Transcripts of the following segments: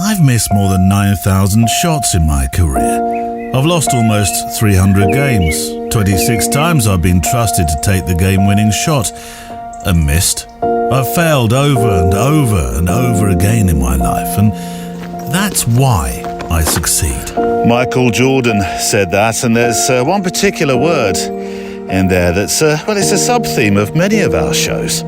I've missed more than 9,000 shots in my career. I've lost almost 300 games. 26 times I've been trusted to take the game-winning shot and missed. I've failed over and over and over again in my life, and that's why I succeed. Michael Jordan said that, and there's one particular word in there that's, it's a sub-theme of many of our shows.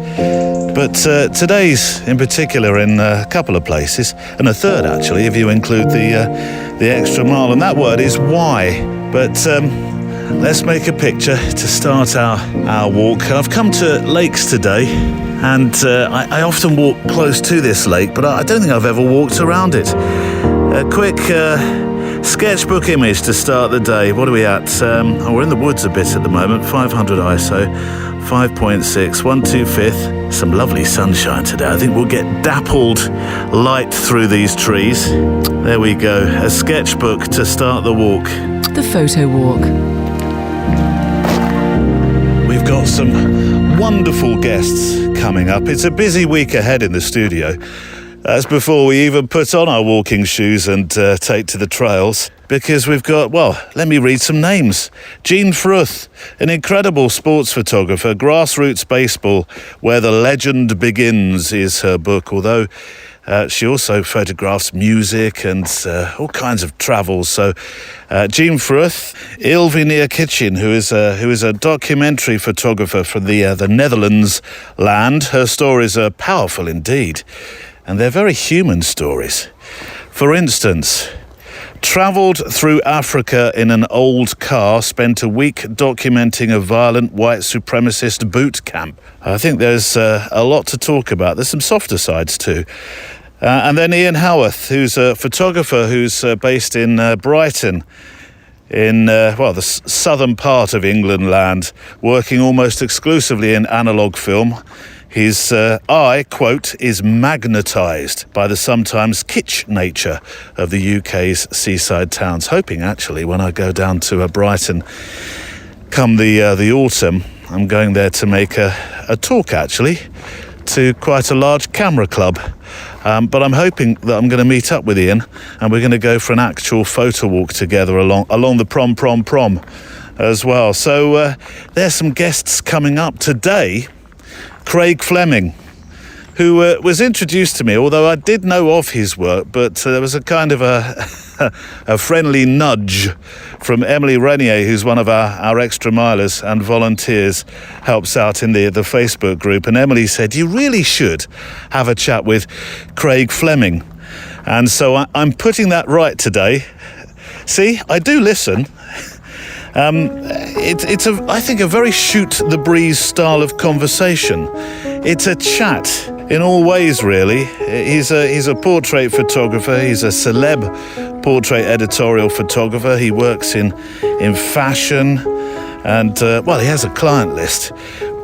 But today's in particular in a couple of places, and a third actually, if you include the extra mile, and that word is why. But let's make a picture to start our walk. I've come to lakes today, and I often walk close to this lake, but I don't think I've ever walked around it. A quick sketchbook image to start the day. What are we at? We're in the woods a bit at the moment. 500 ISO, 5.6, 1/2/5. Some lovely sunshine today. I think we'll get dappled light through these trees. There we go. A sketchbook to start the walk. The Photowalk. We've got some wonderful guests coming up. It's a busy week ahead in the studio. That's before we even put on our walking shoes and take to the trails, because we've got, let me read some names. Jean Fruth, an incredible sports photographer. Grassroots Baseball, Where the Legend Begins is her book, although she also photographs music and all kinds of travels. So Jean Fruth. Ilvinia Kitchen, who is a documentary photographer from the Netherlands land. Her stories are powerful indeed. And they're very human stories. For instance, travelled through Africa in an old car, spent a week documenting a violent white supremacist boot camp. I think there's a lot to talk about. There's some softer sides too. And then Ian Howarth, who's a photographer who's based in Brighton, in the southern part of England land, working almost exclusively in analogue film. His eye, quote, is magnetised by the sometimes kitsch nature of the UK's seaside towns. Hoping, actually, when I go down to Brighton come the autumn, I'm going there to make a talk, actually, to quite a large camera club. But I'm hoping that I'm going to meet up with Ian, and we're going to go for an actual photo walk together along the prom as well. So there's some guests coming up today. Craig Fleming, who was introduced to me, although I did know of his work, but there was a kind of a friendly nudge from Emily Renier, who's one of our extra milers and volunteers, helps out in the Facebook group. And Emily said, you really should have a chat with Craig Fleming. And so I'm putting that right today. See, I do listen. It's I think a very shoot the breeze style of conversation. It's a chat in all ways, really. He's a portrait photographer. He's a celeb portrait editorial photographer. He works in fashion, and he has a client list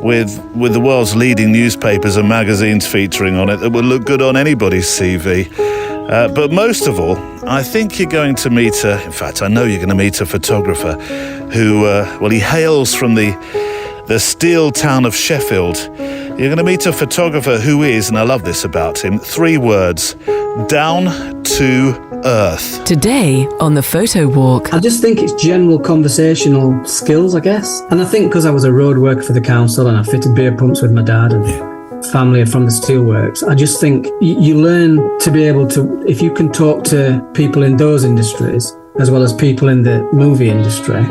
with the world's leading newspapers and magazines featuring on it that would look good on anybody's CV. But most of all, I think you're going to meet in fact, I know you're going to meet a photographer who, he hails from the steel town of Sheffield. You're going to meet a photographer who is, and I love this about him, 3 words, down to earth. Today on the Photowalk. I just think it's general conversational skills, I guess. And I think because I was a road worker for the council and I fitted beer pumps with my dad and family are from the steelworks, I just think you learn to be able to, if you can talk to people in those industries as well as people in the movie industry,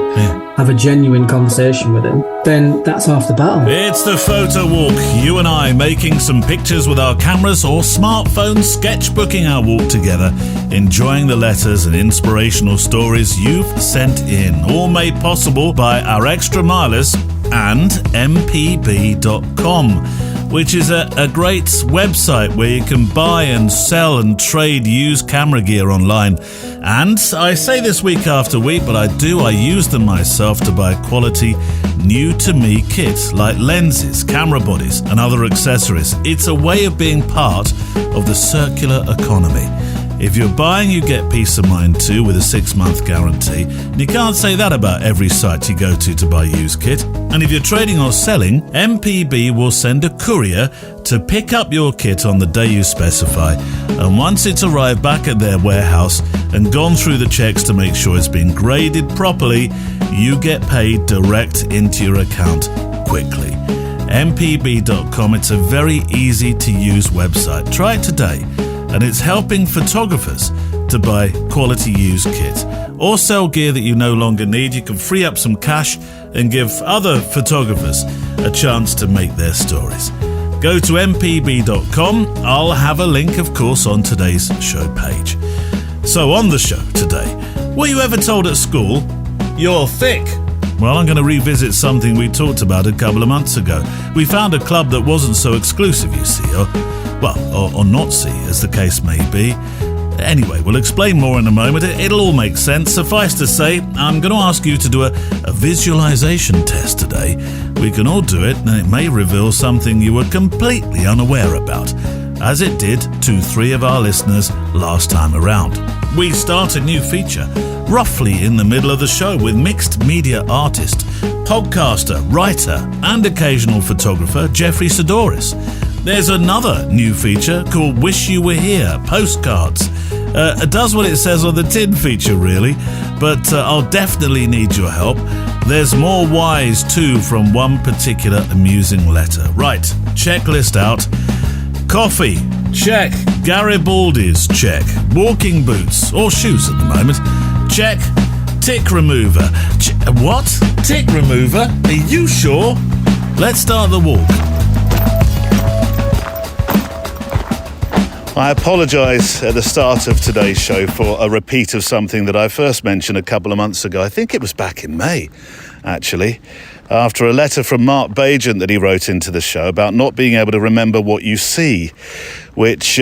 have a genuine conversation with them, then that's half the battle. It's the Photo Walk. You and I making some pictures with our cameras or smartphones, sketchbooking our walk together, enjoying the letters and inspirational stories you've sent in, all made possible by our extra milers and mpb.com, which is a great website where you can buy and sell and trade used camera gear online. And I say this week after week, but I use them myself to buy quality, new-to-me kit, like lenses, camera bodies, and other accessories. It's a way of being part of the circular economy. If you're buying, you get peace of mind too with a 6-month guarantee. And you can't say that about every site you go to buy used kit. And if you're trading or selling, MPB will send a courier to pick up your kit on the day you specify. And once it's arrived back at their warehouse and gone through the checks to make sure it's been graded properly, you get paid direct into your account quickly. mpb.com, it's a very easy to use website. Try it today. And it's helping photographers to buy quality used kit or sell gear that you no longer need. You can free up some cash and give other photographers a chance to make their stories. Go to mpb.com. I'll have a link, of course, on today's show page. So on the show today, were you ever told at school, "You're thick"? Well, I'm going to revisit something we talked about a couple of months ago. We found a club that wasn't so exclusive, you see, or not see, as the case may be. Anyway, we'll explain more in a moment. It'll all make sense. Suffice to say, I'm going to ask you to do a visualization test today. We can all do it, and it may reveal something you were completely unaware about, as it did to 3 of our listeners last time around. We start a new feature roughly in the middle of the show with mixed media artist, podcaster, writer, and occasional photographer Jeffrey Sidoris. There's another new feature called Wish You Were Here, postcards. It does what it says on the tin feature, really, but I'll definitely need your help. There's more whys, too, from one particular amusing letter. Right, checklist out. Coffee, check. Garibaldi's, check. Walking boots, or shoes at the moment, check. Tick remover. What? Tick remover? Are you sure? Let's start the walk. I apologise at the start of today's show for a repeat of something that I first mentioned a couple of months ago. I think it was back in May, actually, after a letter from Mark Bagent that he wrote into the show about not being able to remember what you see, which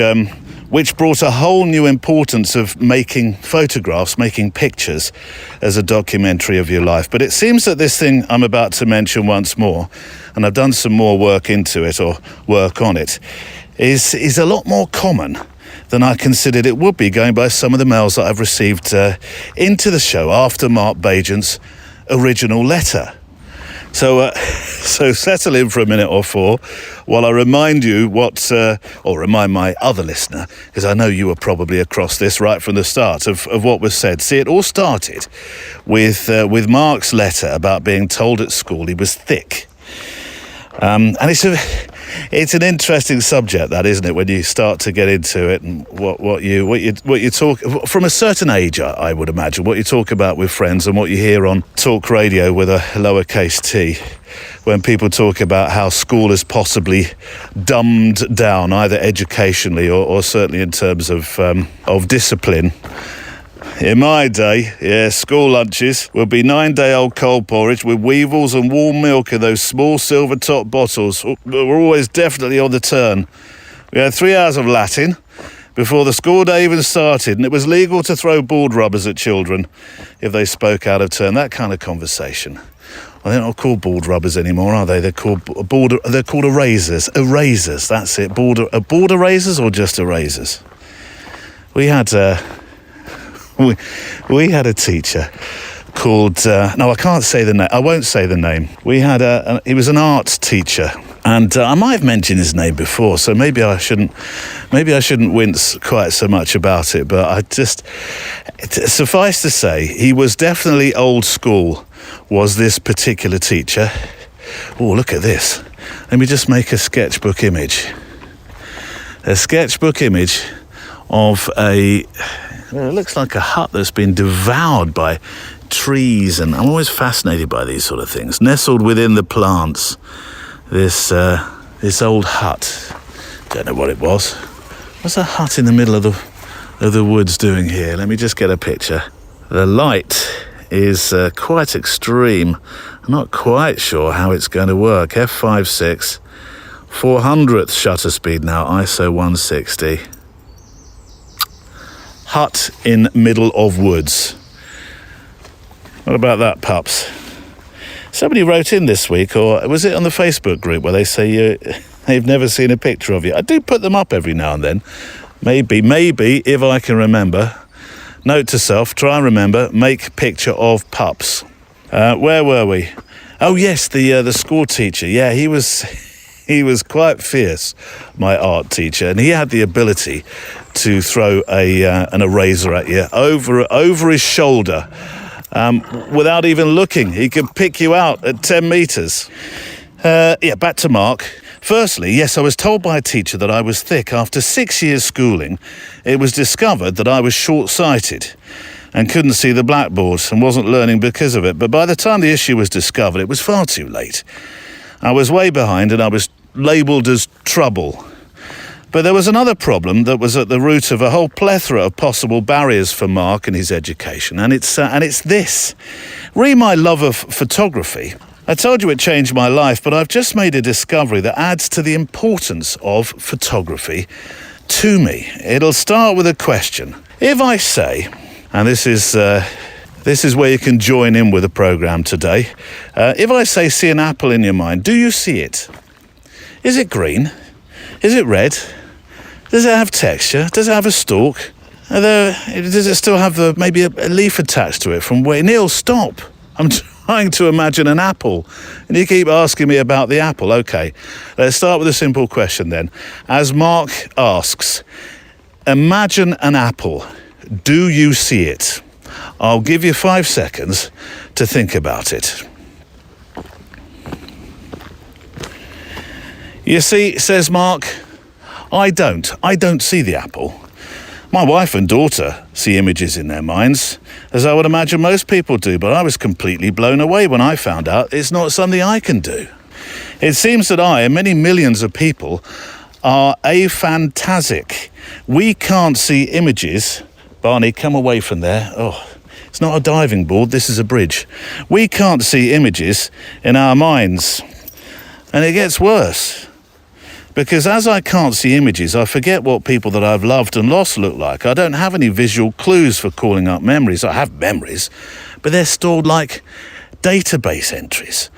brought a whole new importance of making photographs, making pictures as a documentary of your life. But it seems that this thing I'm about to mention once more, and I've done some more work into it or work on it, is a lot more common than I considered it would be, going by some of the mails that I've received into the show after Mark Bagent's original letter. So settle in for a minute or 4 while I remind you or remind my other listener, because I know you were probably across this right from the start of what was said. See, it all started with Mark's letter about being told at school he was thick. And it's an interesting subject, that, isn't it, when you start to get into it, and what you talk from a certain age, I would imagine, what you talk about with friends and what you hear on talk radio with a lowercase t, when people talk about how school is possibly dumbed down, either educationally or certainly in terms of discipline. In my day, school lunches would be 9-day-old cold porridge with weevils and warm milk in those small silver top bottles. We're always definitely on the turn. We had 3 hours of Latin before the school day even started, and it was legal to throw board rubbers at children if they spoke out of turn. That kind of conversation. Well, they're not called board rubbers anymore, are they? They're called erasers. Erasers, that's it. Board erasers or just erasers? We had we had a teacher called, no, I can't say the name. I won't say the name. We had he was an arts teacher, and I might have mentioned his name before, so maybe I shouldn't wince quite so much about it. But suffice to say, he was definitely old school. Was this particular teacher? Oh, look at this. Let me just make a sketchbook image. A sketchbook image of it looks like a hut that's been devoured by trees, and I'm always fascinated by these sort of things. Nestled within the plants, this old hut. Don't know what it was. What's a hut in the middle of the woods doing here? Let me just get a picture. The light is quite extreme. I'm not quite sure how it's going to work. F56, 400th shutter speed now, ISO 160. Hut in middle of woods. What about that, pups? Somebody wrote in this week, or was it on the Facebook group, where they say they've never seen a picture of you. I do put them up every now and then, Maybe, if I can remember. Note to self, try and remember, make picture of pups. Where were we? Oh yes, the school teacher. Yeah, he was quite fierce, my art teacher, and he had the ability to throw an eraser at you over his shoulder without even looking. He could pick you out at 10 metres. Back to Mark. Firstly, yes, I was told by a teacher that I was thick. After 6 years schooling, it was discovered that I was short-sighted and couldn't see the blackboard and wasn't learning because of it. But by the time the issue was discovered, it was far too late. I was way behind and I was labelled as trouble. But there was another problem that was at the root of a whole plethora of possible barriers for Mark and his education, and it's this. Re my love of photography. I told you it changed my life, but I've just made a discovery that adds to the importance of photography to me. It'll start with a question. If I say, and this is where you can join in with the programme today. If I say see an apple in your mind, do you see it? Is it green? Is it red? Does it have texture? Does it have a stalk? Does it still have maybe a leaf attached to it from where? Neil, stop. I'm trying to imagine an apple, and you keep asking me about the apple. Okay, let's start with a simple question then. As Mark asks, imagine an apple. Do you see it? I'll give you 5 seconds to think about it. You see, says Mark, I don't see the apple. My wife and daughter see images in their minds, as I would imagine most people do, but I was completely blown away when I found out it's not something I can do. It seems that I and many millions of people are aphantasic. We can't see images. Barney, come away from there. Oh, it's not a diving board, this is a bridge. We can't see images in our minds. And it gets worse. Because as I can't see images, I forget what people that I've loved and lost look like. I don't have any visual clues for calling up memories. I have memories, but they're stored like database entries.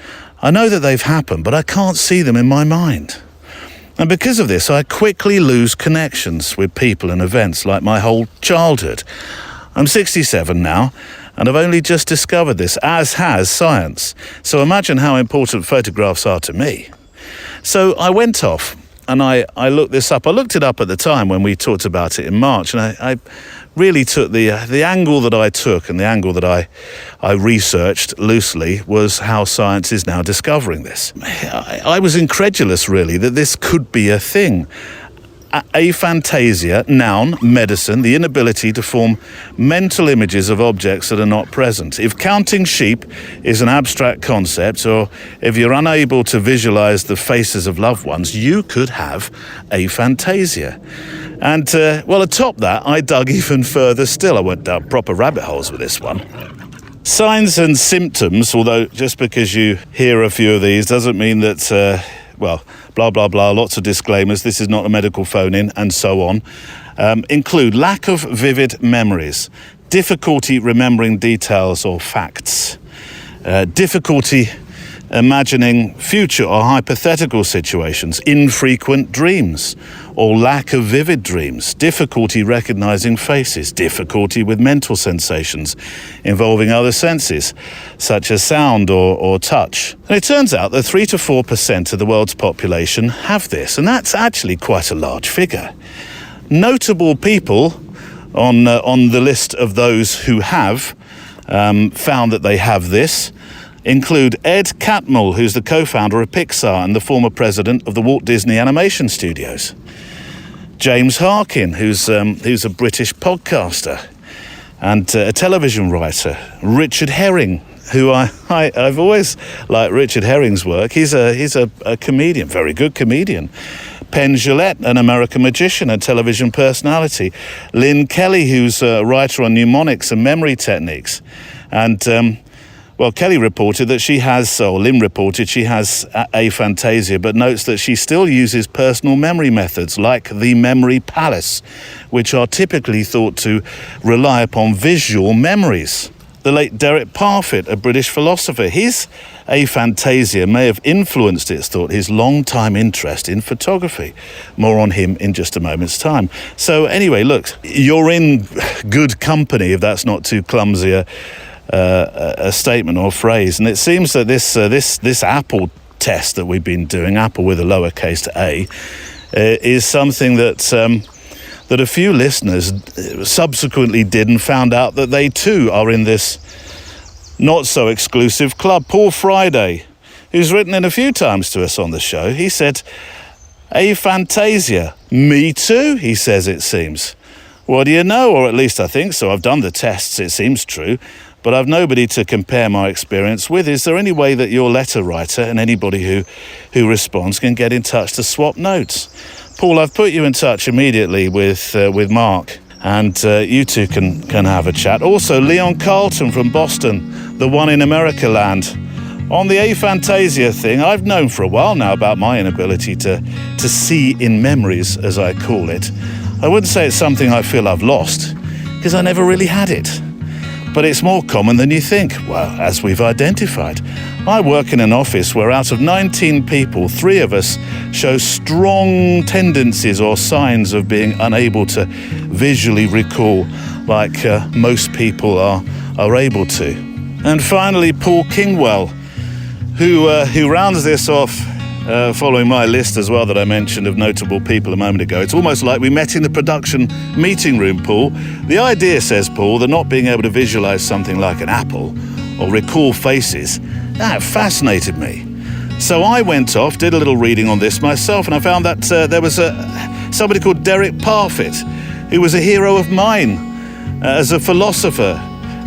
I know that they've happened, but I can't see them in my mind. And because of this, I quickly lose connections with people and events like my whole childhood. I'm 67 now, and I've only just discovered this, as has science. So imagine how important photographs are to me. So I went off and I looked this up. I looked it up at the time when we talked about it in March, and I really took the angle that I took, and the angle that I researched loosely was how science is now discovering this. I was incredulous, really, that this could be a thing. Aphantasia, noun, medicine, the inability to form mental images of objects that are not present. If counting sheep is an abstract concept, or if you're unable to visualize the faces of loved ones, you could have aphantasia. And, atop that, I dug even further still. I went down proper rabbit holes with this one. Signs and symptoms, although just because you hear a few of these doesn't mean that, blah, blah, blah, lots of disclaimers, this is not a medical phone-in, and so on, include lack of vivid memories, difficulty remembering details or facts, difficulty imagining future or hypothetical situations, infrequent dreams, or lack of vivid dreams, difficulty recognizing faces, difficulty with mental sensations involving other senses, such as sound or touch. And it turns out that 3 to 4% of the world's population have this, and that's actually quite a large figure. Notable people on the list of those who have found that they have this include Ed Catmull, who's the co-founder of Pixar and the former president of the Walt Disney Animation Studios. James Harkin, who's a British podcaster and a television writer. Richard Herring, who I've always liked Richard Herring's work. He's a comedian, very good comedian. Penn Jillette, an American magician and television personality. Lynn Kelly, who's a writer on mnemonics and memory techniques. And Kelly reported that Lynn reported she has aphantasia, but notes that she still uses personal memory methods like the memory palace, which are typically thought to rely upon visual memories. the late Derek Parfit, a British philosopher. His aphantasia may have influenced, it's thought, his long-time interest in photography. More on him in just a moment's time. So anyway, look, you're in good company, if that's not too clumsy a statement or phrase. And it seems that this Apple test that we've been doing, Apple with a lowercase a, is something that a few listeners subsequently did and found out that they too are in this not-so-exclusive club. Paul Friday, who's written in a few times to us on the show, he said, aphantasia, me too, he says it seems. What do you know? Or at least I think so. I've done the tests, it seems true, but I've nobody to compare my experience with. Is there any way that your letter writer and anybody who responds can get in touch to swap notes? Paul, I've put you in touch immediately with Mark, and you two can have a chat. Also, Leon Carlton from Boston, the one in America land. On the aphantasia thing, I've known for a while now about my inability to see in memories, as I call it. I wouldn't say it's something I feel I've lost, because I never really had it. But it's more common than you think, well, as we've identified. I work in an office where out of 19 people, 3 of us show strong tendencies or signs of being unable to visually recall like most people are able to. And finally, Paul Kingwell, who rounds this off following my list as well that I mentioned of notable people a moment ago. It's almost like we met in the production meeting room, Paul. The idea, says Paul, that not being able to visualise something like an apple or recall faces, that fascinated me. So I went off, did a little reading on this myself, and I found that there was somebody called Derek Parfit, who was a hero of mine as a philosopher,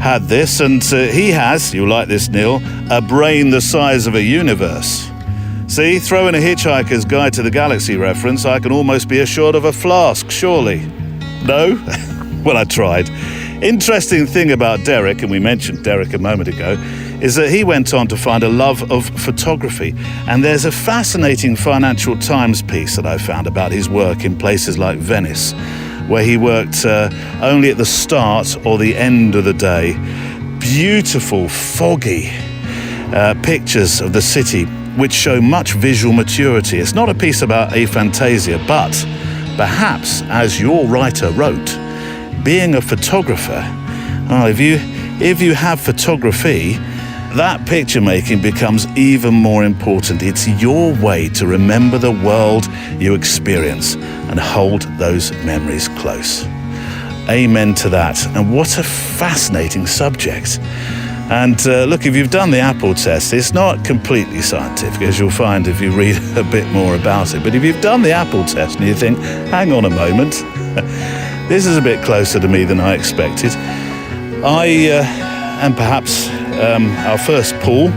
had this, and he has, you like this, Neil, a brain the size of a universe. See, throw in a Hitchhiker's Guide to the Galaxy reference, I can almost be assured of a flask, surely. No? Well, I tried. Interesting thing about Derek, and we mentioned Derek a moment ago, is that he went on to find a love of photography. And there's a fascinating Financial Times piece that I found about his work in places like Venice, where he worked only at the start or the end of the day. Beautiful, foggy pictures of the city, which show much visual maturity. It's not a piece about aphantasia, but perhaps, as your writer wrote, being a photographer, if you have photography, that picture making becomes even more important. It's your way to remember the world you experience and hold those memories close. Amen to that. And what a fascinating subject. And look, if you've done the Apple test, it's not completely scientific, as you'll find if you read a bit more about it. But if you've done the Apple test and you think, hang on a moment, this is a bit closer to me than I expected, I and perhaps our first Paul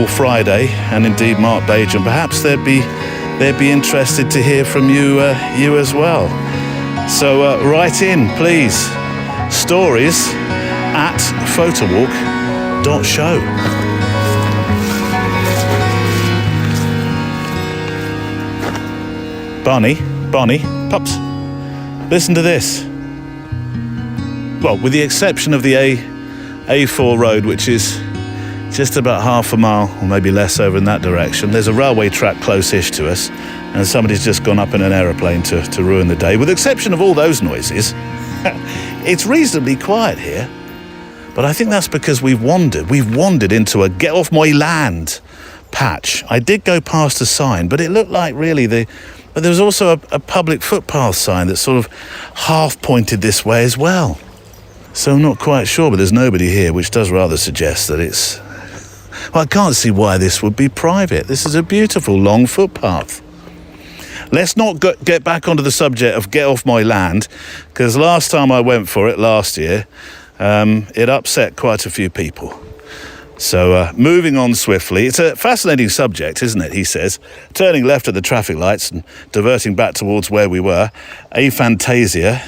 Friday, and indeed Mark Bajan, perhaps they'd be interested to hear from you as well. So write in, please. Stories at photowalk.show. Barney, pups, listen to this. Well, with the exception of the A4 road, which is just about half a mile or maybe less over in that direction, there's a railway track close-ish to us, and somebody's just gone up in an aeroplane to ruin the day. With the exception of all those noises, it's reasonably quiet here. But I think that's because we've wandered into a get off my land patch. I did go past a sign, but it looked like really but there was also a public footpath sign that sort of half pointed this way as well. So I'm not quite sure, but there's nobody here, which does rather suggest that it's... Well, I can't see why this would be private. This is a beautiful long footpath. Let's not get back onto the subject of get off my land, because last time I went for it, last year, it upset quite a few people. So moving on swiftly, it's a fascinating subject, isn't it, he says, turning left at the traffic lights and diverting back towards where we were, aphantasia.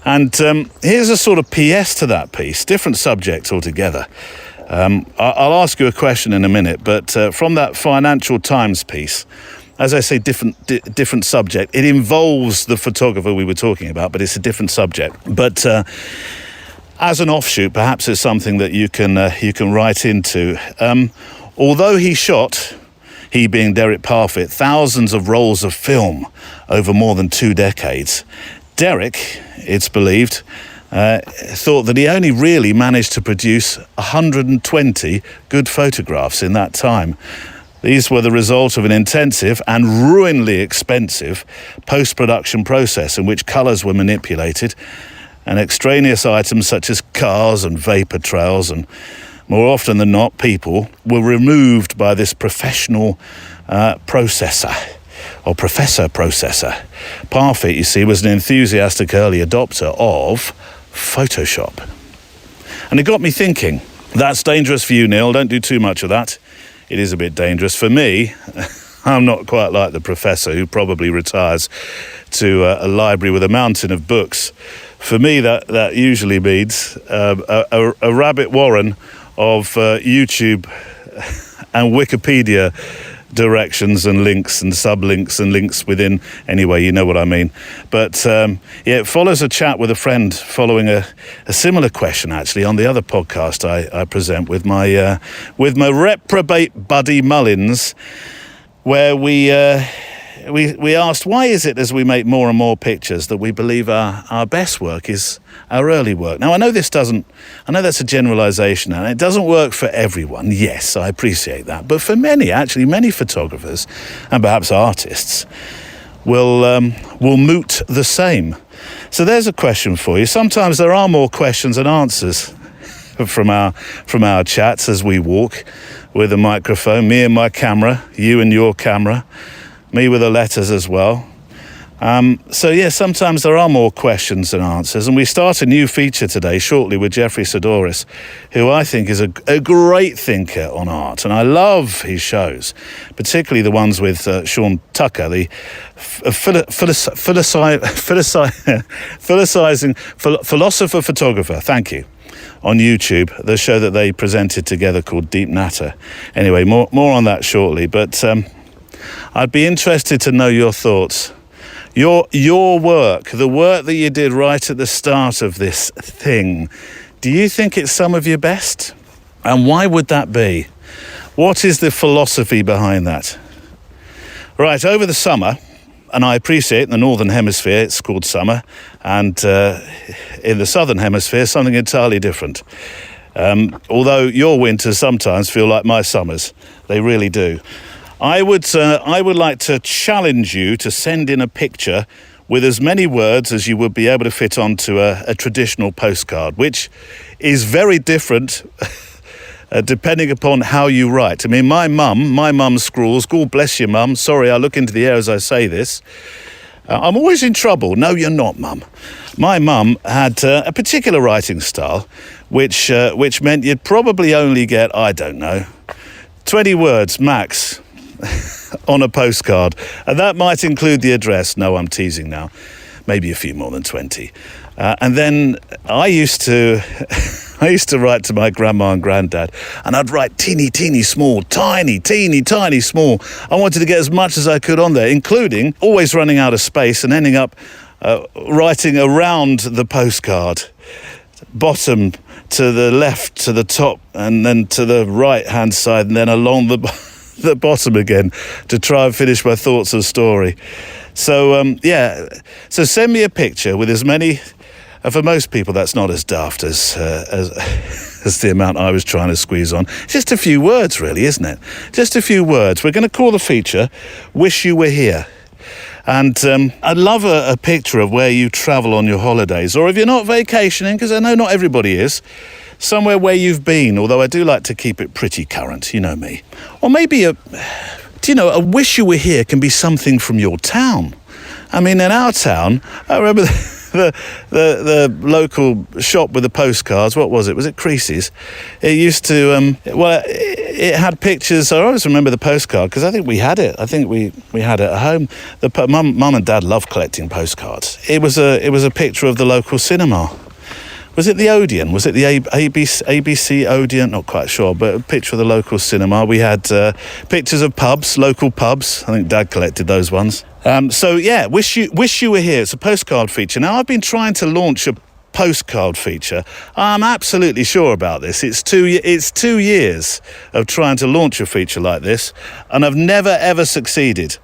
And here's a sort of PS to that piece, different subject altogether. I'll ask you a question in a minute, but from that Financial Times piece, as I say, different subject. It involves the photographer we were talking about, but it's a different subject. But as an offshoot, perhaps it's something that you can write into. Although he being Derek Parfit, thousands of rolls of film over more than 2 decades, Derek, it's believed, thought that he only really managed to produce 120 good photographs in that time. These were the result of an intensive and ruiningly expensive post-production process in which colours were manipulated and extraneous items such as cars and vapour trails and, more often than not, people were removed by this professional processor. Parfit, you see, was an enthusiastic early adopter of Photoshop. And it got me thinking, that's dangerous for you, Neil, don't do too much of that. It is a bit dangerous. For me, I'm not quite like the professor who probably retires to a library with a mountain of books. For me, that usually means a rabbit warren of YouTube and Wikipedia directions and links and sublinks and links within. Anyway, you know what I mean. But it follows a chat with a friend following a similar question, actually, on the other podcast I present with my reprobate buddy Mullins, where we asked, why is it as we make more and more pictures that we believe our best work is our early work? Now, I know that's a generalisation and it doesn't work for everyone. Yes, I appreciate that. But for many photographers and perhaps artists will moot the same. So there's a question for you. Sometimes there are more questions than answers from our chats as we walk with a microphone, me and my camera, you and your camera, me with the letters as well. Sometimes there are more questions than answers, and we start a new feature today shortly with Jeffrey Sidoris, who I think is a great thinker on art, and I love his shows, particularly the ones with Sean Tucker, the philosopher photographer. Thank you. On YouTube, the show that they presented together called Deep Natter. Anyway, more on that shortly, but I'd be interested to know your thoughts. Your work, the work that you did right at the start of this thing, do you think it's some of your best? And why would that be? What is the philosophy behind that? Right, over the summer, and I appreciate in the Northern Hemisphere it's called summer, and in the Southern Hemisphere something entirely different. Although your winters sometimes feel like my summers, they really do. I would like to challenge you to send in a picture with as many words as you would be able to fit onto a traditional postcard, which is very different depending upon how you write. I mean, my mum scrawls, God bless you, Mum. Sorry, I look into the air as I say this. I'm always in trouble. No, you're not, Mum. My mum had a particular writing style, which meant you'd probably only get, 20 words max on a postcard, and that might include the address. No, I'm teasing now. Maybe a few more than 20. And then I used to write to my grandma and granddad, and I'd write teeny small, tiny small. I wanted to get as much as I could on there, including always running out of space and ending up writing around the postcard, bottom to the left, to the top, and then to the right-hand side, and then along the bottom again to try and finish my thoughts and story. So so send me a picture with as many, for most people that's not as daft as the amount I was trying to squeeze on. Just a few words really, isn't it? Just a few words. We're going to call the feature Wish You Were Here. And I'd love a picture of where you travel on your holidays, or if you're not vacationing, because I know not everybody is, somewhere where you've been, although I do like to keep it pretty current, you know me. Or maybe a wish you were here can be something from your town. I mean, in our town, I remember the local shop with the postcards, what was it? Was it Creasy's? It used to, it had pictures. I always remember the postcard because I think we had it. I think we had it at home. Mum and Dad loved collecting postcards. It was a picture of the local cinema. Was it the Odeon? Was it the ABC Odeon? Not quite sure, but a picture of the local cinema. We had pictures of pubs, local pubs. I think Dad collected those ones. Wish you were here. It's a postcard feature. Now, I've been trying to launch a postcard feature. I'm absolutely sure about this. It's 2 years of trying to launch a feature like this, and I've never ever succeeded.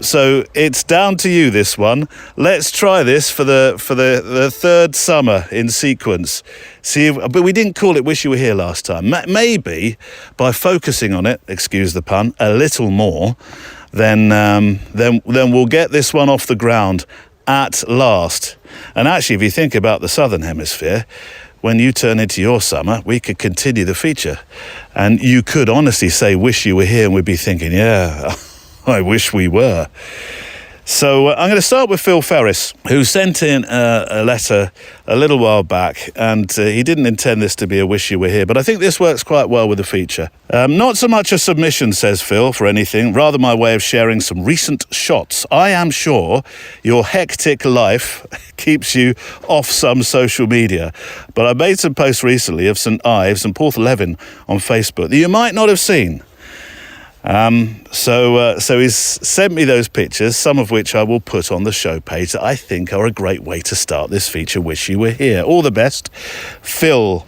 So it's down to you, this one. Let's try this for the third summer in sequence. But we didn't call it Wish You Were Here last time. Maybe by focusing on it, excuse the pun, a little more, then we'll get this one off the ground at last. And actually, if you think about the Southern Hemisphere, when you turn into your summer, we could continue the feature. And you could honestly say, wish you were here, and we'd be thinking, yeah, I wish we were. So I'm going to start with Phil Ferris, who sent in a letter a little while back, and he didn't intend this to be a wish you were here, but I think this works quite well with the feature. Not so much a submission, says Phil, for anything, rather my way of sharing some recent shots. I am sure your hectic life keeps you off some social media, but I made some posts recently of St Ives and Porthleven on Facebook that you might not have seen. So he's sent me those pictures, some of which I will put on the show page that I think are a great way to start this feature. Wish you were here. All the best, Phil.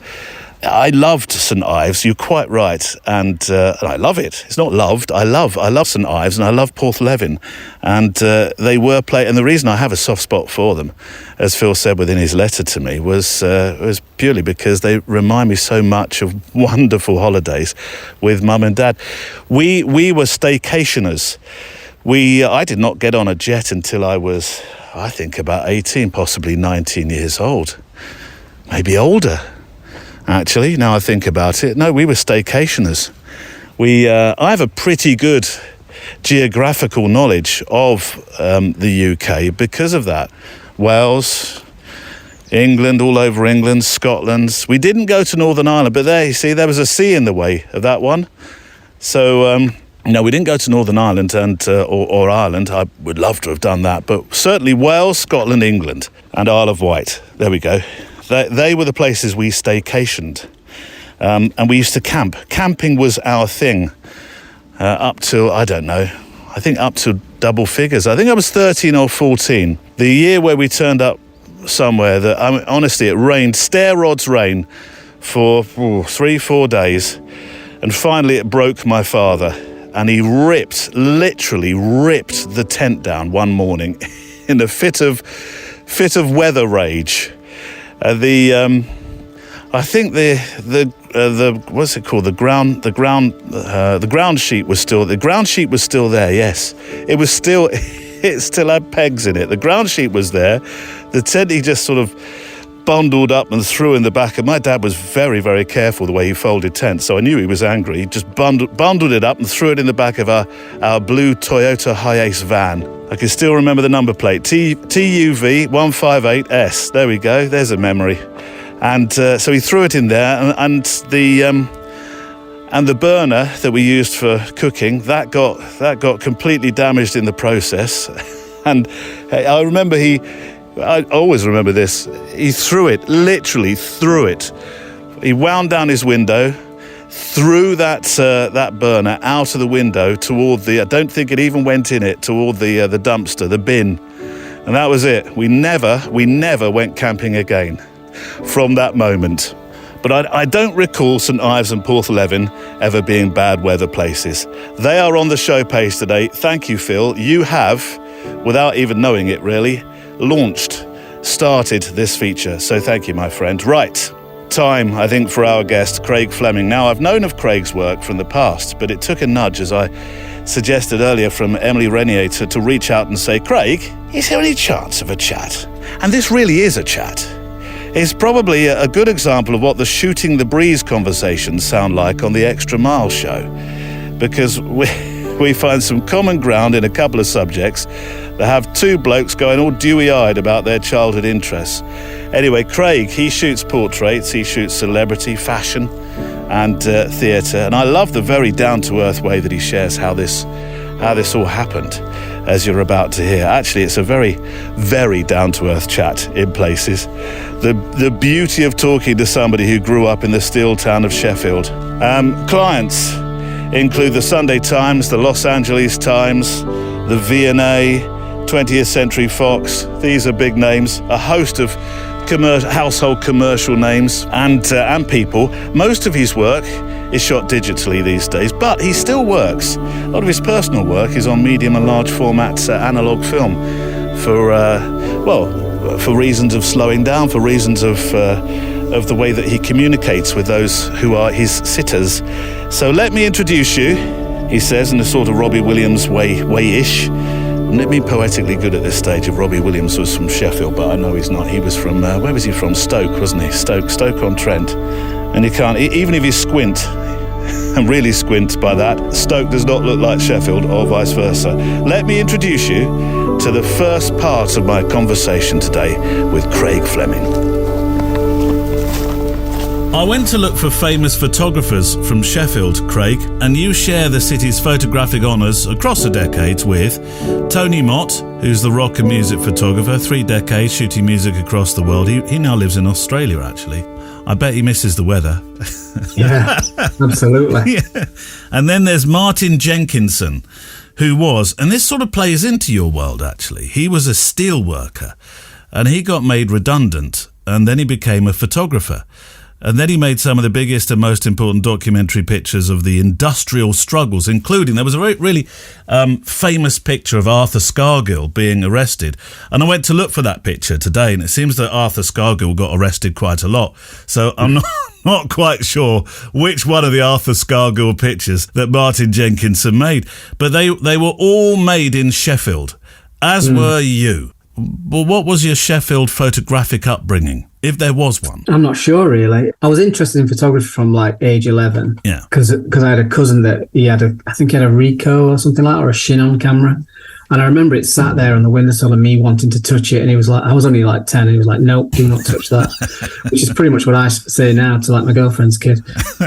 I loved St Ives. You're quite right, and I love it. It's not loved. I love St Ives, and I love Porthleven, and they were and the reason I have a soft spot for them, as Phil said within his letter to me, was purely because they remind me so much of wonderful holidays with Mum and Dad. We were staycationers. I did not get on a jet until I was, I think, about 18, possibly 19 years old, maybe older. Actually, now I think about it, no, we were staycationers. I have a pretty good geographical knowledge of the UK because of that. Wales, England, all over England, Scotland. We didn't go to Northern Ireland, but there, you see, there was a sea in the way of that one. So, no, we didn't go to Northern Ireland or Ireland. I would love to have done that, but certainly Wales, Scotland, England, and Isle of Wight. There we go. They were the places we staycationed. And we used to camp. Camping was our thing up till, I don't know, I think up to double figures. I think I was 13 or 14. The year where we turned up somewhere that, I mean, honestly, it rained, stair rods rain for 3-4 days. And finally it broke my father. And he literally ripped the tent down one morning in a fit of weather rage. I think the what's it called? The ground sheet was still there. Yes, it still had pegs in it. The ground sheet was there. The tent he just sort of bundled up and threw in the back. And my dad was very, very careful the way he folded tents, so I knew he was angry. He just bundled it up and threw it in the back of our blue Toyota Hiace van. I can still remember the number plate, TUV 158S. There we go. There's a memory. And so he threw it in there, and the burner that we used for cooking that got completely damaged in the process. And I always remember this. He literally threw it. He wound down his window, threw that burner out of the window toward I don't think it even went in it, toward the dumpster, the bin. And that was it. We never went camping again from that moment. But I don't recall St Ives and Porthleven ever being bad weather places. They are on the show page today. Thank you, Phil. You have, without even knowing it really, started this feature. So thank you, my friend. Right. Time, I think, for our guest, Craig Fleming. Now, I've known of Craig's work from the past, but it took a nudge, as I suggested earlier, from Emily Renier to reach out and say, Craig, is there any chance of a chat? And this really is a chat. It's probably a good example of what the Shooting the Breeze conversations sound like on the Extra Mile show, because we find some common ground in a couple of subjects that have two blokes going all dewy-eyed about their childhood interests. Anyway, Craig, he shoots portraits, he shoots celebrity, fashion, and theatre, and I love the very down-to-earth way that he shares how this all happened, as you're about to hear. Actually, it's a very, very down-to-earth chat in places. The beauty of talking to somebody who grew up in the steel town of Sheffield. Clients include the Sunday Times, the Los Angeles Times, the V&A, 20th Century Fox. These are big names. A host of household commercial names and people. Most of his work is shot digitally these days, but he still works. A lot of his personal work is on medium and large format analogue film for reasons of slowing down, for reasons of the way that he communicates with those who are his sitters. So let me introduce you, he says, in a sort of Robbie Williams way-ish. I'm not being poetically good at this stage. If Robbie Williams was from Sheffield, but I know he's not. He was from, where was he from? Stoke, wasn't he? Stoke-on-Trent. And you can't, even if you squint, and really squint by that, Stoke does not look like Sheffield, or vice versa. Let me introduce you to the first part of my conversation today with Craig Fleming. I went to look for famous photographers from Sheffield, Craig, and you share the city's photographic honours across the decades with Tony Mott, who's the rock and music photographer, 3 decades shooting music across the world. He now lives in Australia, actually. I bet he misses the weather. Yeah, absolutely. Yeah. And then there's Martin Jenkinson, who was, and this sort of plays into your world, actually. He was a steel worker, and he got made redundant, and then he became a photographer. And then he made some of the biggest and most important documentary pictures of the industrial struggles, including, there was a really famous picture of Arthur Scargill being arrested. And I went to look for that picture today, and it seems that Arthur Scargill got arrested quite a lot. So I'm not quite sure which one of the Arthur Scargill pictures that Martin Jenkinson made. But they were all made in Sheffield, as were you. Well, what was your Sheffield photographic upbringing, if there was one? I'm not sure, really. I was interested in photography from like age 11. Yeah. Because I had a cousin that I think he had a Ricoh or something like that, or a Chinon camera. And I remember it sat there on the windowsill and me wanting to touch it. And he was like, I was only like 10. And he was like, nope, do not touch that. Which is pretty much what I say now to like my girlfriend's kid.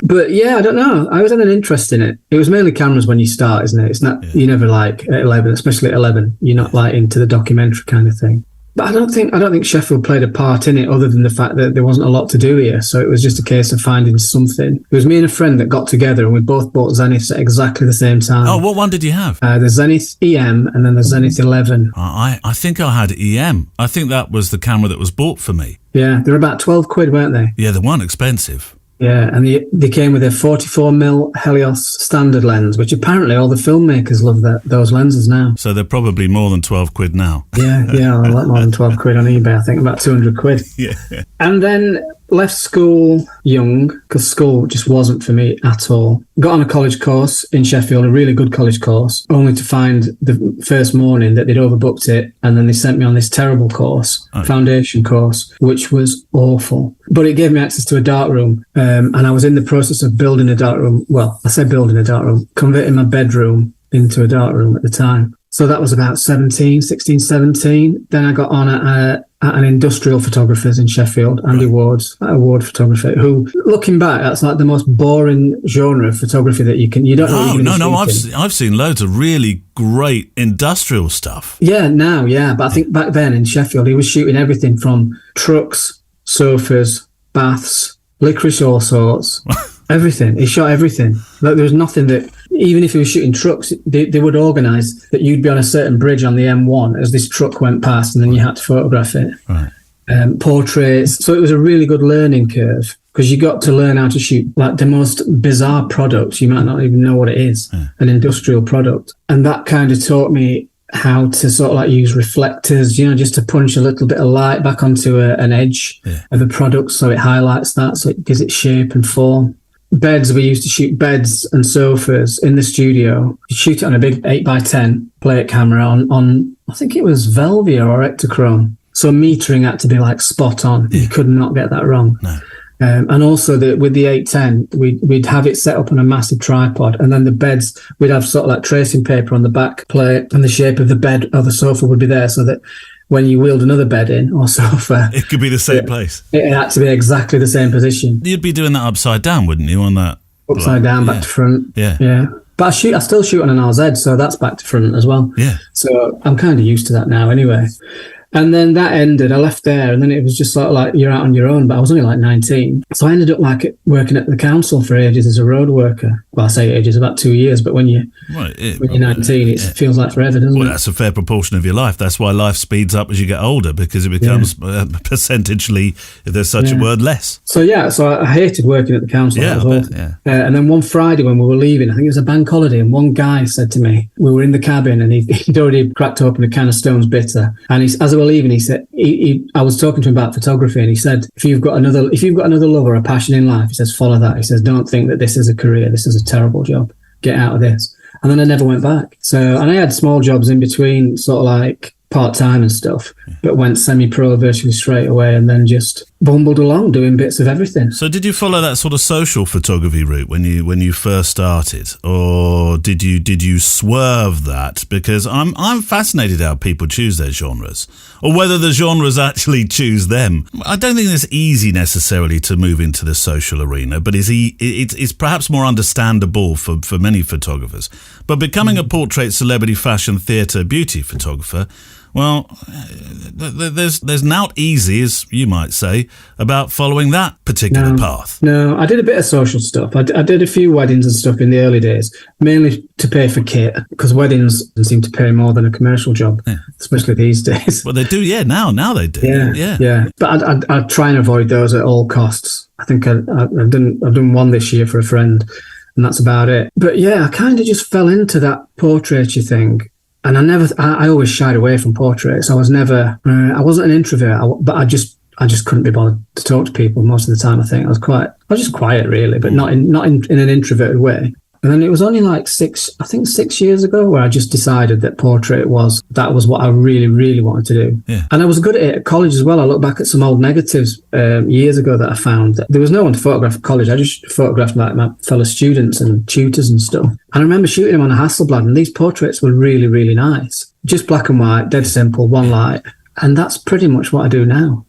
But yeah, I don't know. I always had an interest in it. It was mainly cameras when you start, isn't it? It's not, you never like at 11, especially at 11, you're not like into the documentary kind of thing. But I don't think Sheffield played a part in it other than the fact that there wasn't a lot to do here. So it was just a case of finding something. It was me and a friend that got together and we both bought Zeniths at exactly the same time. Oh, what one did you have? The Zenith EM and then the Zenith 11. I think I had EM. I think that was the camera that was bought for me. Yeah, they were about 12 quid, weren't they? Yeah, they weren't expensive. Yeah, and they came with a 44mm Helios standard lens, which apparently all the filmmakers love those lenses now. So they're probably more than 12 quid now. Yeah, a lot more than 12 quid on eBay. I think about 200 quid. Yeah. And then left school young, because school just wasn't for me at all. Got on a college course in Sheffield, a really good college course, only to find the first morning that they'd overbooked it, and then they sent me on this terrible course, foundation course, which was awful. But it gave me access to a darkroom, and I was in the process of building a darkroom. Well, I said building a darkroom, converting my bedroom into a darkroom at the time. So that was about 16, 17. Then I got on at an industrial photographer's in Sheffield, Andy Ward's, a Ward photographer, who, looking back, that's like the most boring genre of photography that you don't know what you're going to be shooting. I've seen loads of really great industrial stuff. Yeah, now, yeah. But I think back then in Sheffield, he was shooting everything from trucks, sofas, baths, licorice all sorts, everything. He shot everything. Like, there was nothing that, even if he was shooting trucks, they would organise that you'd be on a certain bridge on the M1 as this truck went past, and then you had to photograph it. Right. Portraits. So it was a really good learning curve, because you got to learn how to shoot like the most bizarre products. You might not even know what it is, an industrial product. And that kind of taught me how to sort of like use reflectors, just to punch a little bit of light back onto an edge of a product so it highlights that, so it gives it shape and form. Beds, we used to shoot beds and sofas in the studio. You shoot it on a big 8x10 plate camera on I think it was Velvia or Ektachrome. So metering had to be like spot on. You could not get that wrong. No. And also with the 810, we'd have it set up on a massive tripod, and then the beds, we'd have sort of like tracing paper on the back plate, and the shape of the bed or the sofa would be there, so that when you wheeled another bed in or sofa, it could be the same place. It had to be exactly the same position. You'd be doing that upside down, wouldn't you, on that? Upside down, back to front. Yeah. But I still shoot on an RZ, so that's back to front as well. Yeah. So I'm kind of used to that now anyway. And then that ended. I left there, and then it was just sort of like you're out on your own. But I was only like 19, so I ended up like working at the council for ages as a road worker. Well, I say ages, about 2 years. But when you're 19, it feels like forever, doesn't it? That's a fair proportion of your life. That's why life speeds up as you get older, because it becomes percentagely, if there's such a word, less. So I hated working at the council. And then one Friday when we were leaving, I think it was a bank holiday, and one guy said to me, we were in the cabin, and he'd already cracked open a can of Stones Bitter, and as I was leaving, he said, I was talking to him about photography, and he said, if you've got another love or a passion in life, he says, follow that. He says, don't think that this is a career. This is a terrible job. Get out of this. And then I never went back. So, and I had small jobs in between, sort of like part-time and stuff, but went semi-pro virtually straight away, and then just bumbled along doing bits of everything. So did you follow that sort of social photography route when you first started, or did you swerve that? Because I'm fascinated how people choose their genres, or whether the genres actually choose them. I don't think it's easy necessarily to move into the social arena, but it's perhaps more understandable for many photographers. But becoming a portrait, celebrity, fashion, theatre, beauty photographer, well, there's not easy, as you might say, about following that particular path. No, I did a bit of social stuff. I did a few weddings and stuff in the early days, mainly to pay for kit, because weddings seem to pay more than a commercial job, especially these days. Well, they do, now they do. Yeah. But I try and avoid those at all costs. I think I've done one this year for a friend, and that's about it. But yeah, I kind of just fell into that portraiture thing. And I always shied away from portraits. I wasn't an introvert, but I just couldn't be bothered to talk to people most of the time. I think I was just quiet really, but not in an introverted way. And then it was only like 6 years ago where I just decided that portrait was what I really, really wanted to do. Yeah. And I was good at it at college as well. I look back at some old negatives years ago that I found that there was no one to photograph at college. I just photographed like my fellow students and tutors and stuff. And I remember shooting them on a Hasselblad, and these portraits were really, really nice. Just black and white, dead simple, one light. And that's pretty much what I do now.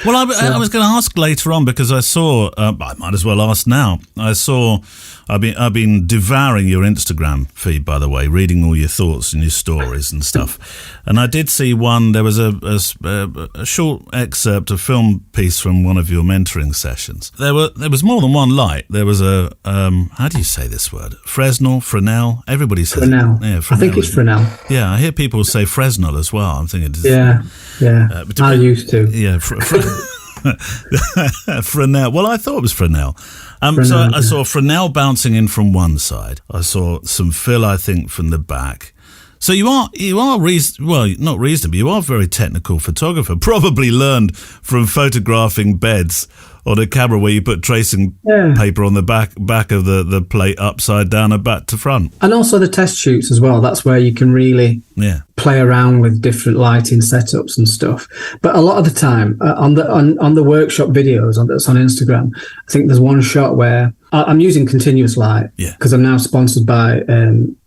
Well, I was going to ask later on, because I saw, I might as well ask now. I've been devouring your Instagram feed, by the way, reading all your thoughts and your stories and stuff. And I did see one, there was a short excerpt, a film piece from one of your mentoring sessions. There was more than one light. There was a, how do you say this word? Fresnel? Everybody says Fresnel. Yeah, Fresnel. I think it's Fresnel. Yeah, I hear people say Fresnel as well. I'm thinking... Yeah. I used to. Yeah, Fresnel. Well, I thought it was Fresnel. So I saw Fresnel bouncing in from one side. I saw some fill, I think, from the back. So you are not reasonable. You are a very technical photographer. Probably learned from photographing beds on a camera where you put tracing paper on the back of the plate upside down and back to front. And also the test shoots as well. That's where you can really play around with different lighting setups and stuff. But a lot of the time on the workshop videos that's on Instagram, I think there's one shot where I'm using continuous light because I'm now sponsored by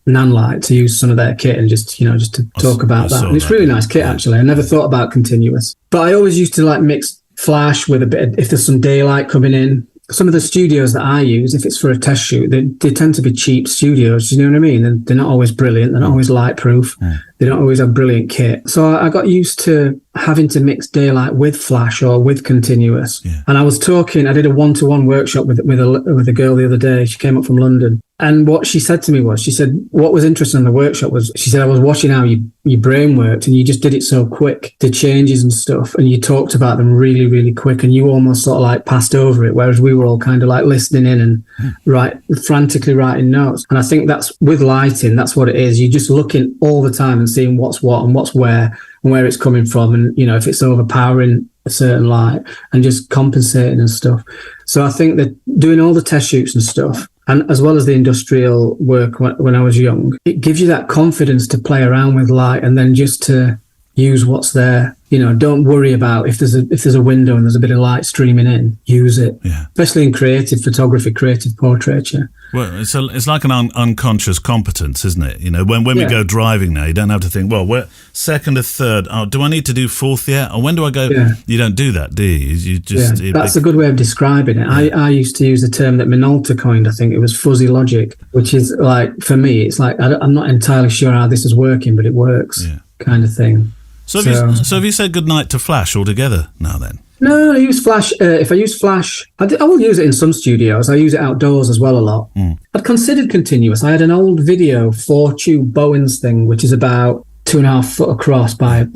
Nanlite to use some of their kit and just to talk about that. And it's really nice kit actually. I never thought about continuous, but I always used to like mix flash with a bit if there's some daylight coming in. Some of the studios that I use, if it's for a test shoot, they tend to be cheap studios. You know what I mean? And they're not always brilliant. They're not always light proof. They don't always have brilliant kit. So I got used to having to mix daylight with flash or with continuous. And I did a one-to-one workshop with a girl the other day. She came up from London. And what she said to me was, what was interesting in the workshop was, she said, I was watching how your brain worked and you just did it so quick, the changes and stuff. And you talked about them really, really quick and you almost sort of like passed over it. Whereas we were all kind of like listening in and frantically writing notes. And I think that's with lighting, that's what it is. You're just looking all the time and seeing what's what and what's where and where it's coming from. And, if it's overpowering a certain light and just compensating and stuff. So I think that doing all the test shoots and stuff, and as well as the industrial work when I was young, it gives you that confidence to play around with light and then just to use what's there. Don't worry about if there's a window and there's a bit of light streaming in, use it. Yeah. Especially in creative photography, creative portraiture. Well, it's like an unconscious competence, isn't it? When we go driving now, you don't have to think, well, we're second or third. Oh, do I need to do fourth yet? Or when do I go? Yeah. You don't do that, do you? You just. Yeah. That's a good way of describing it. Yeah. I used to use the term that Minolta coined. I think it was fuzzy logic, which is like, for me, it's like I'm not entirely sure how this is working, but it works, kind of thing. So have you said goodnight to Flash altogether now then? No, I use Flash. If I use Flash, I will use it in some studios. I use it outdoors as well a lot. I'd considered continuous. I had an old video 4-tube Bowens thing, which is about 2.5 foot across by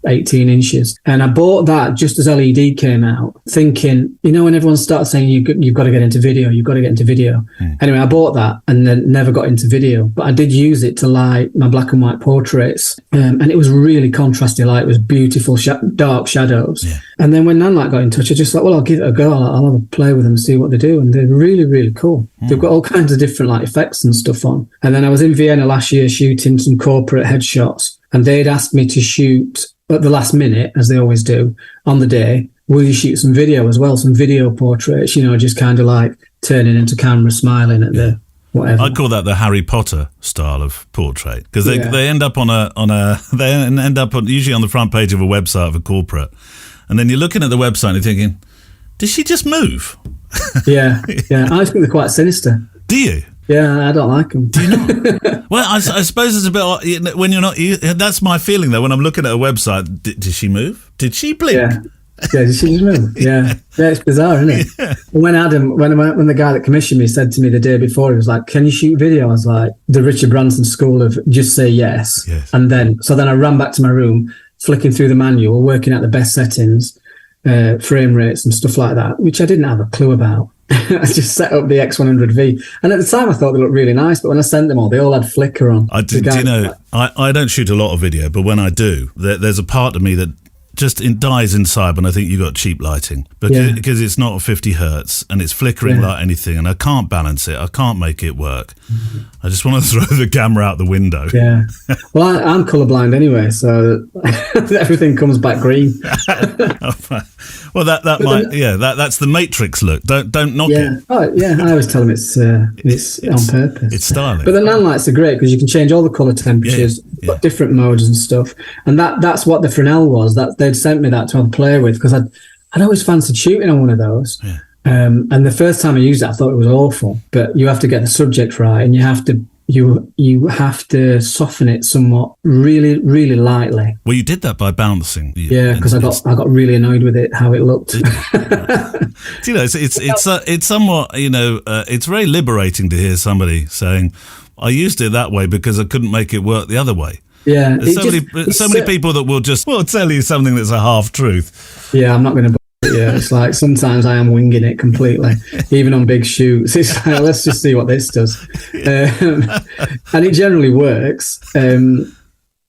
18 inches. And I bought that just as LED came out, thinking, when everyone started saying you've got to get into video, you've got to get into video. Anyway, I bought that and then never got into video. But I did use it to light my black and white portraits. And it was really contrasty light. It was beautiful, dark shadows. Yeah. And then when Nanlite got in touch, I just thought, well, I'll give it a go. I'll have a play with them and see what they do. And they're really, really cool. They've got all kinds of different effects and stuff on. And then I was in Vienna last year shooting some corporate headshots. And they'd asked me to shoot at the last minute, as they always do, on the day. Will you shoot some video as well? Some video portraits, just kind of turning into camera, smiling at the whatever. I call that the Harry Potter style of portrait, because they end up usually on the front page of a website of a corporate, and then you're looking at the website and you're thinking, did she just move? Yeah. I think they're quite sinister. Do you? Yeah, I don't like them. Do you not? Well, I suppose it's a bit when you're not. That's my feeling though. When I'm looking at a website, did she move? Did she blink? Yeah, did she just move? Yeah, it's bizarre, isn't it? Yeah. When the guy that commissioned me said to me the day before, he was like, "Can you shoot video?" I was like, "The Richard Branson school of just say yes." And then I ran back to my room, flicking through the manual, working out the best settings, frame rates and stuff like that, which I didn't have a clue about. I just set up the X100V, and at the time I thought they looked really nice, but when I sent them all, they all had flicker on. I don't shoot a lot of video, but when I do, there's a part of me that just dies inside when I think you got cheap lighting, because it's not 50 hertz and it's flickering like anything, and I can't balance it. I can't make it work. I just want to throw the camera out the window. Yeah. Well, I'm colourblind anyway, so everything comes back green. Well, that's the Matrix look. Don't knock it. Oh, yeah. I always tell them it's on purpose. It's stylish. But the Nanlites are great because you can change all the colour temperatures, different modes and stuff. And that's what the Fresnel was. That they'd sent me that to have a play with, because I'd always fancied shooting on one of those. Yeah. And the first time I used it, I thought it was awful. But you have to get the subject right, and you have to soften it somewhat, really, really lightly. Well, you did that by bouncing. Because I got really annoyed with it, how it looked. It's somewhat, it's very liberating to hear somebody saying, "I used it that way because I couldn't make it work the other way." Yeah, there's so many people that will tell you something that's a half truth. Yeah, I'm not going to. Yeah, it's like sometimes I am winging it completely, even on big shoots. It's like, let's just see what this does, and it generally works.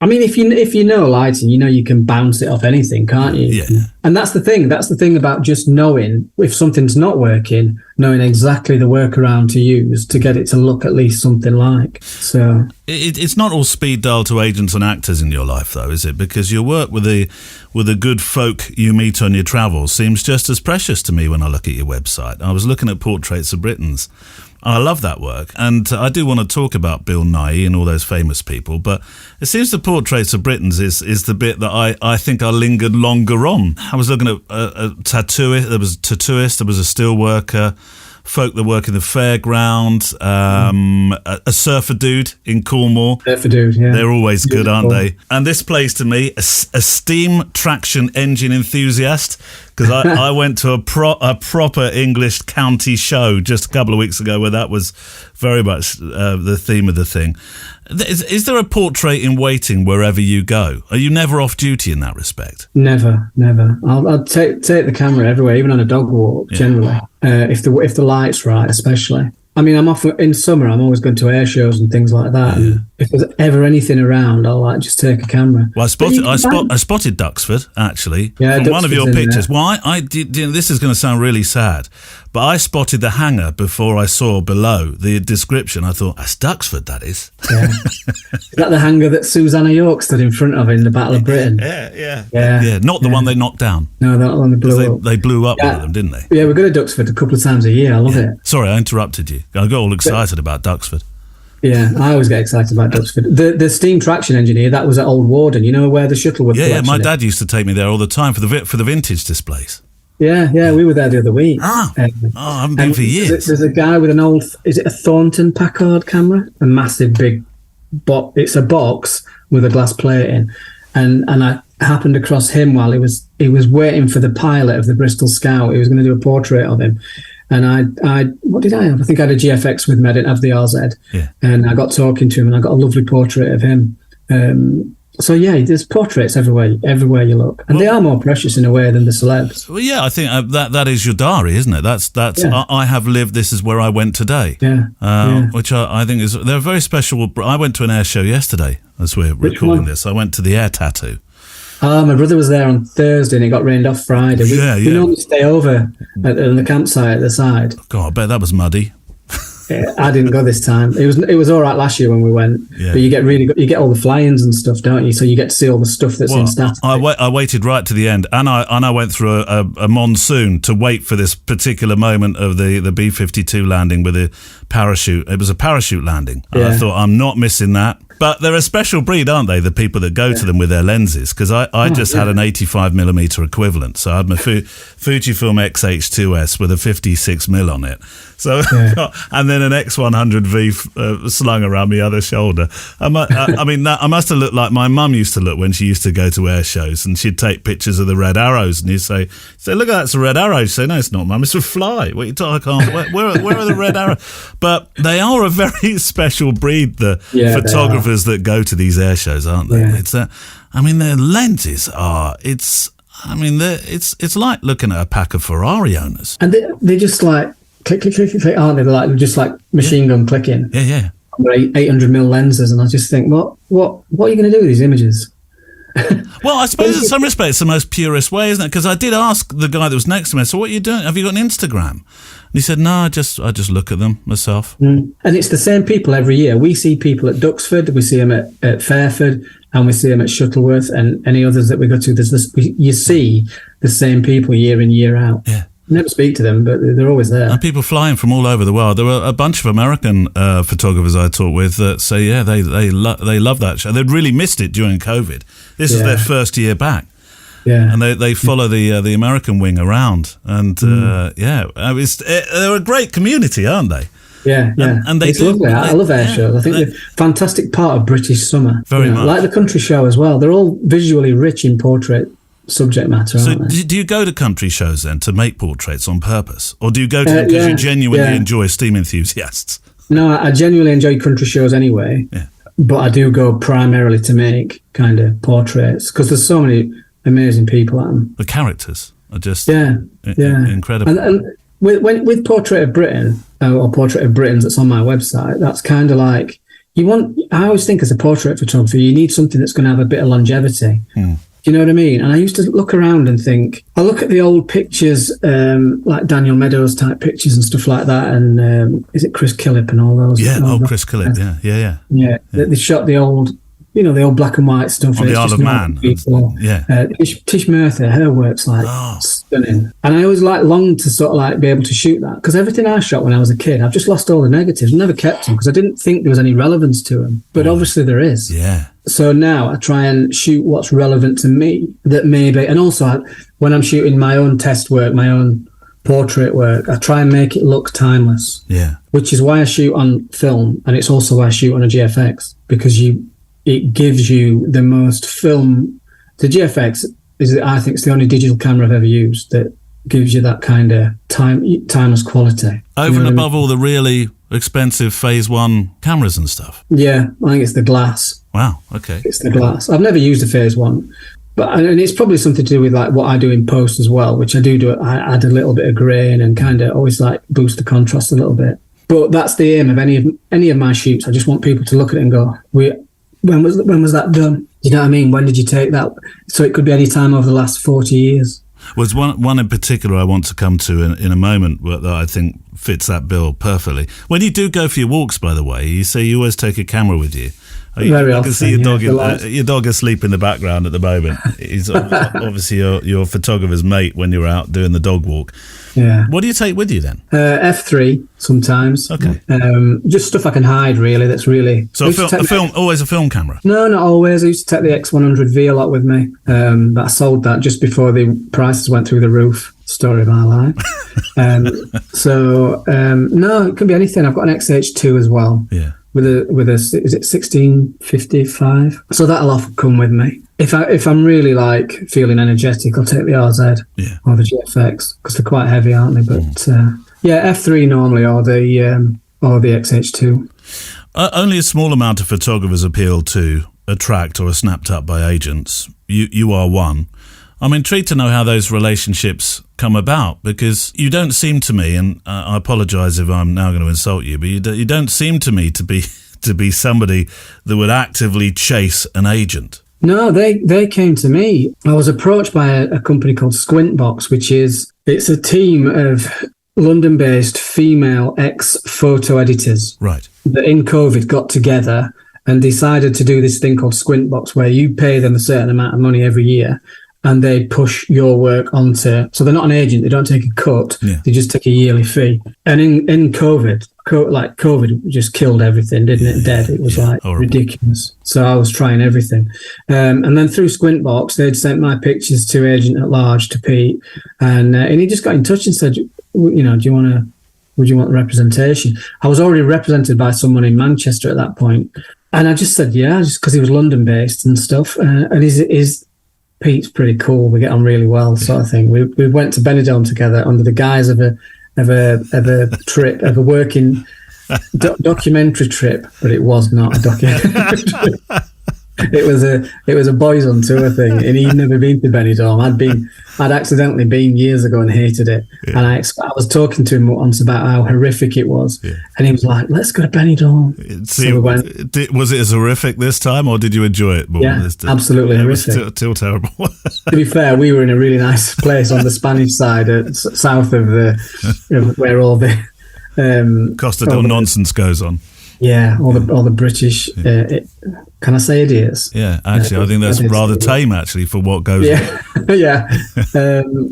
I mean, if you know lighting, you can bounce it off anything, can't you? Yeah. And that's the thing. That's the thing about just knowing if something's not working, knowing exactly the workaround to use to get it to look at least something like. So it's not all speed dial to agents and actors in your life, though, is it? Because your work with the good folk you meet on your travels seems just as precious to me when I look at your website. I was looking at Portraits of Britons. I love that work, and I do want to talk about Bill Nighy and all those famous people, but it seems the Portraits of Britons is the bit that I think I lingered longer on. I was looking at a tattooist, there was a tattooist, there was a steel worker, folk that work in the fairground, a surfer dude in Cornwall. Surfer dude, yeah. They're always good, aren't they? And this plays to me, a steam traction engine enthusiast, because I went to a proper English county show just a couple of weeks ago where that was very much the theme of the thing. Is there a portrait in waiting wherever you go? Are you never off duty in that respect? Never. I'll take the camera everywhere, even on a dog walk, generally. If the light's right, especially. I mean, I'm off in summer. I'm always going to air shows and things like that. Yeah. And if there's ever anything around, I'll just take a camera. Well, I spotted Duxford actually from one of your pictures. Well, I did. This is going to sound really sad, but I spotted the hangar before I saw below the description. I thought, that's Duxford, that is. Yeah. Is that the hangar that Susanna York stood in front of in the Battle of Britain? Yeah. Not the one they knocked down. No, that one they blew up. They blew up one of them, didn't they? Yeah, we go to Duxford a couple of times a year. I love it. Sorry, I interrupted you. I got all excited about Duxford. Yeah, I always get excited about Duxford. The steam traction engineer, that was at Old Warden, where the Shuttleworth collection Yeah, my dad used to take me there all the time for the vintage displays. Yeah, we were there the other week. I haven't been for years. There's a guy with an old, is it a Thornton Packard camera? A massive big box. It's a box with a glass plate in. And happened across him while he was waiting for the pilot of the Bristol Scout. He was going to do a portrait of him. And I what did I have? I think I had a GFX with me. I didn't have the RZ. Yeah. And I got talking to him, and I got a lovely portrait of him. So yeah, there's portraits everywhere you look, and they are more precious in a way than the celebs. Well, yeah, I think that is your diary, isn't it? That's Yeah. I have lived. This is where I went today. Yeah. Which I think is they're very special. I went to an air show yesterday as we're recording this. I went to the Air Tattoo. My brother was there on Thursday, and it got rained off Friday. We normally stay over on the campsite at the side. God, I bet that was muddy. I didn't go this time. It was all right last year when we went, Yeah. but you get all the fly-ins and stuff, don't you? So you get to see all the stuff that's in static. I waited right to the end, and I went through a monsoon to wait for this particular moment of the B-52 landing with a parachute. It was a parachute landing, and I thought, I'm not missing that. But they're a special breed, aren't they? The people that go to them with their lenses, because I just had an 85mm equivalent, so I had my Fujifilm X-H2S with a 56mm on it. So, and then an X100V slung around my other shoulder. I must have looked like my mum used to look when she used to go to air shows, and she'd take pictures of the red arrows, and you'd say, look, that's a red arrow. She'd say, no, it's not, Mum, it's a fly. What are you talking? Where are the red arrows? But they are a very special breed, the photographers that go to these air shows, aren't they? Yeah. It's their lenses are. It's like looking at a pack of Ferrari owners, And they just like click, click, click, click, aren't they? They're like just like machine gun clicking. Yeah. 800mm lenses, and I just think, what are you going to do with these images? Well, I suppose in some respects it's the most purest way, isn't it? Because I did ask the guy that was next to me, so what are you doing? Have you got an Instagram? And he said, no, I just look at them myself. And it's the same people every year. We see people at Duxford, we see them at Fairford, and we see them at Shuttleworth, and any others that we go to. You see the same people year in, year out. Yeah. Never speak to them, but they're always there. And people flying from all over the world. There were a bunch of American photographers I talked with that say, they love that show. They'd really missed it during COVID. This is their first year back. Yeah. And they follow the American wing around. And, they're a great community, aren't they? Yeah. And it's lovely. I love air shows. I think they're a fantastic part of British summer. Very much. Like the country show as well. They're all visually rich in portrait subject matter, So aren't they? do you go to country shows then to make portraits on purpose? Or do you go to them because you genuinely enjoy steam enthusiasts? No, I genuinely enjoy country shows anyway. Yeah. But I do go primarily to make kind of portraits because there's so many amazing people at them. The characters are just incredible. And with Portrait of Britain, or Portrait of Britons that's on my website, that's kind of like, I always think as a portrait photographer, you need something that's going to have a bit of longevity. Do you know what I mean? And I used to look around and think, I look at the old pictures, like Daniel Meadows type pictures and stuff like that. And is it Chris Killip and all those? Yeah, Chris Killip, yeah. Yeah, they shot the old, the old black and white stuff. On the Isle of Man. Tish Murtha, her work's like stunning. And I always longed to sort of like be able to shoot that. Because everything I shot when I was a kid, I've just lost all the negatives. Never kept them because I didn't think there was any relevance to them. But obviously there is. Yeah. So now I try and shoot what's relevant to me that maybe, and also when I'm shooting my own test work, my own portrait work, I try and make it look timeless. Yeah. Which is why I shoot on film, and it's also why I shoot on a GFX, because it gives you the most film. The GFX I think it's the only digital camera I've ever used that gives you that kind of timeless quality. Over and above all the really expensive Phase 1 cameras and stuff. Yeah, I think it's the glass. Wow, okay. It's the glass. I've never used a Phase 1, and it's probably something to do with like what I do in post as well, which I do. I add a little bit of grain and kind of always like boost the contrast a little bit. But that's the aim of any of my shoots. I just want people to look at it and go, when was that done? You know what I mean? When did you take that? So it could be any time over the last 40 years. Was one in particular I want to come to in a moment that I think fits that bill perfectly. When you do go for your walks, by the way, you say you always take a camera with you. Very often. I can see your dog asleep in the background at the moment. He's obviously your photographer's mate when you're out doing the dog walk. Yeah. What do you take with you then? F3 sometimes. Okay. Just stuff I can hide, really. That's really. So always a film camera? No, not always. I used to take the X100V a lot with me. But I sold that just before the prices went through the roof. Story of my life. No, it can be anything. I've got an XH2 as well. Yeah. is it 1655? So that'll often come with me. If I'm really like feeling energetic, I'll take the RZ or the GFX because they're quite heavy, aren't they? But F3 normally or the XH2. Only a small amount of photographers appeal to, attract, or are snapped up by agents. You are one. I'm intrigued to know how those relationships come about, because you don't seem to me, and I apologise if I'm now going to insult you, but you don't seem to me to be somebody that would actively chase an agent. No, they came to me. I was approached by a company called Squintbox, it's a team of London-based female ex-photo editors. Right. That in COVID got together and decided to do this thing called Squintbox, where you pay them a certain amount of money every year and they push your work onto... So they're not an agent, they don't take a cut, they just take a yearly fee. And in COVID just killed everything, didn't it? Dead. It was horrible. Ridiculous. So I was trying everything. And then through Squintbox, they'd sent my pictures to Agent at Large, to Pete, and he just got in touch and said, would you want representation? I was already represented by someone in Manchester at that point. And I just said, yeah, just because he was London-based and stuff. And Pete's pretty cool. We get on really well, sort of thing. We went to Benidorm together under the guise of a trip, of a working documentary trip, but it was not a documentary trip. It was a boys on tour thing, and he'd never been to Benidorm. I'd accidentally been years ago and hated it. And I was talking to him once about how horrific it was, and he was like, "Let's go to Benidorm." So we went. Was it as horrific this time, or did you enjoy it more? Yeah, absolutely horrific. It was still terrible. To be fair, we were in a really nice place on the Spanish side, south of where all the Costa del Nonsense goes on. Yeah, all the British. Can I say idiots? Yeah, actually, I think that's rather tame, actually, for what goes on. Yeah.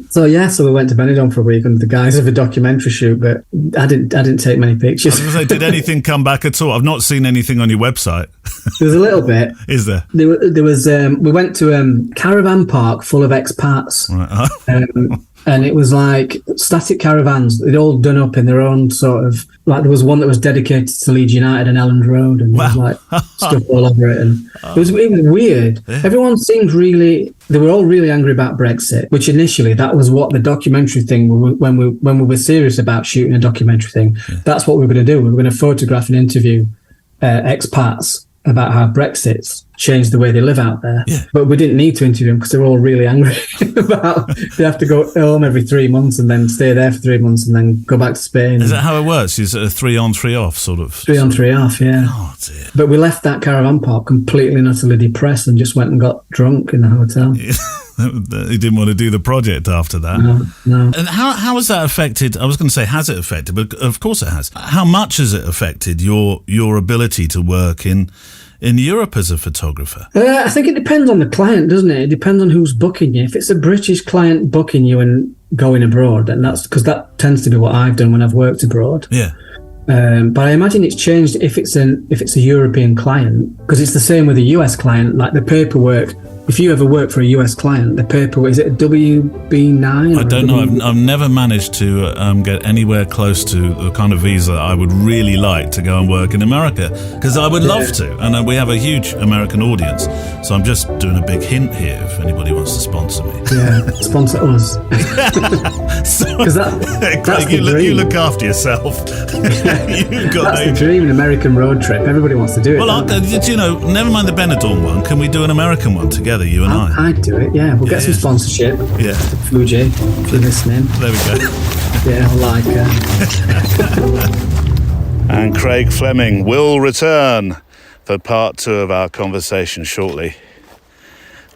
So we went to Benidorm for a week under the guise of a documentary shoot, but I didn't take many pictures. I was going to say, did anything come back at all? I've not seen anything on your website. There was a little bit. Is there? There was. We went to a caravan park full of expats. Right. And it was like static caravans. They'd all done up in their own sort of, like there was one that was dedicated to Leeds United and Elland Road, and there was like stuff all over it. And it was weird. Yeah. Everyone seemed they were all really angry about Brexit, which initially that was what the documentary thing, when we were serious about shooting a documentary thing, that's what we were going to do. We were going to photograph and interview expats about how Brexit's changed the way they live out there. Yeah. But we didn't need to interview them because they were all really angry about they have to go home every 3 months and then stay there for 3 months and then go back to Spain. Is that how it works? Is it a 3 on 3 off sort of? 3 on 3 off, yeah. Oh, dear. But we left that caravan park completely and utterly depressed and just went and got drunk in the hotel. He didn't want to do the project after that. No. And how has that affected? I was going to say, has it affected? But of course it has. How much has it affected your ability to work in Europe as a photographer? I think it depends on the client, doesn't it? It depends on who's booking you. If it's a British client booking you and going abroad, then that's because that tends to be what I've done when I've worked abroad. Yeah. But I imagine it's changed if it's a European client, because it's the same with a US client. Like the paperwork, if you ever work for a US client, the paperwork, is it a WB9? I don't know. I've never managed to get anywhere close to the kind of visa I would really like to go and work in America, because I would love to. And we have a huge American audience. So I'm just doing a big hint here if anybody wants to sponsor me. Yeah, sponsor us. Because that's you look after yourself. You've got that's the dream, an American road trip. Everybody wants to do it. Well, never mind the Benidorm one. Can we do an American one together, you and I? I'd do it, yeah. We'll get some sponsorship. Yeah. Fuji, if you're listening. There we go. Yeah, I like And Craig Fleming will return for part 2 of our conversation shortly.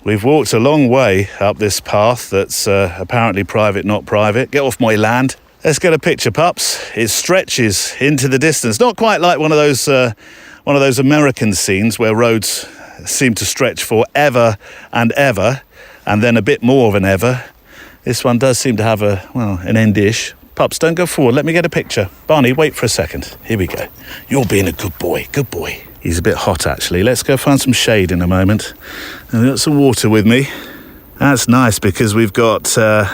We've walked a long way up this path that's apparently private, not private. Get off my land. Let's get a picture, pups. It stretches into the distance. Not quite like one of those American scenes where roads seem to stretch forever and ever, and then a bit more of an ever. This one does seem to have an end-ish. Pups, don't go forward. Let me get a picture. Barney, wait for a second. Here we go. You're being a good boy. Good boy. He's a bit hot, actually. Let's go find some shade in a moment. I've got some water with me. That's nice because we've got a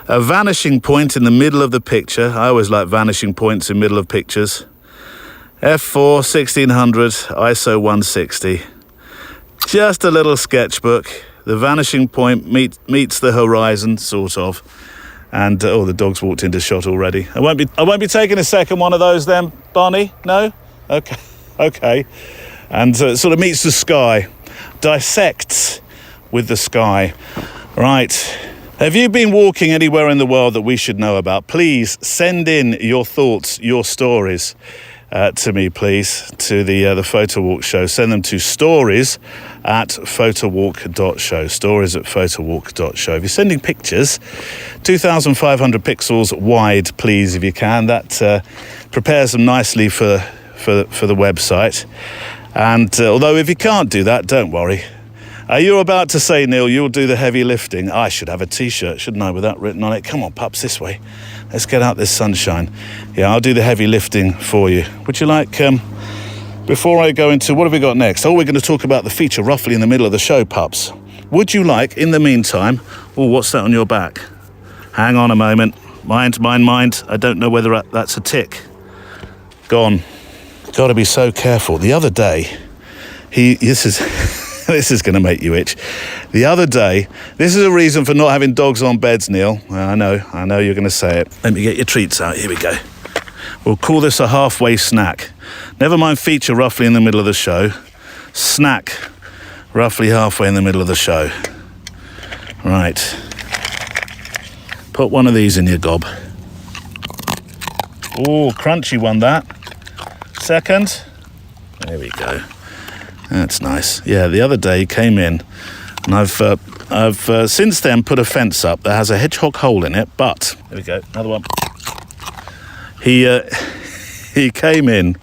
vanishing point in the middle of the picture. I always like vanishing points in the middle of pictures. F4 1600 ISO 160. Just a little sketchbook. The vanishing point meets the horizon, sort of. And the dog's walked into shot already. I won't be taking a second one of those then, Barney. No? Okay. And sort of meets the sky, dissects with the sky. Right. Have you been walking anywhere in the world that we should know about? Please send in your thoughts, your stories to me, please, to the Photowalk show. Send them to stories@photowalk.show. Stories@photowalk.show. If you're sending pictures, 2,500 pixels wide, please, if you can. That prepares them nicely for the website. And although if you can't do that, don't worry. You're about to say, Neil, you'll do the heavy lifting. I should have a T-shirt, shouldn't I, with that written on it? Come on, pups, this way. Let's get out this sunshine. Yeah, I'll do the heavy lifting for you. Would you like, before I go into, what have we got next? We're going to talk about the feature roughly in the middle of the show, pups. Would you like, in the meantime, what's that on your back? Hang on a moment. Mind. I don't know whether that's a tick. Gone. Got to be so careful. The other day, this is this is going to make you itch. The other day, this is a reason for not having dogs on beds, Neil. I know you're going to say it. Let me get your treats out. Here we go. We'll call this a halfway snack. Never mind feature roughly in the middle of the show. Snack roughly halfway in the middle of the show. Right. Put one of these in your gob. Oh, crunchy one, that. Second. There we go. That's nice. Yeah, the other day he came in, and I've since then put a fence up that has a hedgehog hole in it. But there we go, another one. He came in,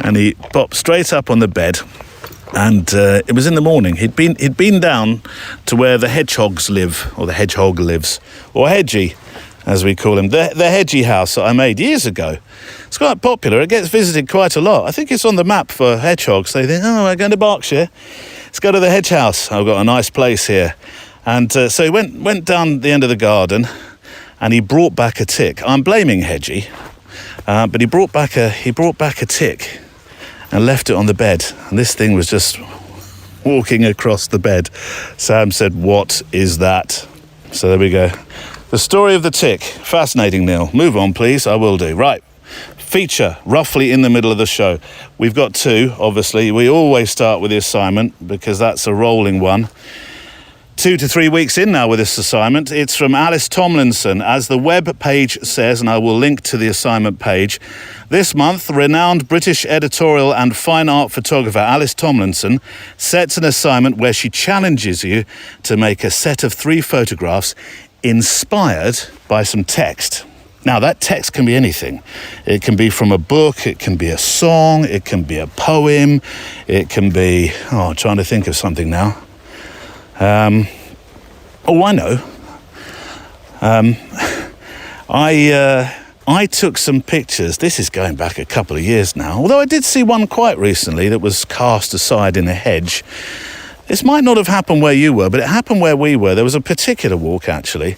and he popped straight up on the bed, and it was in the morning. He'd been down to where the hedgehogs live, or the hedgehog lives, or Hedgie, as we call him, the Hedgie house that I made years ago. It's quite popular. It gets visited quite a lot. I think it's on the map for hedgehogs. They think, we're going to Berkshire. Let's go to the hedge house. I've got a nice place here. And so he went down the end of the garden, and he brought back a tick. I'm blaming Hedgie, but he brought back a tick and left it on the bed. And this thing was just walking across the bed. Sam said, "What is that?" So there we go. The story of the tick. Fascinating, Neil. Move on, please. I will do. Right. Feature, roughly in the middle of the show. We've got two, obviously. We always start with the assignment because that's a rolling one. 2 to 3 weeks in now with this assignment. It's from Alice Tomlinson. As the web page says, and I will link to the assignment page, this month, renowned British editorial and fine art photographer Alice Tomlinson sets an assignment where she challenges you to make a set of 3 photographs inspired by some text. Now, that text can be anything. It can be from a book, it can be a song, it can be a poem, it can be... I'm trying to think of something now. I know. I took some pictures. This is going back a couple of years now, although I did see one quite recently that was cast aside in a hedge. This might not have happened where you were, but it happened where we were. There was a particular walk, actually,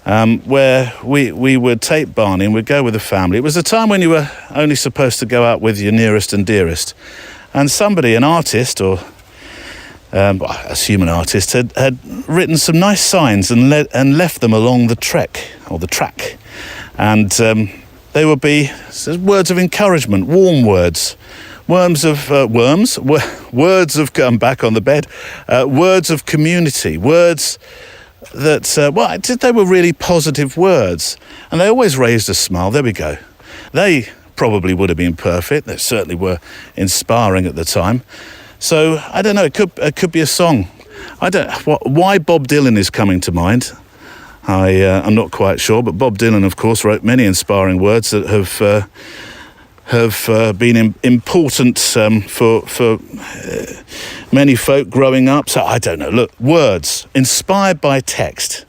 where we would take Barney and we'd go with the family. It was a time when you were only supposed to go out with your nearest and dearest. And somebody, an artist, or I assume an artist, had written some nice signs and left them along the track. And they would be words of encouragement, warm words. Words of back on the bed, words of community, words that, they were really positive words. And they always raised a smile. There we go. They probably would have been perfect. They certainly were inspiring at the time. So, I don't know, it could be a song. Why Bob Dylan is coming to mind. I'm not quite sure, but Bob Dylan, of course, wrote many inspiring words that have been important for many folk growing up. So I don't know. Look, words inspired by text.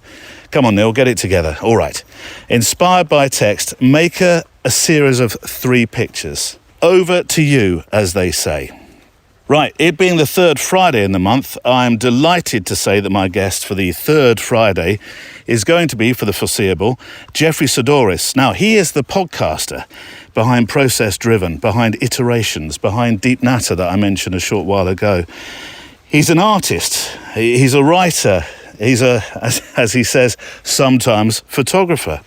Come on, Neil, get it together. All right. Inspired by text, make a series of 3 pictures. Over to you, as they say. Right, it being the 3rd Friday in the month, I'm delighted to say that my guest for the 3rd Friday is going to be, for the foreseeable, Jeffrey Sidoris. Now, he is the podcaster behind Process Driven, behind Iterations, behind Deep Natter that I mentioned a short while ago. He's an artist. He's a writer. He's as he says, sometimes photographer.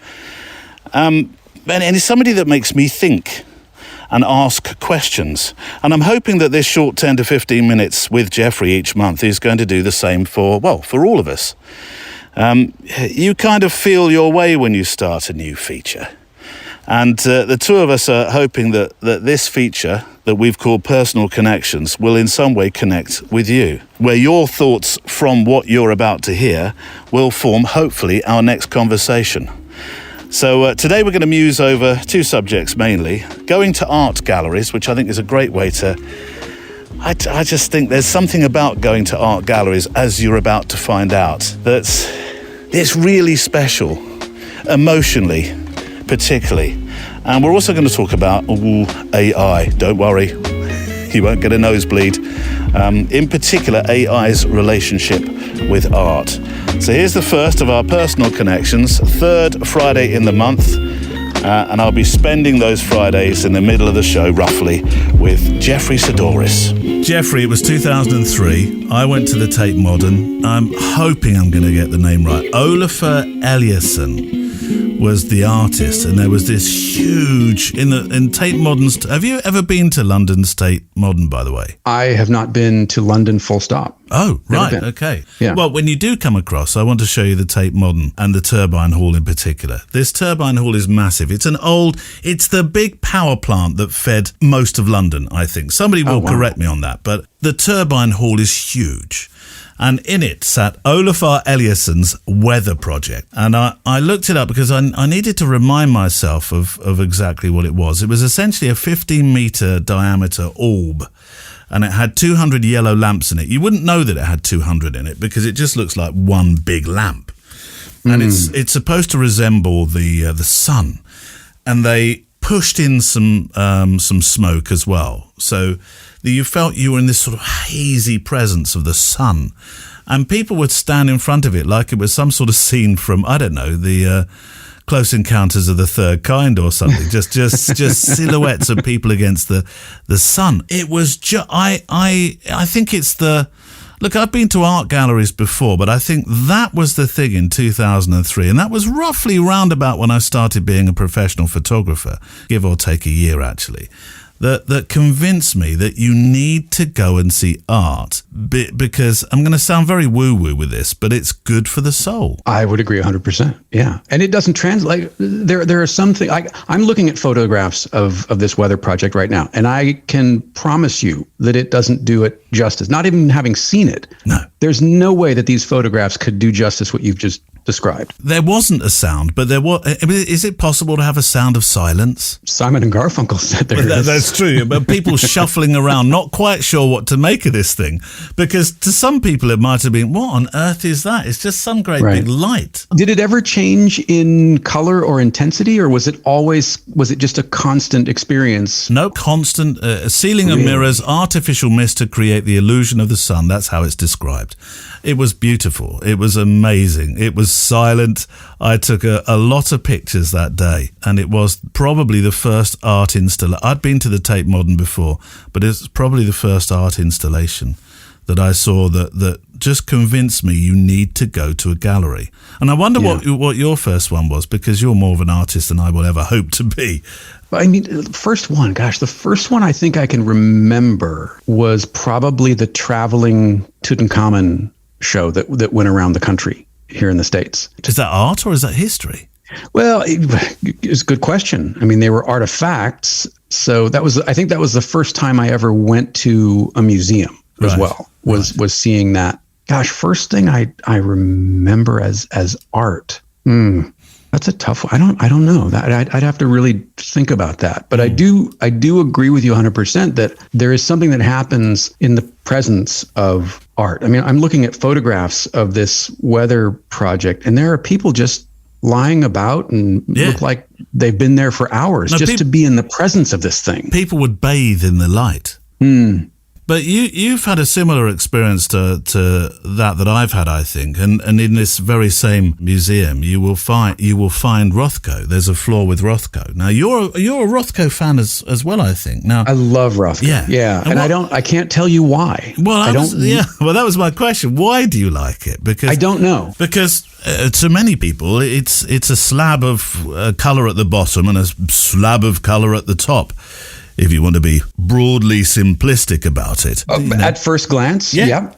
And he's somebody that makes me think and ask questions. And I'm hoping that this short 10 to 15 minutes with Jeffrey each month is going to do the same for all of us. You kind of feel your way when you start a new feature. And the two of us are hoping that this feature that we've called Personal Connections will in some way connect with you, where your thoughts from what you're about to hear will form, hopefully, our next conversation. So today we're going to muse over two subjects mainly. Going to art galleries, which I think is a great way to... I just think there's something about going to art galleries, as you're about to find out, it's really special, emotionally, particularly. And we're also going to talk about AI. Don't worry, you won't get a nosebleed. In particular, AI's relationship with art. So here's the first of our personal connections, third Friday in the month. And I'll be spending those Fridays in the middle of the show, roughly, with Jeffrey Sidoris. Jeffrey, it was 2003. I went to the Tate Modern. I'm hoping I'm going to get the name right. Olafur Eliasson was the artist, and there was this huge in Tate Modern. Have you ever been to London's Tate Modern, by the way? I have not been to London, full stop. Oh, right, been. Okay. Yeah. Well, when you do come across, I want to show you the Tate Modern and the Turbine Hall in particular. This Turbine Hall is massive. It's the big power plant that fed most of London, I think. Somebody will correct me on that, but the Turbine Hall is huge. And in it sat Olafur Eliasson's weather project. And I looked it up because I needed to remind myself of exactly what it was. It was essentially a 15-metre diameter orb, and it had 200 yellow lamps in it. You wouldn't know that it had 200 in it because it just looks like one big lamp. And it's supposed to resemble the sun. And they pushed in some smoke as well. So you felt you were in this sort of hazy presence of the sun, and people would stand in front of it like it was some sort of scene from, I don't know, the Close Encounters of the Third Kind or something. just silhouettes of people against the sun. It was I think it's the... Look, I've been to art galleries before, but I think that was the thing in 2003, and that was roughly roundabout when I started being a professional photographer, give or take a year actually. That convinced me that you need to go and see art because I'm going to sound very woo-woo with this, but it's good for the soul. I would agree 100%. Yeah. And it doesn't translate. There are some things. I'm looking at photographs of this weather project right now, and I can promise you that it doesn't do it justice. Not even having seen it. No. There's no way that these photographs could do justice what you've just described. There wasn't a sound, but there was. Is it possible to have a sound of silence? Simon and Garfunkel said there is. That's true, but people shuffling around, not quite sure what to make of this thing, because to some people it might have been, what on earth is that? It's just some great big light. Did it ever change in color or intensity, or was it just a constant experience? No, constant. A ceiling of mirrors, artificial mist to create the illusion of the sun. That's how it's described. It was beautiful. It was amazing. It was silent. I took a lot of pictures that day, and it was probably the first art installation. I'd been to the Tate Modern before, but it's probably the first art installation that I saw that just convinced me you need to go to a gallery. And I wonder what your first one was, because you're more of an artist than I will ever hope to be. I mean, the first one I think I can remember was probably the traveling Tutankhamun show that went around the country here in the States. Is that art or is that history? Well, it's a good question. I mean, they were artifacts. So I think that was the first time I ever went to a museum as well, was seeing that. Gosh, first thing I remember as art. That's a tough one. I don't know. I'd have to really think about that. But I do agree with you 100% that there is something that happens in the presence of art. I mean, I'm looking at photographs of this weather project, and there are people just lying about and look like they've been there for hours to be in the presence of this thing. People would bathe in the light. But you've had a similar experience to that I've had, I think, and in this very same museum, you will find Rothko. There's a floor with Rothko. Now you're a Rothko fan as well, I think. Now I love Rothko. Yeah, and I can't tell you why. Well, that was my question. Why do you like it? Because I don't know. Because to many people, it's a slab of color at the bottom and a slab of color at the top, if you want to be broadly simplistic about it. At first glance, yeah.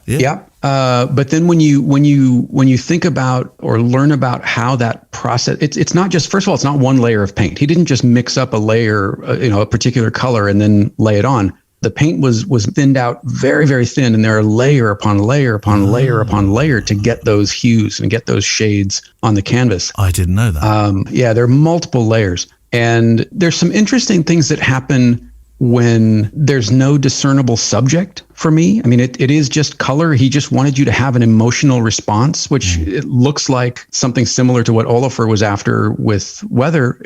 But then when you think about or learn about how that process, it's not just, first of all, it's not one layer of paint. He didn't just mix up a layer, a particular color and then lay it on. The paint was thinned out very, very thin, and there are layer upon layer upon layer upon layer to get those hues and get those shades on the canvas. I didn't know that. There are multiple layers. And there's some interesting things that happen when there's no discernible subject for me. I mean, it is just color. He just wanted you to have an emotional response, which it looks like something similar to what Olafur was after with weather.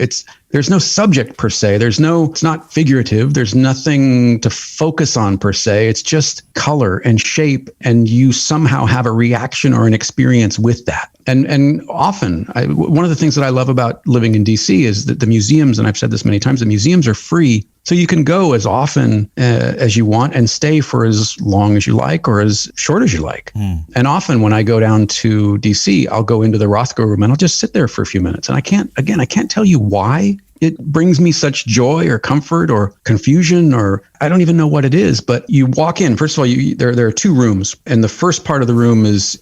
There's no subject per se. It's not figurative. There's nothing to focus on per se. It's just color and shape, and you somehow have a reaction or an experience with that. And often, one of the things that I love about living in DC is that the museums, and I've said this many times, the museums are free. So you can go as often as you want and stay for as long as you like or as short as you like. And often when I go down to DC, I'll go into the Rothko room and I'll just sit there for a few minutes. And I can't tell you why it brings me such joy or comfort or confusion, or I don't even know what it is. But you walk in, first of all, there are two rooms. And the first part of the room is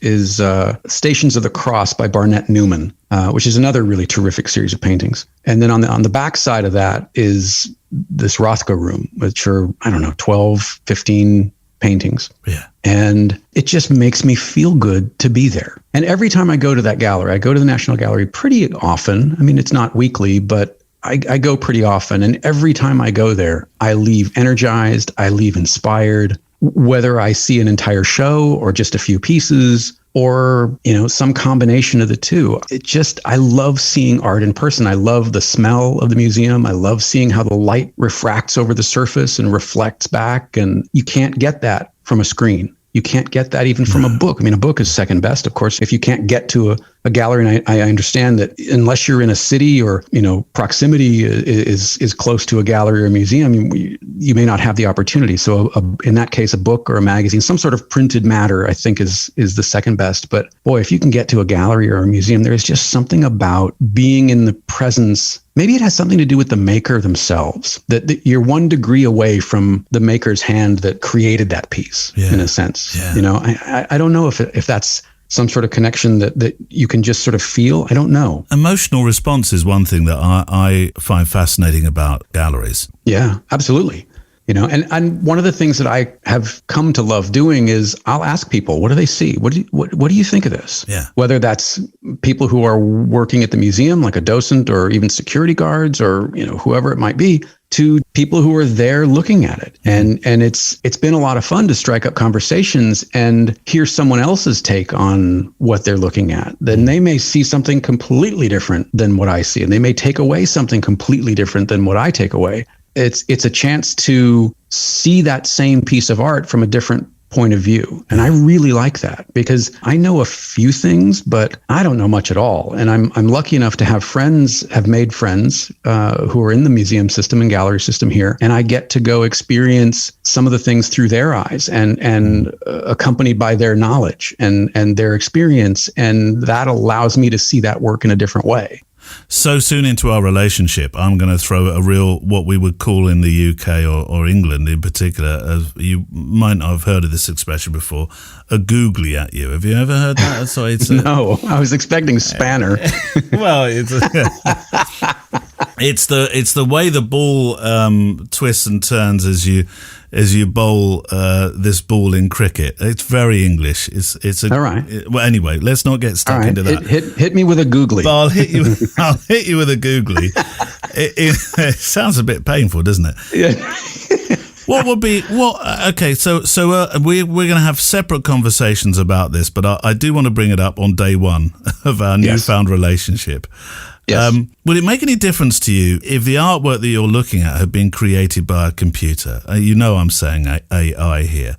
Stations of the Cross by Barnett Newman, which is another really terrific series of paintings. And then on the back side of that is this Rothko room, which are, 12, 15 paintings. Yeah. And it just makes me feel good to be there. And every time I go to that gallery, I go to the National Gallery pretty often. I mean, it's not weekly, but I go pretty often. And every time I go there, I leave energized, I leave inspired, whether I see an entire show or just a few pieces or, some combination of the two. I love seeing art in person. I love the smell of the museum. I love seeing how the light refracts over the surface and reflects back. And you can't get that from a screen. You can't get that even from a book. I mean, a book is second best, of course. If you can't get to a gallery, and I understand that unless you're in a city or, proximity is close to a gallery or a museum, you may not have the opportunity. So in that case, a book or a magazine, some sort of printed matter, I think is the second best. But boy, if you can get to a gallery or a museum, there is just something about being in the presence. Maybe it has something to do with the maker themselves, that you're 1 degree away from the maker's hand that created that piece, in a sense. Yeah. I don't know if that's some sort of connection that you can just sort of feel. I don't know. Emotional response is one thing that I find fascinating about galleries. Yeah, absolutely. And one of the things that I have come to love doing is I'll ask people, what do they see? What do you think of this? Yeah. Whether that's people who are working at the museum, like a docent or even security guards or, whoever it might be, to people who are there looking at it. And it's been a lot of fun to strike up conversations and hear someone else's take on what they're looking at. Then they may see something completely different than what I see, and they may take away something completely different than what I take away. It's a chance to see that same piece of art from a different point of view. And I really like that because I know a few things, but I don't know much at all. And I'm lucky enough to have made friends who are in the museum system and gallery system here. And I get to go experience some of the things through their eyes and accompanied by their knowledge and their experience. And that allows me to see that work in a different way. So soon into our relationship, I'm going to throw a real, what we would call in the UK or England in particular, you might not have heard of this expression before, a googly at you. Have you ever heard that? Sorry, no, I was expecting spanner. Well, it's the way the ball twists and turns as you bowl this ball in cricket. It's very English. All right. Well, anyway, let's not get stuck into that. Hit me with a googly. But I'll hit you with a googly. It sounds a bit painful, doesn't it? Yeah. Okay, so we're going to have separate conversations about this, but I do want to bring it up on day one of our newfound relationship. Yes. Would it make any difference to you if the artwork that you're looking at had been created by a computer? I'm saying AI here.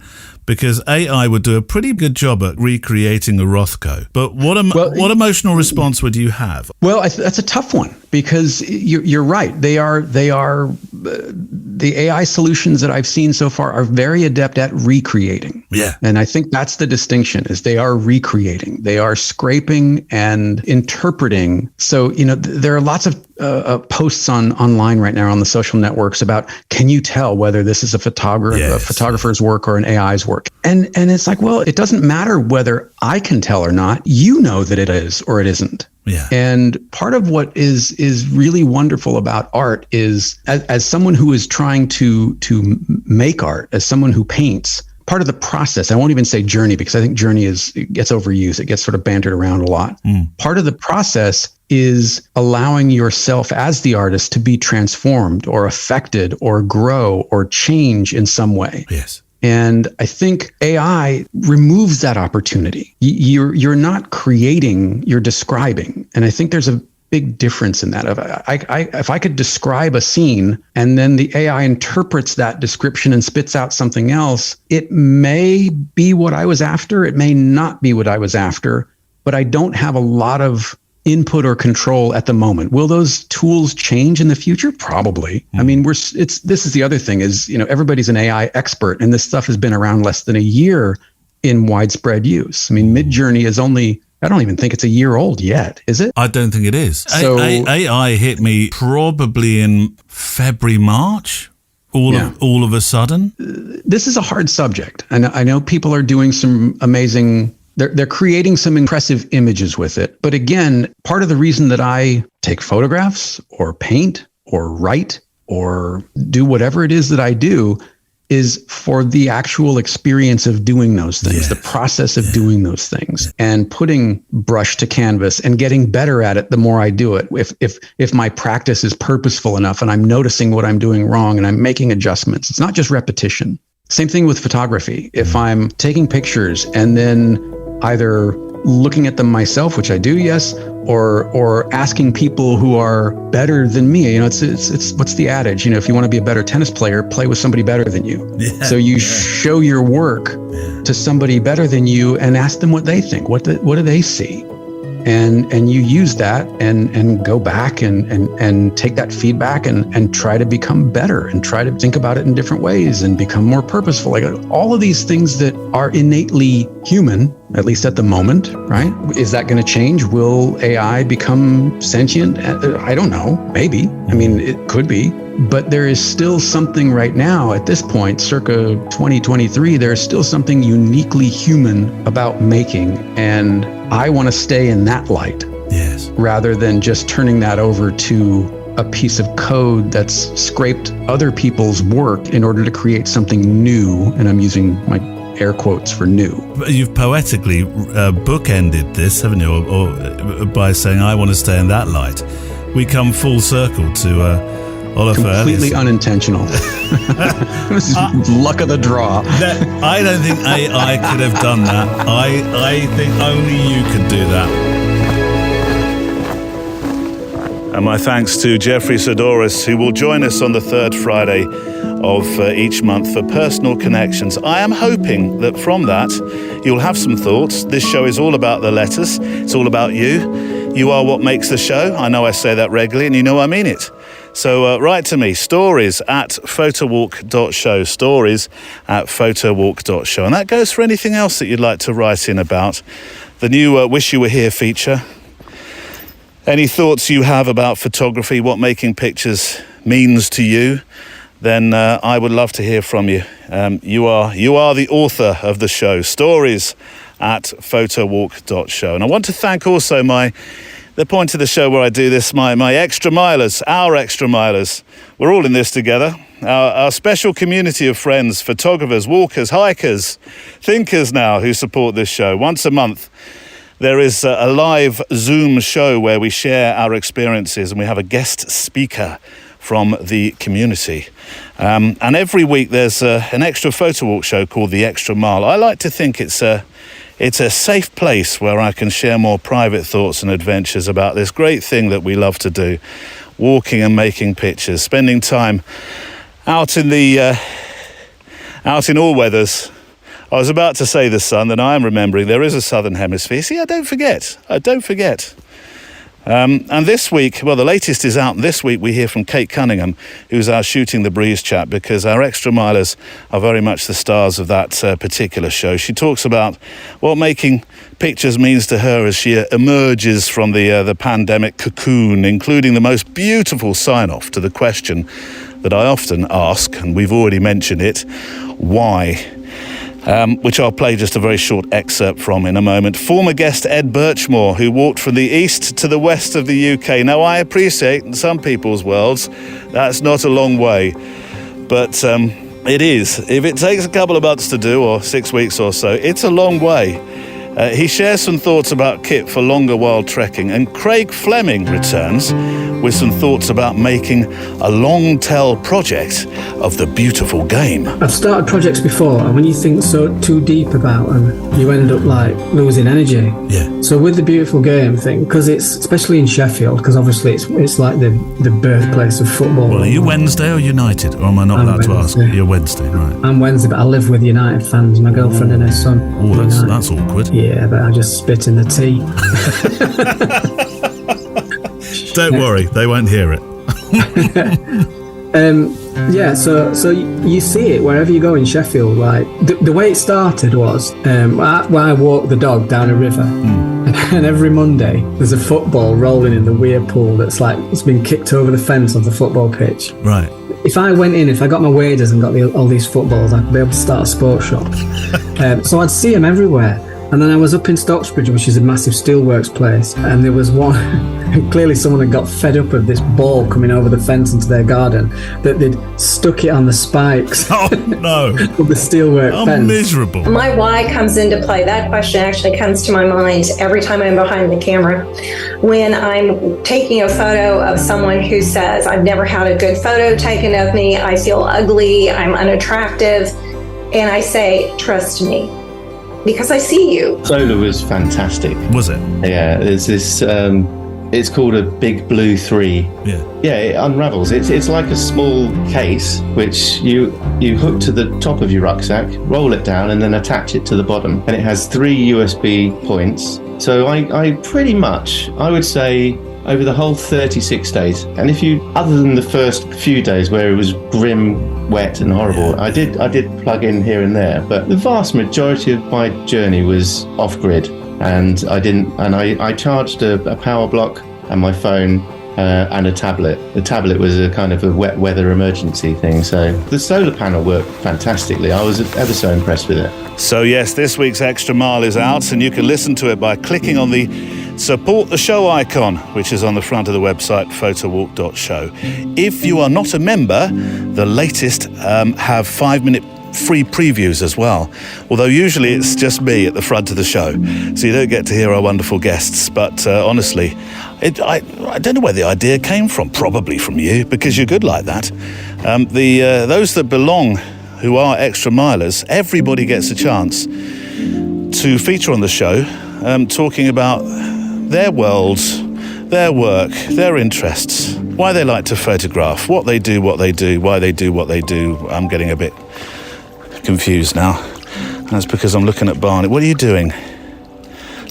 Because AI would do a pretty good job at recreating a Rothko. But what emotional response would you have? Well, that's a tough one, because you're right. They are the AI solutions that I've seen so far are very adept at recreating. Yeah. And I think that's the distinction, is they are recreating. They are scraping and interpreting. So, there are lots of posts online right now on the social networks about, can you tell whether this is a photographer's work or an AI's work? And it's like, well, it doesn't matter whether I can tell or not. You know that it is or it isn't. Yeah. And part of what is really wonderful about art is, as someone who is trying to make art, as someone who paints, part of the process, I won't even say journey, because I think journey it gets overused. It gets sort of bantered around a lot. Part of the process is allowing yourself as the artist to be transformed or affected or grow or change in some way. Yes. And I think AI removes that opportunity. You're not creating, you're describing. And I think there's a big difference in that. If I could describe a scene and then the AI interprets that description and spits out something else, it may be what I was after. It may not be what I was after, but I don't have a lot of input or control at the moment. Will those tools change in the future? Probably. I mean, this is the other thing is, everybody's an AI expert, and this stuff has been around less than a year in widespread use. I mean, Midjourney is only, I don't even think it's a year old yet, is it? I don't think it is. So AI hit me probably in February, March. All of a sudden. This is a hard subject. And I know people are doing some amazing, they're creating some impressive images with it. But again, part of the reason that I take photographs or paint or write or do whatever it is that I do is for the actual experience of doing those things, the process of doing those things, and putting brush to canvas and getting better at it the more I do it. If my practice is purposeful enough and I'm noticing what I'm doing wrong and I'm making adjustments, it's not just repetition. Same thing with photography. If I'm taking pictures and then either looking at them myself, which I do, yes, or asking people who are better than me. It's what's the adage? If you want to be a better tennis player, play with somebody better than you. So you show your work to somebody better than you and ask them what they think. What do they see? And you use that and go back and take that feedback and try to become better and try to think about it in different ways and become more purposeful. Like all of these things that are innately human, at least at the moment, right? Is that going to change? Will AI become sentient? I don't know. Maybe. I mean, it could be. But there is still something right now at this point, circa 2023, there is still something uniquely human about making. And I want to stay in that light. Yes. Rather than just turning that over to a piece of code that's scraped other people's work in order to create something new. And I'm using my air quotes for new. You've poetically bookended this, haven't you? Or by saying, I want to stay in that light. We come full circle to Oliver completely Ellis. Unintentional. This is luck of the draw. I don't think AI could have done that. I think only you could do that. And my thanks to Jeffrey Sodoris, who will join us on the third Friday of each month for Personal Connections. I am hoping that from that you'll have some thoughts. This show is all about the letters. It's all about you. You are what makes the show. I know I say that regularly, and you know I mean it. So write to me, stories@photowalk.show, stories@photowalk.show. And that goes for anything else that you'd like to write in about. The new Wish You Were Here feature. Any thoughts you have about photography, what making pictures means to you, then I would love to hear from you. You are the author of the show, stories@photowalk.show. And I want to thank also the point of the show where I do this, my extra milers, our extra milers. We're all in this together. Our special community of friends, photographers, walkers, hikers, thinkers now who support this show. Once a month, there is a live Zoom show where we share our experiences and we have a guest speaker from the community. And every week there's an extra Photowalk show called The Extra Mile. I like to think it's It's a safe place where I can share more private thoughts and adventures about this great thing that we love to do, walking and making pictures, spending time out in all weathers. I was about to say the sun, then I am remembering there is a southern hemisphere. See, I don't forget. And this week, well, the latest is out. This week we hear from Kate Cunningham, who's our Shooting the Breeze chap, because our extra milers are very much the stars of that particular show. She talks about what making pictures means to her as she emerges from the pandemic cocoon, including the most beautiful sign-off to the question that I often ask, and we've already mentioned it, why? Which I'll play just a very short excerpt from in a moment. Former guest Ed Birchmore, who walked from the east to the west of the UK. Now, I appreciate in some people's worlds that's not a long way, but it is. If it takes a couple of months to do, or 6 weeks or so, it's a long way. He shares some thoughts about kit for longer wild trekking, and Craig Fleming returns with some thoughts about making a long-tail project of the beautiful game. I've started projects before, and when you think too deep about them, you end up like losing energy. Yeah. So with the beautiful game thing, because it's especially in Sheffield, because obviously it's like the birthplace of football. Well, are you Wednesday or United, or am I not allowed to ask? You're Wednesday, right? I'm Wednesday, but I live with United fans. My girlfriend and her son. Oh, that's awkward. Yeah, but I just spit in the tea. Don't worry, they won't hear it. So you see it wherever you go in Sheffield. Like the way it started was I walk the dog down a river, and every Monday there's a football rolling in the weir pool that's like it's been kicked over the fence of the football pitch. Right. If I got my waders and got all these footballs, I'd be able to start a sports shop. So I'd see them everywhere. And then I was up in Stocksbridge, which is a massive steelworks place, and there was one, clearly someone had got fed up of this ball coming over the fence into their garden, that they'd stuck it on the spikes Oh, no. of the steelwork fence. Miserable. My why comes into play. That question actually comes to my mind every time I'm behind the camera. When I'm taking a photo of someone who says, I've never had a good photo taken of me, I feel ugly, I'm unattractive, and I say, trust me. Because I see you. Solar was fantastic. Was it? Yeah, there's this, it's called a Big Blue 3. Yeah. Yeah, it unravels. It's like a small case which you hook to the top of your rucksack, roll it down, and then attach it to the bottom. And it has 3 USB points. So I pretty much, I would say, over the whole 36 days. And other than the first few days where it was grim, wet and horrible, I did plug in here and there, but the vast majority of my journey was off grid, and I charged a power block and my phone and a tablet. The tablet was a kind of a wet weather emergency thing, so the solar panel worked fantastically. I was ever so impressed with it. So yes, this week's Extra Mile is out, and you can listen to it by clicking on the Support the Show icon, which is on the front of the website, photowalk.show. If you are not a member, the latest have 5-minute free previews as well, although usually it's just me at the front of the show, so you don't get to hear our wonderful guests. But honestly, I don't know where the idea came from. Probably from you, because you're good like that. Those that belong, who are extra milers, everybody gets a chance to feature on the show, talking about their worlds, their work, their interests, why they like to photograph, what they do, why they do what they do. I'm getting a bit confused now. That's because I'm looking at Barney. What are you doing?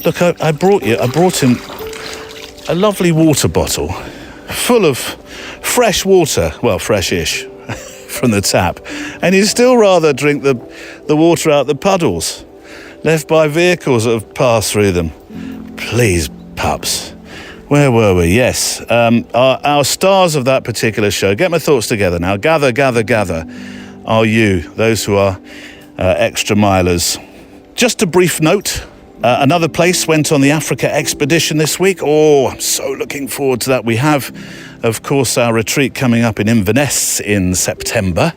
Look, I brought him a lovely water bottle full of fresh water, well, fresh-ish, from the tap, and you still rather drink the water out the puddles left by vehicles that have passed through them. Please, pups. Where were we? Yes, our stars of that particular show. Get my thoughts together now. Gather are you, those who are extra milers. Just a brief note. Another place went on the Africa expedition this week. Oh, I'm so looking forward to that. We have, of course, our retreat coming up in Inverness in September,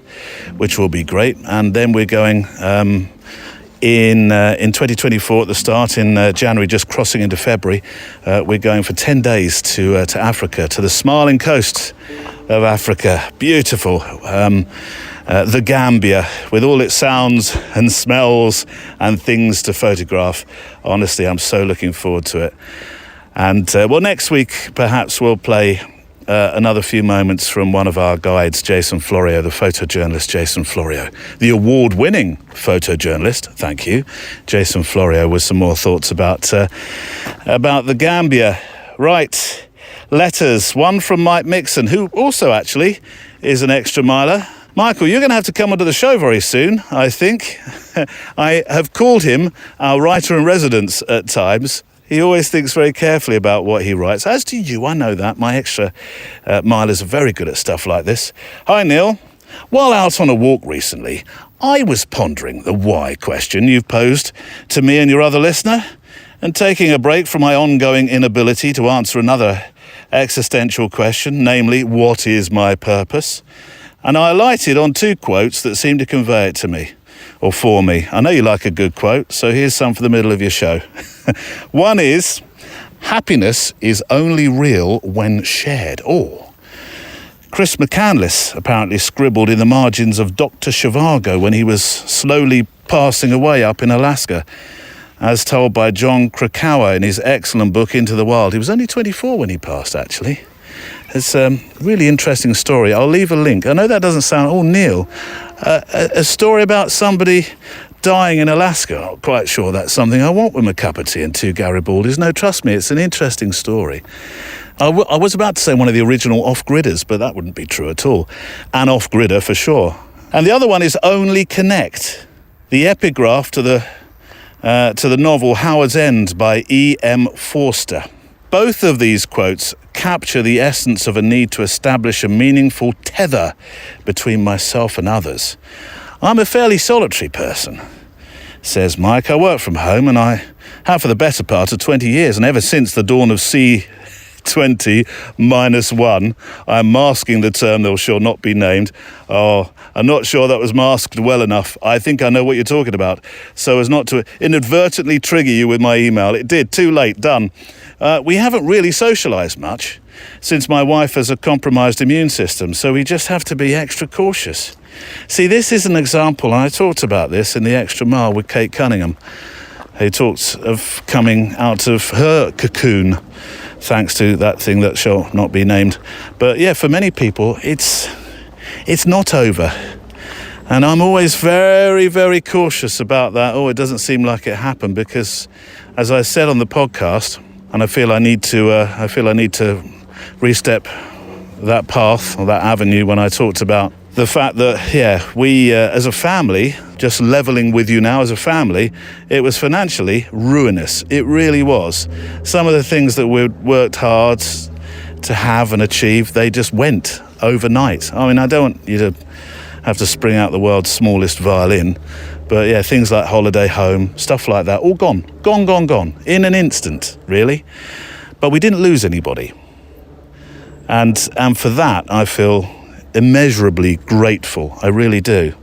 which will be great. And then we're going in 2024 at the start, in January, just crossing into February. We're going for 10 days to Africa, to the smiling coast of Africa. Beautiful. the Gambia, with all its sounds and smells and things to photograph. Honestly, I'm so looking forward to it. And next week, perhaps we'll play another few moments from one of our guides, Jason Florio, the photojournalist Jason Florio, the award-winning photojournalist, thank you, Jason Florio, with some more thoughts about the Gambia. Right, letters, one from Mike Mixon, who also actually is an extra miler. Michael, you're going to have to come onto the show very soon, I think. I have called him our writer-in-residence at times. He always thinks very carefully about what he writes, as do you. I know that. My extra milers are very good at stuff like this. Hi, Neil. While out on a walk recently, I was pondering the why question you've posed to me and your other listener, and taking a break from my ongoing inability to answer another existential question, namely, what is my purpose? And I alighted on two quotes that seemed to convey it to me. Or for me. I know you like a good quote, so here's some for the middle of your show. One is, happiness is only real when shared. Or, Chris McCandless apparently scribbled in the margins of Dr. Zhivago when he was slowly passing away up in Alaska, as told by John Krakauer in his excellent book, Into the Wild. He was only 24 when he passed, actually. It's a really interesting story. I'll leave a link. I know that doesn't sound... Oh, Neil. A story about somebody dying in Alaska. I'm not quite sure that's something I want with my cup of tea and two Garibaldis. No, trust me, it's an interesting story. I was about to say one of the original off-gridders, but that wouldn't be true at all. An off-gridder for sure. And the other one is Only Connect, the epigraph to the novel Howard's End by E.M. Forster. Both of these quotes capture the essence of a need to establish a meaningful tether between myself and others. I'm a fairly solitary person, says Mike. I work from home, and I have for the better part of 20 years, and ever since the dawn of C20-1, I'm masking the term that shall not be named. Oh, I'm not sure that was masked well enough. I think I know what you're talking about. So as not to inadvertently trigger you with my email. It did. Too late. Done. We haven't really socialised much since my wife has a compromised immune system, so we just have to be extra cautious. See, this is an example, and I talked about this in the Extra Mile with Kate Cunningham, who talks of coming out of her cocoon, thanks to that thing that shall not be named. But yeah, for many people, it's not over. And I'm always very, very cautious about that. Oh, it doesn't seem like it happened, because, as I said on the podcast, and I feel I need to restep that path or that avenue when I talked about the fact that, we as a family, just leveling with you now as a family, it was financially ruinous. It really was. Some of the things that we worked hard to have and achieve, they just went overnight. I mean, I don't want you to have to spring out the world's smallest violin, but yeah, things like holiday home, stuff like that, all gone, in an instant, really. But we didn't lose anybody. And for that, I feel immeasurably grateful. I really do.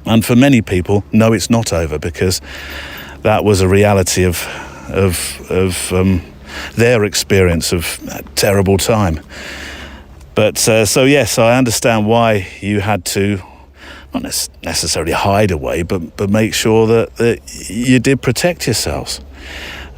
And for many people, no, it's not over, because that was a reality of their experience of that terrible time. But so yes, I understand why you had to not necessarily hide away, but make sure that you did protect yourselves.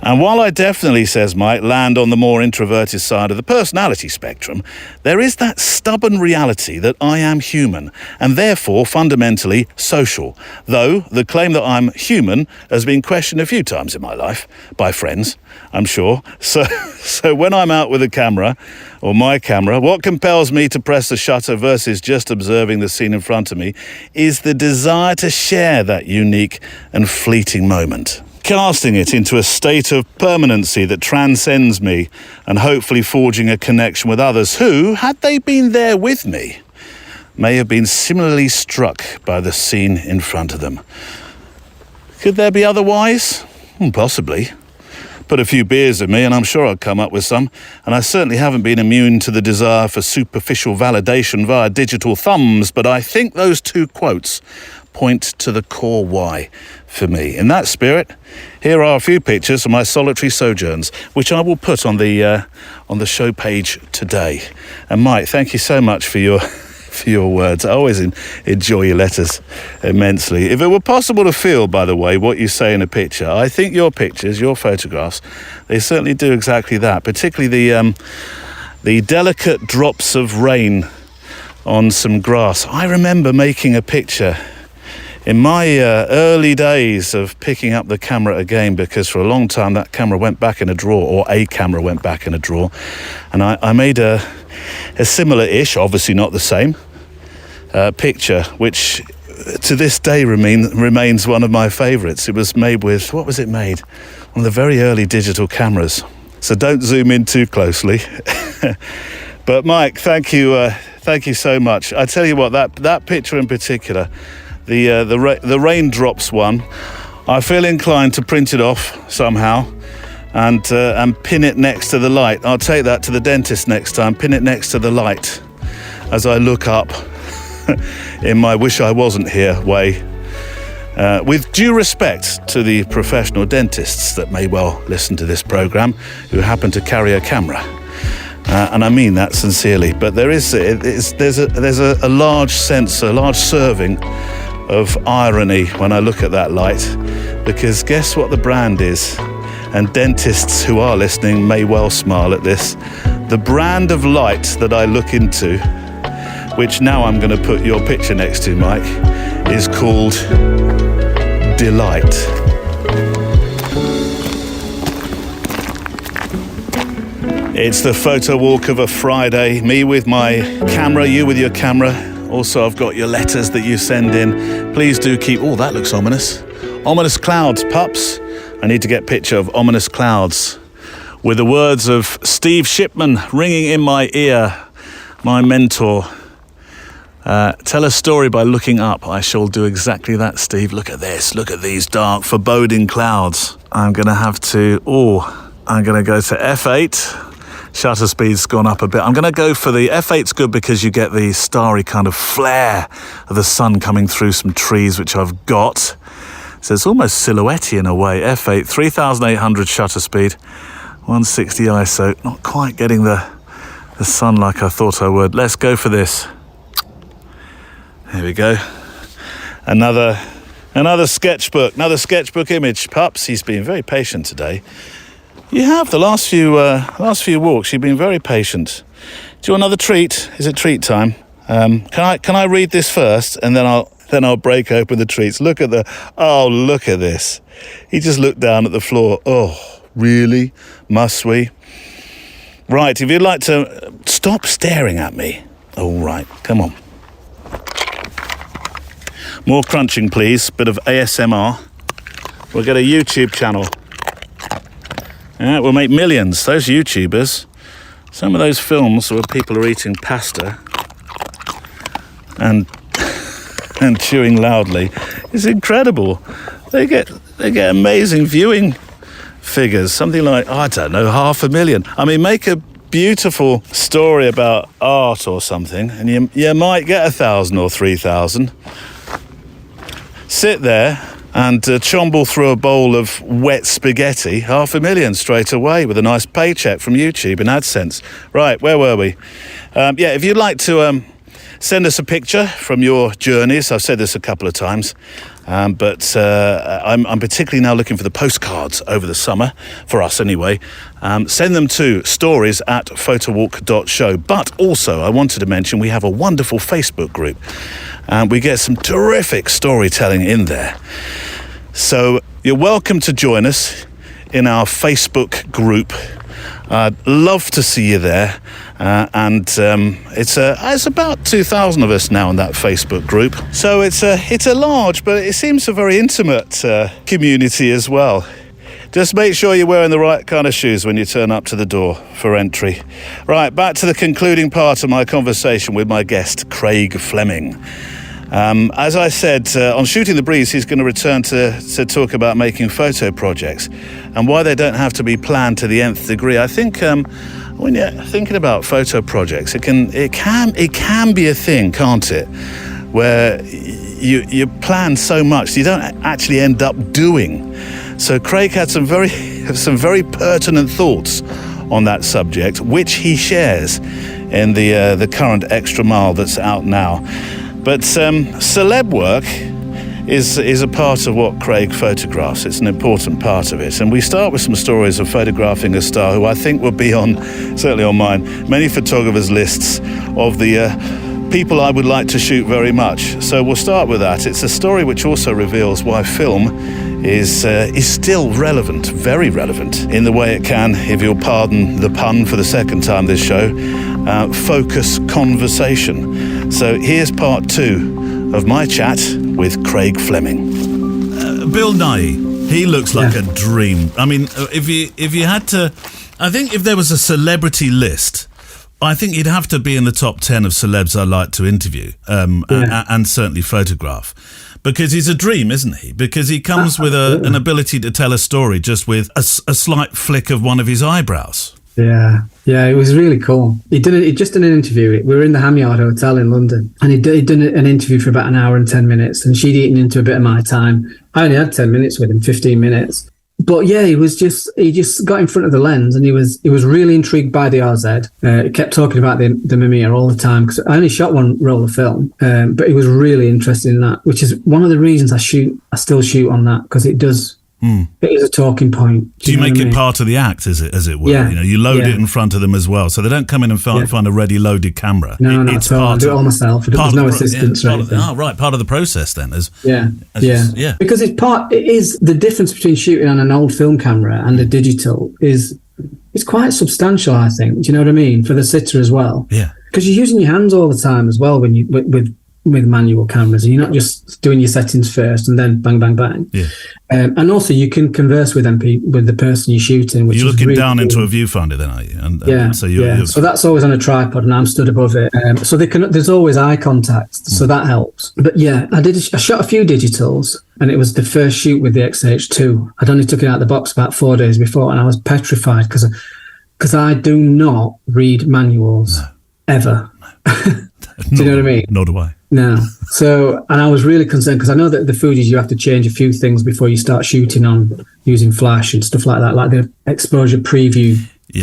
And while I definitely, says Mike, land on the more introverted side of the personality spectrum, there is that stubborn reality that I am human and therefore fundamentally social, though the claim that I'm human has been questioned a few times in my life by friends, I'm sure. So when I'm out with a camera, or my camera, what compels me to press the shutter versus just observing the scene in front of me is the desire to share that unique and fleeting moment, casting it into a state of permanency that transcends me and hopefully forging a connection with others who, had they been there with me, may have been similarly struck by the scene in front of them. Could there be otherwise? Possibly. Put a few beers in me and I'm sure I'd come up with some, and I certainly haven't been immune to the desire for superficial validation via digital thumbs, but I think those two quotes point to the core why for me. In that spirit, here are a few pictures of my solitary sojourns, which I will put on the show page today. And Mike, thank you so much for your for your words. I always enjoy your letters immensely. If it were possible to feel, by the way, what you say in a picture, I think your pictures, your photographs, they certainly do exactly that, particularly the delicate drops of rain on some grass. I remember making a picture in my early days of picking up the camera again, because for a long time that camera went back in a drawer, or a camera went back in a drawer, and I made a similar-ish, obviously not the same, picture, which to this day remains one of my favourites. It was made with, what was it made? One of the very early digital cameras. So don't zoom in too closely. But Mike, thank you so much. I tell you what, that picture in particular, the raindrops one, I feel inclined to print it off somehow and pin it next to the light. I'll take that to the dentist next time. Pin it next to the light as I look up in my wish I wasn't here way. With due respect to the professional dentists that may well listen to this program, who happen to carry a camera. And I mean that sincerely, but there's a large sense, a large serving of irony when I look at that light, because guess what the brand is? And dentists who are listening may well smile at this. The brand of light that I look into, which now I'm going to put your picture next to, Mike, is called Delight. It's the photo walk of a Friday. Me with my camera, you with your camera. Also, I've got your letters that you send in. Please do keep... Oh, that looks ominous. Ominous clouds, pups. I need to get a picture of ominous clouds with the words of Steve Shipman ringing in my ear, my mentor. Tell a story by looking up. I shall do exactly that, Steve. Look at this. Look at these dark, foreboding clouds. I'm going to go to F8. Shutter speed's gone up a bit. I'm going to go for the F8's good because you get the starry kind of flare of the sun coming through some trees, which I've got. So it's almost silhouette-y in a way. F8, 3,800 shutter speed, 160 ISO. Not quite getting the sun like I thought I would. Let's go for this. Here we go. Another sketchbook image. Pups, he's been very patient today. You have the last few walks. You've been very patient. Do you want another treat? Is it treat time? Can I read this first, and then I'll break open the treats. Look at this. He just looked down at the floor. Oh, really? Must we? Right. If you'd like to stop staring at me. All right. Come on. More crunching, please. Bit of ASMR. We'll get a YouTube channel. Yeah, we'll make millions. Those YouTubers, some of those films where people are eating pasta and chewing loudly, is incredible. They get amazing viewing figures. Something like, I don't know, 500,000. I mean, make a beautiful story about art or something, and you might get 1,000 or 3,000. Sit there and chomble through a bowl of wet spaghetti, 500,000 straight away with a nice paycheck from YouTube and AdSense. Right, where were we? If you'd like to send us a picture from your journeys, I've said this a couple of times, but I'm particularly now looking for the postcards over the summer, for us anyway. Send them to stories@photowalk.show. But also, I wanted to mention, we have a wonderful Facebook group. We get some terrific storytelling in there. So you're welcome to join us in our Facebook group. I'd love to see you there. It's about 2,000 of us now in that Facebook group. So it's a large, but it seems a very intimate community as well. Just make sure you're wearing the right kind of shoes when you turn up to the door for entry. Right, back to the concluding part of my conversation with my guest, Craig Fleming. As I said, on Shooting the Breeze, he's going to return to talk about making photo projects and why they don't have to be planned to the nth degree. I think when you're thinking about photo projects, it can be a thing, can't it? Where you plan so much you don't actually end up doing. So Craig had some very pertinent thoughts on that subject, which he shares in the current Extra Mile that's out now. But celeb work is a part of what Craig photographs. It's an important part of it. And we start with some stories of photographing a star who I think would be certainly on mine, many photographers' lists of the people I would like to shoot very much. So we'll start with that. It's a story which also reveals why film is still relevant, very relevant, in the way it can, if you'll pardon the pun for the second time this show, focus conversation. So here's part 2 of my chat with Craig Fleming. Bill Nighy, he looks like a dream. I mean, if you had to, I think if there was a celebrity list, I think he'd have to be in the top 10 of celebs I'd like to interview and certainly photograph. Because he's a dream, isn't he? Because he comes with an ability to tell a story just with a slight flick of one of his eyebrows. Yeah, it was really cool. He just did an interview. We were in the Hamyard Hotel in London, and he'd done an interview for about an hour and 10 minutes, and she'd eaten into a bit of my time. I only had 10 minutes with him, 15 minutes. But yeah, he just got in front of the lens, and he was really intrigued by the RZ. He kept talking about the Mamiya all the time, because I only shot one roll of film, but he was really interested in that, which is one of the reasons I still shoot on that, because it does. It is a talking point. Do you make it part of the act, as it were? Yeah. You load it in front of them as well, so they don't come in and find a ready loaded camera. No, not at all. I do it all myself. There's no assistance or anything. Part of the process then. Because it is the difference between shooting on an old film camera and a digital is quite substantial, I think. Do you know what I mean? For the sitter as well. Yeah. Because you're using your hands all the time as well when you with manual cameras, and you're not just doing your settings first and then bang, bang, bang. Yeah. And also you can converse with the person you're shooting. Which you're looking really down cool. into a viewfinder then, are you? And, So that's always on a tripod and I'm stood above it. So there's always eye contact, so that helps. But yeah, I shot a few digitals, and it was the first shoot with the XH2. I'd only took it out of the box about 4 days before, and I was petrified because I do not read manuals ever. Do you know what I mean? Nor do I. No. So, and I was really concerned because I know that the Fuji's you have to change a few things before you start shooting on using flash and stuff like that, like the exposure preview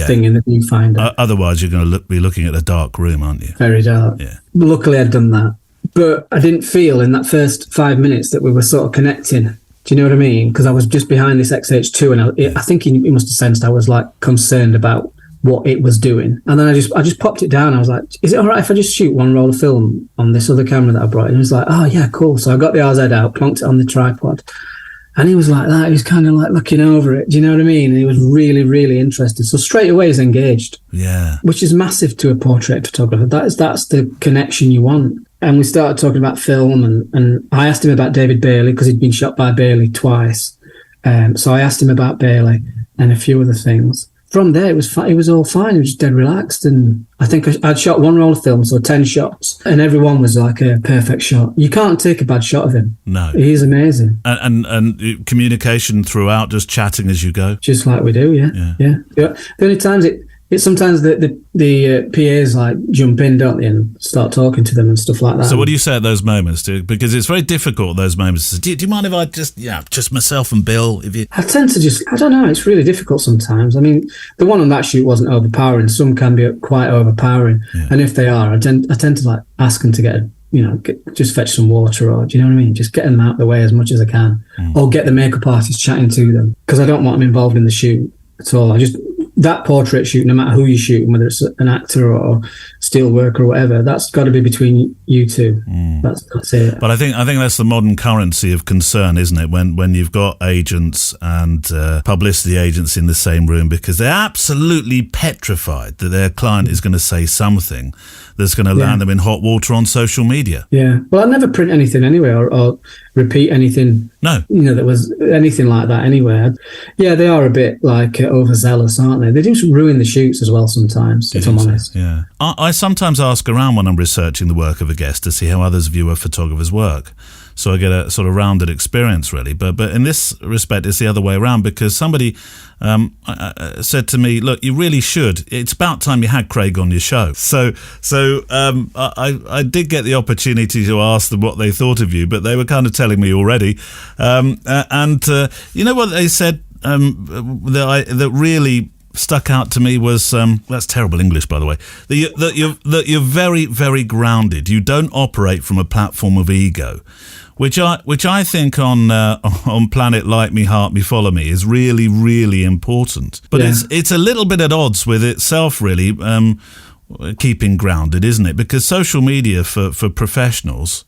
thing in the viewfinder. Otherwise, you're going to be looking at a dark room, aren't you? Very dark. Yeah. Luckily, I'd done that. But I didn't feel in that first 5 minutes that we were sort of connecting. Do you know what I mean? Because I was just behind this XH2, and I think he must have sensed I was like concerned about what it was doing. And then I just popped it down. I was like, is it all right if I just shoot one roll of film on this other camera that I brought? And he was like, oh yeah, cool. So I got the RZ out, plonked it on the tripod, and he was like that. He was kind of like looking over it. Do you know what I mean? And he was really, really interested. So straight away he's engaged. Yeah. Which is massive to a portrait photographer. That's the connection you want. And we started talking about film, and I asked him about David Bailey because he'd been shot by Bailey twice. So I asked him about Bailey and a few other things. From there, it was all fine. It was just dead relaxed. And I think I'd shot one roll of film, so 10 shots, and every one was like a perfect shot. You can't take a bad shot of him. No. He's amazing. And communication throughout, just chatting as you go? Just like we do, yeah. The only times it's sometimes the PAs like jump in, don't they, and start talking to them and stuff like that. So what do you say at those moments? Because it's very difficult, those moments. Do you mind if I just myself and Bill? I tend to I don't know, it's really difficult sometimes. I mean, the one on that shoot wasn't overpowering. Some can be quite overpowering. Yeah. And if they are, I tend to like ask them to just fetch some water, or do you know what I mean? Just get them out of the way as much as I can. Or get the makeup artist chatting to them, because I don't want them involved in the shoot at all. That portrait shoot, no matter who you're shooting, whether it's an actor or steel worker or whatever, that's got to be between you two. That's it. But I think that's the modern currency of concern, isn't it? When you've got agents and publicity agents in the same room, because they're absolutely petrified that their client is going to say something that's going to land them in hot water on social media. Yeah. Well, I never print anything anyway, or repeat anything. No. That was anything like that anyway. Yeah, they are a bit like overzealous, aren't they? They do ruin the shoots as well sometimes, if I'm honest. Yeah. I sometimes ask around when I'm researching the work of a guest to see how others view a photographer's work. So I get a sort of rounded experience, really. But in this respect, it's the other way around, because somebody said to me, look, you really should. It's about time you had Craig on your show. So I did get the opportunity to ask them what they thought of you, but they were kind of telling me already. And you know what they said that really stuck out to me was that's terrible English, by the way. That you're very, very grounded. You don't operate from a platform of ego, which I think on Planet Like Me, Heart Me, Follow Me is really, really important. But it's a little bit at odds with itself, really. Keeping grounded, isn't it? Because social media for professionals,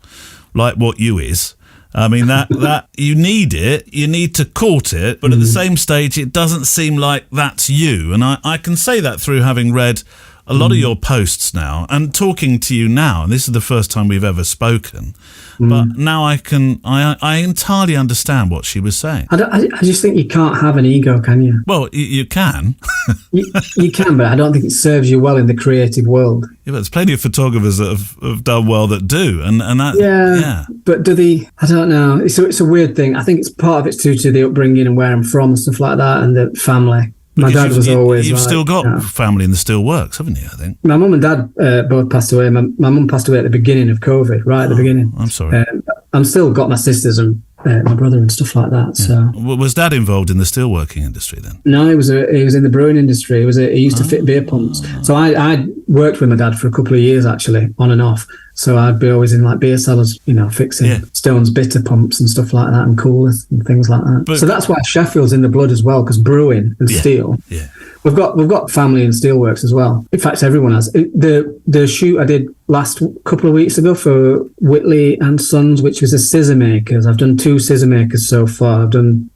like what you is, I mean, that you need it, you need to court it, but at the same stage, it doesn't seem like that's you. And I can say that through having read a lot of your posts now and talking to you now. And this is the first time we've ever spoken. But now I entirely understand what she was saying. I just think you can't have an ego, can you? Well, you can. you can, but I don't think it serves you well in the creative world. Yeah, but there's plenty of photographers that have done well that do, and that. Yeah. But do they? I don't know. It's a weird thing. I think it's part of it's due to the upbringing and where I'm from and stuff like that, and the family. My dad was always. You've still got family in the still works, haven't you? I think my mum and dad both passed away. My mum passed away at the beginning of COVID, right at the beginning. I'm sorry. I'm still got my sisters and my brother and stuff like that. So was Dad involved in the steelworking industry then? No, he was in the brewing industry. He used to fit beer pumps. So I worked with my dad for a couple of years actually, on and off. So I'd be always in like beer cellars, fixing Stone's bitter pumps and stuff like that, and coolers and things like that. So that's why Sheffield's in the blood as well, because brewing and steel. Yeah. We've got family in steelworks as well. In fact, everyone has. The shoot I did last couple of weeks ago for Whitley and Sons, which was a scissor makers. I've done 2 scissor makers so far. I've done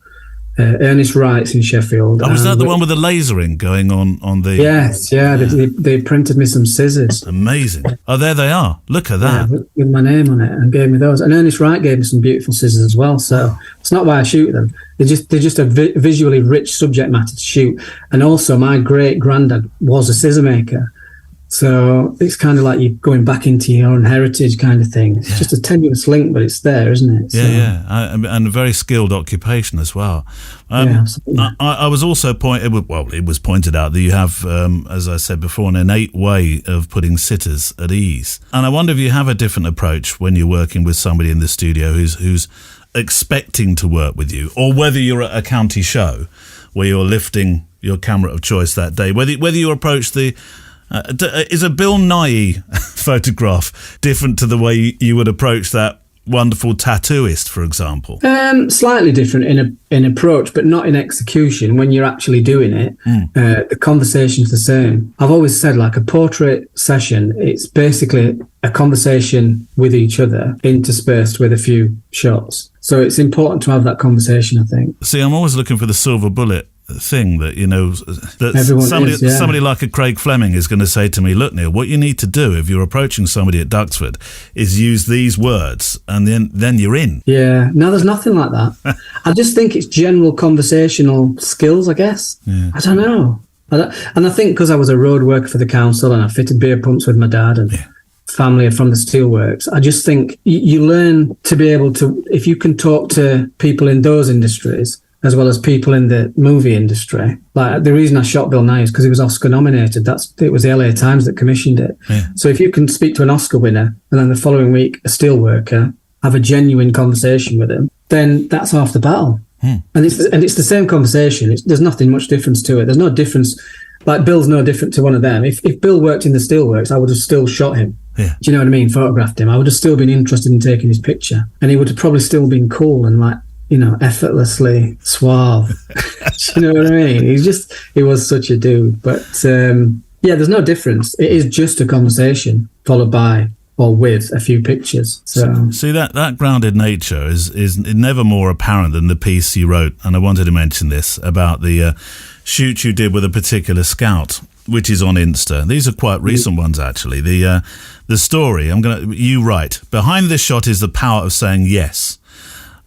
Ernest Wright's in Sheffield. Oh, was that the one with the lasering going on the... Yes, yeah. They printed me some scissors. Amazing. Oh, there they are. Look at that. Yeah, with my name on it, and gave me those. And Ernest Wright gave me some beautiful scissors as well. So it's not why I shoot them. They're just a visually rich subject matter to shoot. And also, my great-granddad was a scissor maker. So it's kind of like you're going back into your own heritage kind of thing. It's just a tenuous link, but it's there, isn't it? So, and a very skilled occupation as well. Absolutely. I was also it was pointed out that you have, as I said before, an innate way of putting sitters at ease. And I wonder if you have a different approach when you're working with somebody in the studio who's expecting to work with you, or whether you're at a county show where you're lifting your camera of choice that day, whether you approach the... is a Bill Nye photograph different to the way you would approach that wonderful tattooist, for example? Slightly different in approach, but not in execution. When you're actually doing it, the conversation's the same. I've always said, like a portrait session, it's basically a conversation with each other interspersed with a few shots. So it's important to have that conversation, I think. See, I'm always looking for the silver bullet thing that somebody like a Craig Fleming is going to say to me, look, Neil, what you need to do if you're approaching somebody at Duxford is use these words, and then you're in. Yeah, no, there's nothing like that. I just think it's general conversational skills, I guess. I don't know. And I think because I was a road worker for the council and I fitted beer pumps with my dad and family are from the steelworks, I just think you learn to be able to, if you can talk to people in those industries as well as people in the movie industry. Like the reason I shot Bill Nye is because he was Oscar nominated. It was the LA Times that commissioned it. So if you can speak to an Oscar winner and then the following week a steelworker, have a genuine conversation with him, then that's half the battle. And it's the same conversation. There's nothing much difference to it. There's no difference. Like Bill's no different to one of them. If Bill worked in the steelworks, I would have still shot him. Do you know what I mean? Photographed him. I would have still been interested in taking his picture, and he would have probably still been cool and like, effortlessly suave. Do you know what I mean? He was such a dude. But there's no difference. It is just a conversation followed by or with a few pictures. So see, that grounded nature is never more apparent than the piece you wrote, and I wanted to mention this about the shoot you did with a particular scout, which is on Insta. These are quite recent ones, actually. The story, you write, behind this shot is the power of saying yes.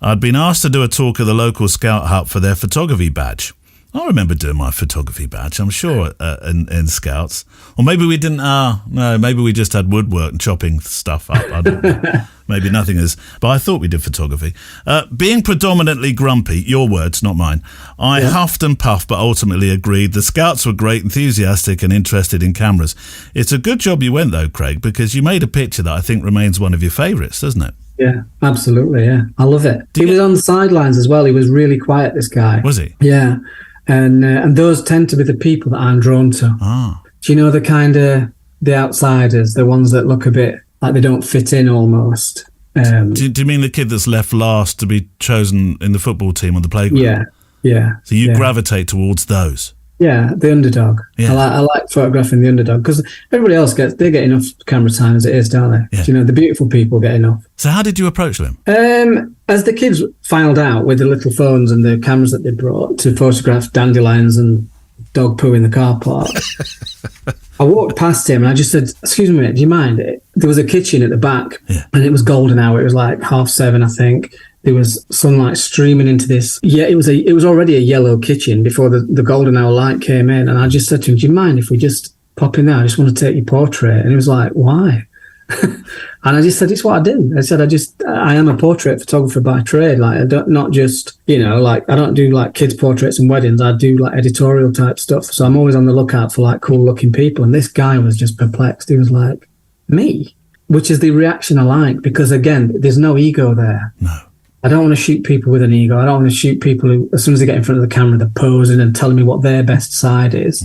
I'd been asked to do a talk at the local scout hut for their photography badge. I remember doing my photography badge, I'm sure, in Scouts. Or maybe we didn't, no, maybe we just had woodwork and chopping stuff up. I don't know. Maybe nothing is, but I thought we did photography. Being predominantly grumpy, your words, not mine, I huffed and puffed, but ultimately agreed. The Scouts were great, enthusiastic and interested in cameras. It's a good job you went, though, Craig, because you made a picture that I think remains one of your favourites, doesn't it? Yeah, absolutely. Yeah, I love it. He was on the sidelines as well. He was really quiet, this guy. Was he? Yeah, and those tend to be the people that I'm drawn to. Ah. Do you know the kind of the outsiders, the ones that look a bit like they don't fit in almost? Do you mean the kid that's left last to be chosen in the football team on the playground? Yeah. So you gravitate towards those? Yeah, the underdog. Yeah. I like photographing the underdog because everybody else they get enough camera time as it is, don't they? Yeah. Do you know, the beautiful people get enough. So how did you approach them? As the kids filed out with the little phones and the cameras that they brought to photograph dandelions and dog poo in the car park, I walked past him and I just said, "Excuse me, mate, do you mind?" There was a kitchen at the back, and it was golden hour. It was like 7:30, I think. There was sunlight streaming into this. Yeah, it was already a yellow kitchen before the golden hour light came in. And I just said to him, "Do you mind if we just pop in there? I just want to take your portrait." And he was like, "Why?" And I just said, "It's what I do." I said, I am a portrait photographer by trade. Like, I don't, not just, like, I don't do like kids' portraits and weddings. I do like editorial type stuff. So I'm always on the lookout for like cool looking people. And this guy was just perplexed. He was like, "Me?" Which is the reaction I like, because again, there's no ego there. No. I don't want to shoot people with an ego. I don't want to shoot people who, as soon as they get in front of the camera, they're posing and telling me what their best side is.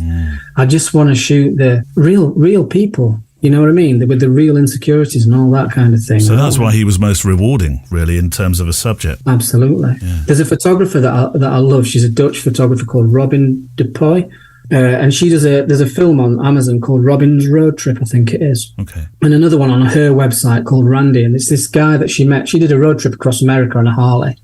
I just want to shoot the real people. You know what I mean? With the real insecurities and all that kind of thing. So that's why he was most rewarding, really, in terms of a subject. Absolutely. Yeah. There's a photographer that I love. She's a Dutch photographer called Robin de Puy. And she there's a film on Amazon called Robin's Road Trip, I think it is. Okay. And another one on her website called Randy. And it's this guy that she met. She did a road trip across America on a Harley.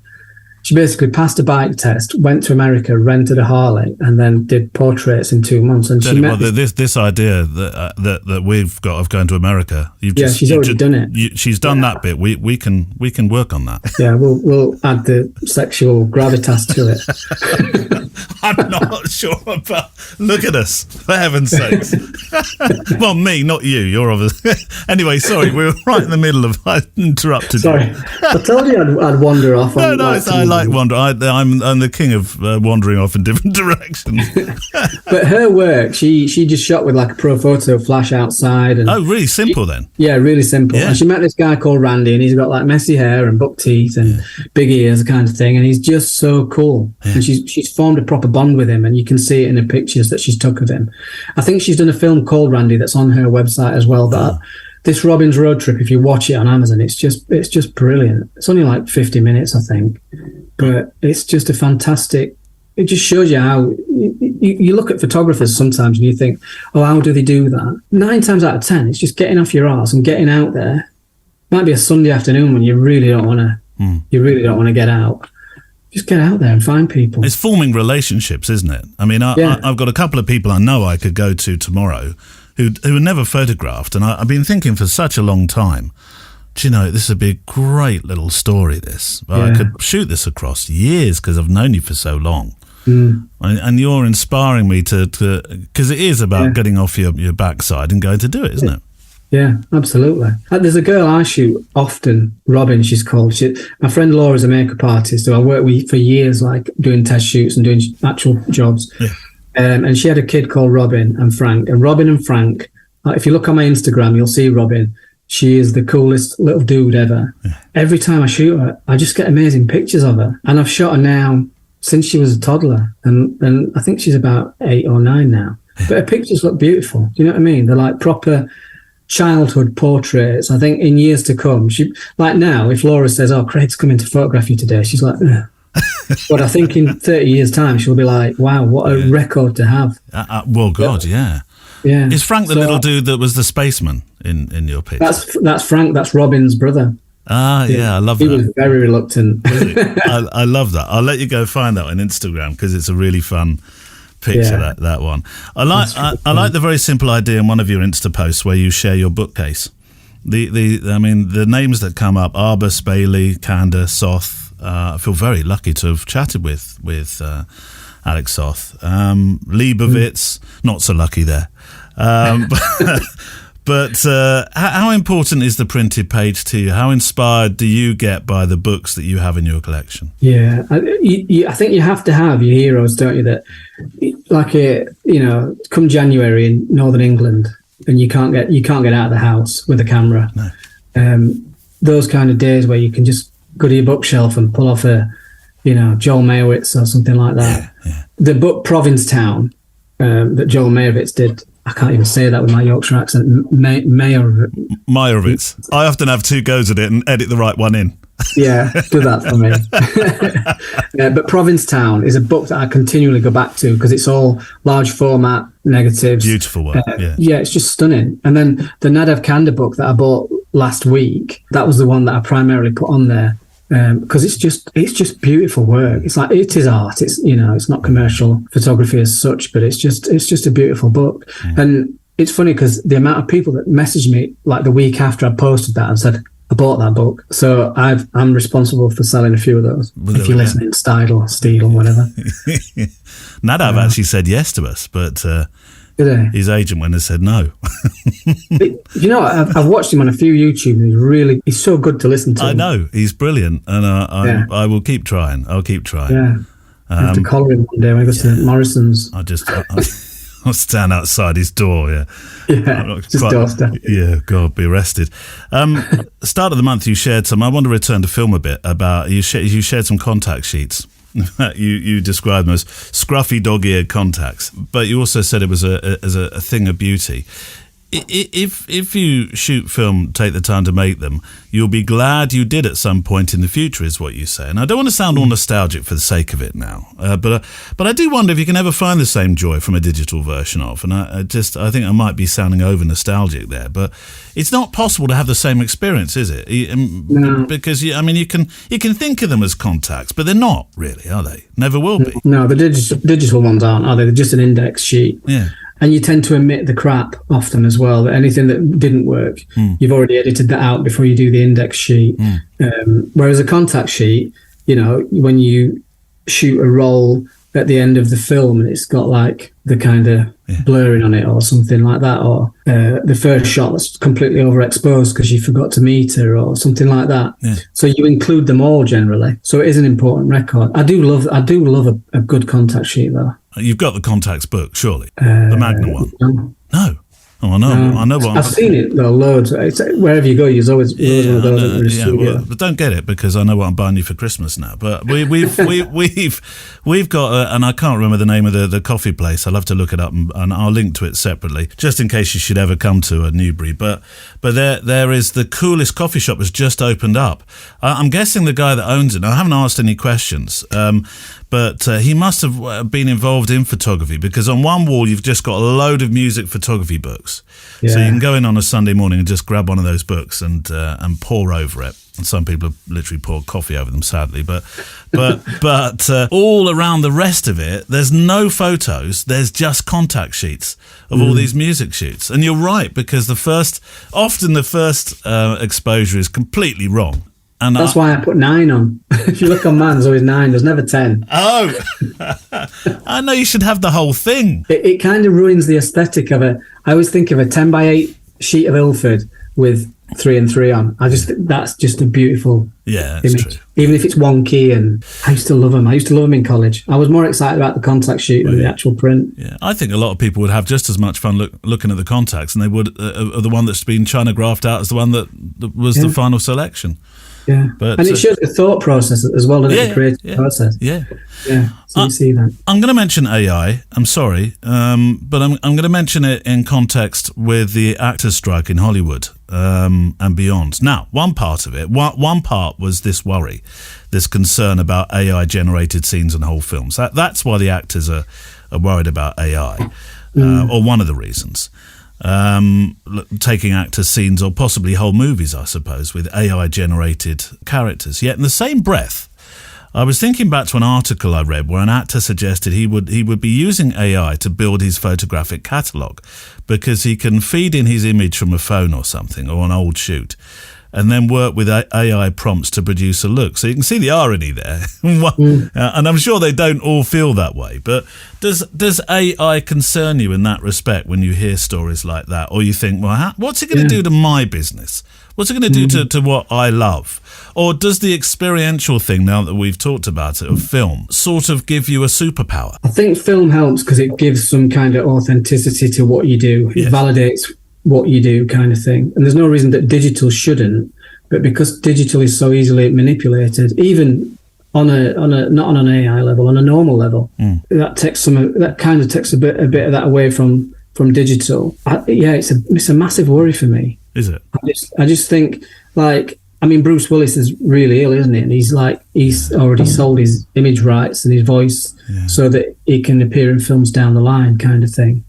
She basically passed a bike test, went to America, rented a Harley, and then did portraits in 2 months. And she met this idea that we've got of going to America. She's already done it. She's done that bit. We can work on that. Yeah, we'll add the sexual gravitas to it. I'm not sure about. Look at us, for heaven's sakes. Well, me, not you. You're obviously. Anyway, sorry, we were right in the middle of. I interrupted. Sorry, I told you I'd wander off. No, I like wander. I'm the king of wandering off in different directions. But her work, she just shot with like a pro photo flash outside. And really simple then. Yeah, really simple. Yeah. And she met this guy called Randy, and he's got like messy hair and buck teeth and big ears, kind of thing. And he's just so cool. Yeah. And she's formed a proper bond with him, and you can see it in the pictures that she's took of him. I think she's done a film called Randy that's on her website as well. But this Robin's Road Trip, if you watch it on Amazon, it's just brilliant. It's only like 50 minutes, I think, but it's just a fantastic. It just shows you how you look at photographers sometimes and you think, oh, how do they do that? 9 times out of 10, it's just getting off your arse and getting out there. Might be a Sunday afternoon when you really don't want to get out. Just get out there and find people. It's forming relationships, isn't it? I mean, I've got a couple of people I know I could go to tomorrow who were never photographed, and I've been thinking for such a long time, do you know, this would be a great little story, this. I could shoot this across years because I've known you for so long. And you're inspiring me to because it is about getting off your backside and going to do it, isn't it? Yeah, absolutely. There's a girl I shoot often, Robin, she's called. My friend Laura's a makeup artist who I worked with for years, like doing test shoots and doing actual jobs. Yeah. And she had a kid called Robin and Frank. And Robin and Frank, if you look on my Instagram, you'll see Robin. She is the coolest little dude ever. Yeah. Every time I shoot her, I just get amazing pictures of her. And I've shot her now since she was a toddler. And I think she's about 8 or 9 now. Yeah. But her pictures look beautiful. Do you know what I mean? They're like proper childhood portraits. I think in years to come, like now, if Laura says, "Oh, Craig's coming to photograph you today," she's like, ugh. But I think in 30 years' time, she'll be like, "Wow, what a record to have." Well, God, yeah. Is Frank the little dude that was the spaceman in your picture? That's Frank. That's Robin's brother. I love that. He was very reluctant. I love that. I'll let you go find that on Instagram because it's a really fun picture, that one. I like the very simple idea in one of your Insta posts where you share your bookcase. The names that come up: Arbus, Bailey, Kander, Soth. I feel very lucky to have chatted with Alex Soth. Leibovitz, not so lucky there. But how important is the printed page to you? How inspired do you get by the books that you have in your collection? Yeah, I think you have to have your heroes, don't you? That, like, come January in Northern England, and you can't get out of the house with a camera. No. those kind of days where you can just go to your bookshelf and pull off a, Joel Meyerowitz or something like that. Yeah. The book Provincetown that Joel Meyerowitz did, I can't even say that with my Yorkshire accent. Meyerowitz. I often have two goes at it and edit the right one in. Yeah, do that for me. But Provincetown is a book that I continually go back to because it's all large format negatives. Beautiful work. Yeah, it's just stunning. And then the Nadav Kanda book that I bought last week, that was the one that I primarily put on there because it's just beautiful work. It's like, it is art. It's it's not commercial photography as such, but it's just a beautiful book. And it's funny because the amount of people that messaged me like the week after I posted that and said, I bought that book, so I'm responsible for selling a few of those. If you're listening, Steidel, whatever. Nadav actually said yes to us, but his agent went and said no. I've watched him on a few YouTube, and he's so good to listen to. I know, he's brilliant, and I will keep trying. I'll keep trying. Yeah, I have to collar him one day when I go to Morrison's. I'll stand outside his door, just doorstep. Yeah, God, be arrested. Start of the month, you shared some. I want to return to film a bit about you shared some contact sheets. You described them as scruffy dog-eared contacts, but you also said it was a thing of beauty. If you shoot film, take the time to make them, you'll be glad you did at some point in the future, is what you say. And I don't want to sound all nostalgic for the sake of it now, but I do wonder if you can ever find the same joy from a digital version of. And I think I might be sounding over nostalgic there, but it's not possible to have the same experience, is it? No. Because you can think of them as contacts, but they're not really, are they? Never will be. No, the digital ones aren't, are they? They're just an index sheet. Yeah. And you tend to omit the crap often as well. Anything that didn't work, you've already edited that out before you do the index sheet. Whereas a contact sheet, when you shoot a roll at the end of the film and it's got like the kind of blurring on it or something like that, or the first shot that's completely overexposed because you forgot to meter or something like that. Yeah. So you include them all generally. So it is an important record. I do love a good contact sheet though. You've got the contacts book, surely? The Magnum one? No. Oh, I know what I've seen it though, loads. It's, wherever you go, there's always one of those. But don't get it because I know what I'm buying you for Christmas now. But we've got and I can't remember the name of the coffee place. I'll have to look it up and I'll link to it separately, just in case you should ever come to a Newbury. But there is the coolest coffee shop that's just opened up. I'm guessing the guy that owns it. I haven't asked any questions. But he must have been involved in photography because on one wall you've just got a load of music photography books. Yeah. So you can go in on a Sunday morning and just grab one of those books and pour over it. And some people have literally poured coffee over them, sadly. But all around the rest of it, there's no photos. There's just contact sheets of all these music shoots. And you're right, because the first exposure is completely wrong. And that's why I put 9 on. If you look on mine, there's always 9. There's never 10. Oh, I know you should have the whole thing. It kind of ruins the aesthetic of it. I always think of a 10x8 sheet of Ilford with 3 and 3 on. That's just a beautiful image. True. Even if it's one key, and I used to love them. I used to love them in college. I was more excited about the contact sheet than the actual print. Yeah, I think a lot of people would have just as much fun looking at the contacts, and they would the one that's been China graphed out as the one that was the final selection. Yeah, and it shows the thought process as well, doesn't it? The creative process. Yeah. So you see that. I'm going to mention AI. I'm sorry, but I'm going to mention it in context with the actors' strike in Hollywood and beyond. Now, one part of it, one part was this worry, this concern about AI-generated scenes and whole films. That's why the actors are worried about AI, or one of the reasons. Taking actors' scenes or possibly whole movies, I suppose, with AI-generated characters. Yet in the same breath, I was thinking back to an article I read where an actor suggested he would be using AI to build his photographic catalogue because he can feed in his image from a phone or something, or an old shoot, and then work with AI prompts to produce a look. So you can see the irony there. And I'm sure they don't all feel that way. But does AI concern you in that respect when you hear stories like that? Or you think, well, what's it going to do to my business? What's it going to do to what I love? Or does the experiential thing, now that we've talked about it, of film, sort of give you a superpower? I think film helps because it gives some kind of authenticity to what you do. It validates what you do, kind of thing. And there's no reason that digital shouldn't, But because digital is so easily manipulated, even on a not on an AI level, on a normal level, that kind of takes a bit of that away from digital. It's a massive worry for me. Is it? I just think, like, I mean, Bruce Willis is really ill, isn't he? And he's already sold his image rights and his voice so that he can appear in films down the line, kind of thing.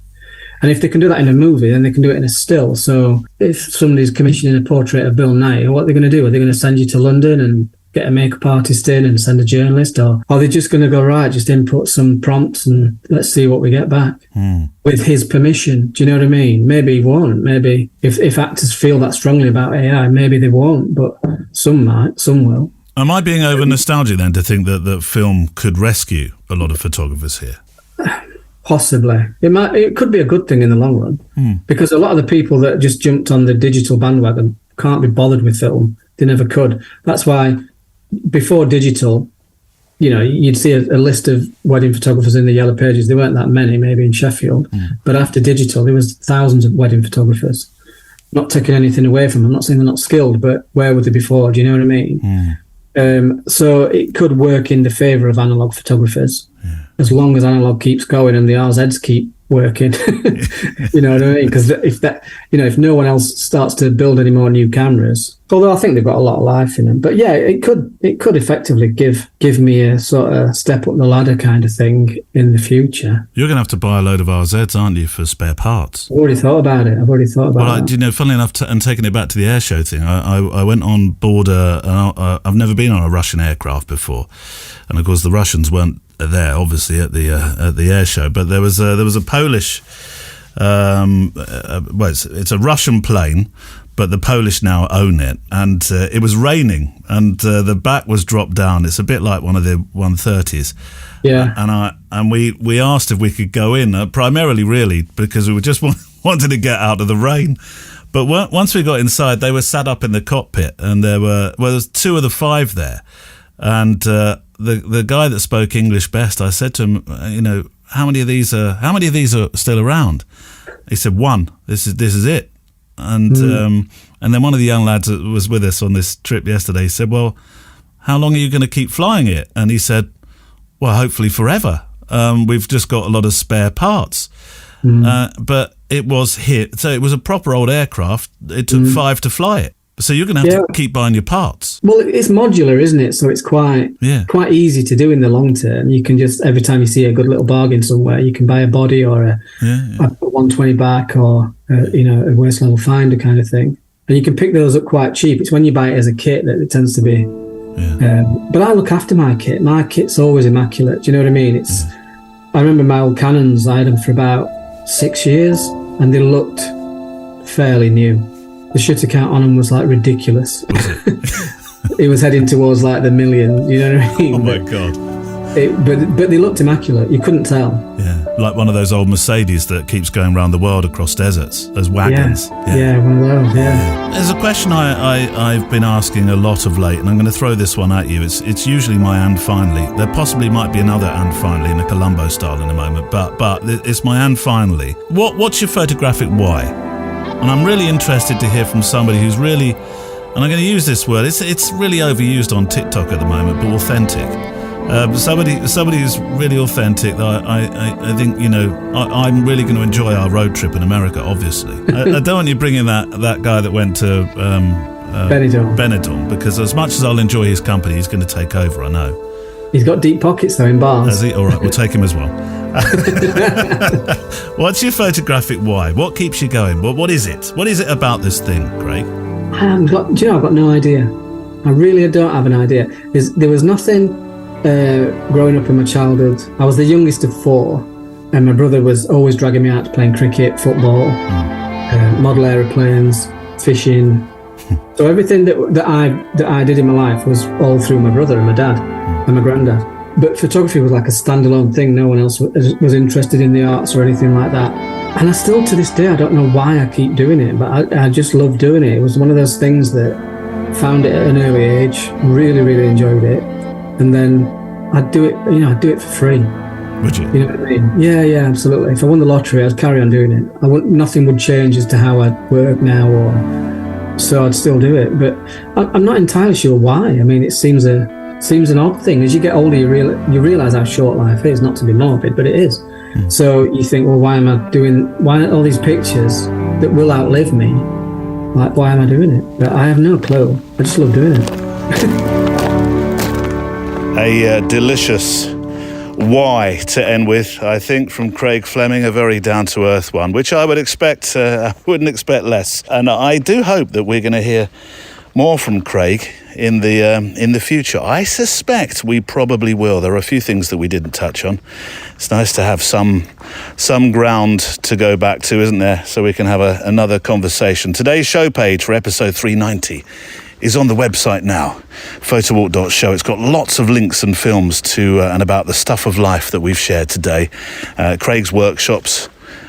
And if they can do that in a movie, then they can do it in a still. So if somebody's commissioning a portrait of Bill Nye, what are they going to do? Are they going to send you to London and get a makeup artist in and send a journalist? Or are they just going to go, right, just input some prompts and let's see what we get back with his permission? Do you know what I mean? Maybe he won't. Maybe if actors feel that strongly about AI, maybe they won't, but some might, some will. Am I being over nostalgic then to think that film could rescue a lot of photographers here? Possibly. It could be a good thing in the long run because a lot of the people that just jumped on the digital bandwagon can't be bothered with film. They never could. That's why before digital, you'd see a list of wedding photographers in the Yellow Pages. There weren't that many, maybe in Sheffield. But after digital, there was thousands of wedding photographers. Not taking anything away from them. I'm not saying they're not skilled, but where were they before? Do you know what I mean? So it could work in the favour of analogue photographers. As long as analog keeps going and the RZs keep working, you know what I mean? Because if no one else starts to build any more new cameras, although I think they've got a lot of life in them, but yeah, it could effectively give me a sort of step up the ladder kind of thing in the future. You're going to have to buy a load of RZs, aren't you, for spare parts? I've already thought about it. Well, funnily enough, and taking it back to the air show thing, I went on board I've never been on a Russian aircraft before, and of course the Russians weren't there, obviously, at the air show, but there was a Polish. It's a Russian plane, but the Polish now own it, and it was raining, and the back was dropped down. It's a bit like one of the 130s. Yeah. And we asked if we could go in, primarily really because we just wanted to get out of the rain. But once we got inside, they were sat up in the cockpit, and there was 2 of the 5 there, and the guy that spoke English best, I said to him, how many of these are still around? He said 1. This is it. And then one of the young lads that was with us on this trip yesterday said, well, how long are you going to keep flying it? And he said, well, hopefully forever. We've just got a lot of spare parts. But it was hit. So it was a proper old aircraft. It took 5 to fly it. So you're going to have to keep buying your parts. Well, it's modular, isn't it? So it's quite easy to do in the long term. You can just, every time you see a good little bargain somewhere, you can buy a body or a 120 back or a waist level finder kind of thing. And you can pick those up quite cheap. It's when you buy it as a kit that it tends to be. But I look after my kit. My kit's always immaculate. Do you know what I mean? I remember my old Canons, I had them for about 6 years and they looked fairly new. The shutter count on them was like ridiculous. It was heading towards like the million, you know what I mean? Oh my God. But they looked immaculate. You couldn't tell. Yeah, like one of those old Mercedes that keeps going around the world across deserts as wagons. Yeah, one of those, yeah. There's a question I've been asking a lot of late, and I'm going to throw this one at you. It's usually my and finally. There possibly might be another and finally in a Columbo style in a moment, but it's my and finally. What's your photographic why? And I'm really interested to hear from somebody who's really, and I'm going to use this word, it's really overused on TikTok at the moment, but authentic. Somebody who's really authentic. I think, I'm really going to enjoy our road trip in America, obviously. I don't want you bringing that guy that went to Benidorm, because as much as I'll enjoy his company, he's going to take over, I know. He's got deep pockets though in bars. Has he? All right, we'll take him as well. What's your photographic why? What keeps you going? What is it? What is it about this thing, Craig? I've got no idea. I really don't have an idea. There was nothing growing up in my childhood. I was the youngest of 4, and my brother was always dragging me out to playing cricket, football, model aeroplanes, fishing. So everything that I did in my life was all through my brother and my dad and my granddad. But photography was like a standalone thing. No one else was interested in the arts or anything like that. And I still, to this day, I don't know why I keep doing it, but I just love doing it. It was one of those things that found it at an early age, really, really enjoyed it. And then I'd do it, I'd do it for free. Would you? You know what I mean? Yeah, absolutely. If I won the lottery, I'd carry on doing it. Nothing would change as to how I work now or so I'd still do it. But I'm not entirely sure why. I mean, it seems an odd thing. As you get older, you realize how short life is. Not to be morbid, but it is. So you think, well, why aren't all these pictures that will outlive me? Like, why am I doing it? But I have no clue. I just love doing it. A delicious why to end with, I think, from Craig Fleming, a very down-to-earth one, which I would expect, I wouldn't expect less. And I do hope that we're going to hear more from Craig in the future. I suspect we probably will. There are a few things that we didn't touch on. It's nice to have some ground to go back to, isn't there? So we can have another conversation. Today's show page for episode 390 is on the website now, photowalk.show. It's got lots of links and films to and about the stuff of life that we've shared today, Craig's workshops,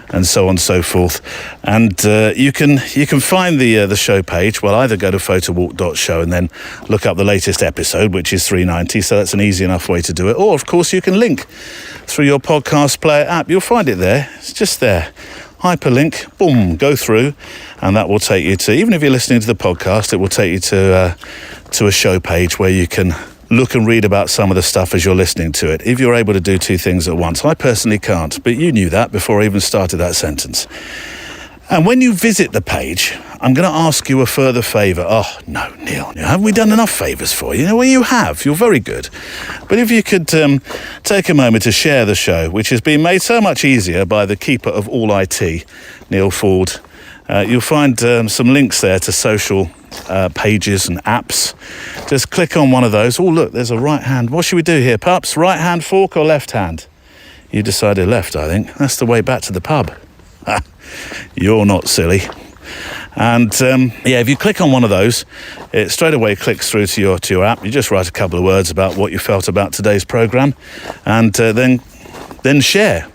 and so on and so forth. And you can find the show page. Well, either go to photowalk.show and then look up the latest episode, which is 390, so that's an easy enough way to do it. Or, of course, you can link through your podcast player app. You'll find it there. It's just there. Hyperlink, boom, go through, and that will take you to, even if you're listening to the podcast, it will take you to a show page where you can look and read about some of the stuff as you're listening to it, if you're able to do two things at once. I personally can't, but you knew that before I even started that sentence. And when you visit the page, I'm going to ask you a further favour. Oh, no, Neil, haven't we done enough favours for you? Well, you have. You're very good. But if you could take a moment to share the show, which has been made so much easier by the keeper of all IT, Neil Ford. You'll find some links there to social pages and apps. Just click on one of those. Oh, look, there's a right hand. What should we do here, pups? Right hand fork or left hand? You decided left, I think. That's the way back to the pub. You're not silly. And if you click on one of those, it straight away clicks through to your app. You just write a couple of words about what you felt about today's program, and then share.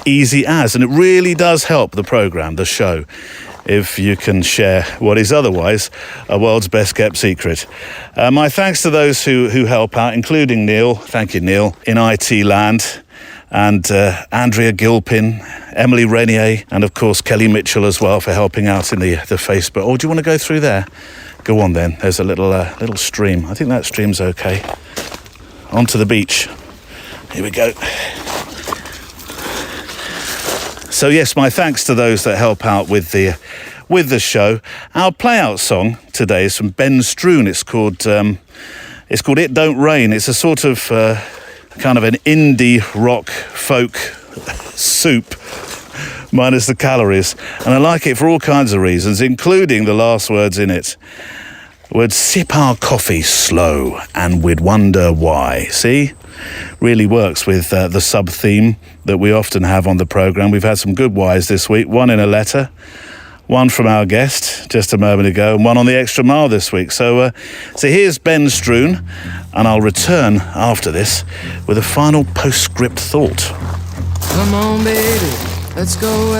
Easy as. And it really does help the program, the show, if you can share what is otherwise a world's best kept secret. My thanks to those who help out, including Neil. Thank you, Neil, in IT land. And Andrea Gilpin, Emily Renier, and of course Kelly Mitchell as well for helping out in the Facebook. Oh, do you want to go through there? Go on then. There's a little stream. I think that stream's okay. Onto the beach. Here we go. So yes, my thanks to those that help out with the show. Our playout song today is from Ben Stroon. It's called It Don't Rain. It's a sort of kind of an indie rock folk soup, minus the calories. And I like it for all kinds of reasons, including the last words in it. We'd sip our coffee slow and we'd wonder why. See? Really works with the sub-theme that we often have on the programme. We've had some good whys this week. One in a letter, one from our guest just a moment ago, and one on the extra mile this week. So here's Ben Stroon, and I'll return after this with a final postscript thought. Come on, baby, let's go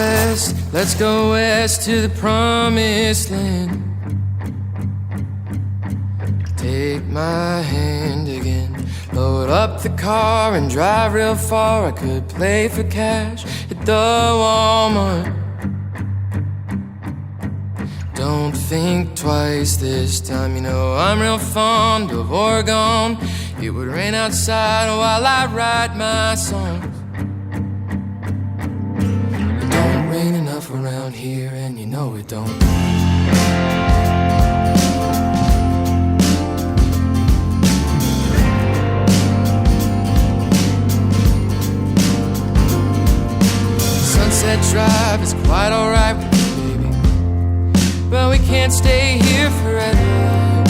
west to the promised land. Take my hand again, load up the car and drive real far. I could play for cash at the Walmart. Don't think twice this time, you know I'm real fond of Oregon. It would rain outside while I write my songs. It don't rain enough around here, and you know it don't. Sunset Drive is quite alright with me, baby, but we can't stay here forever.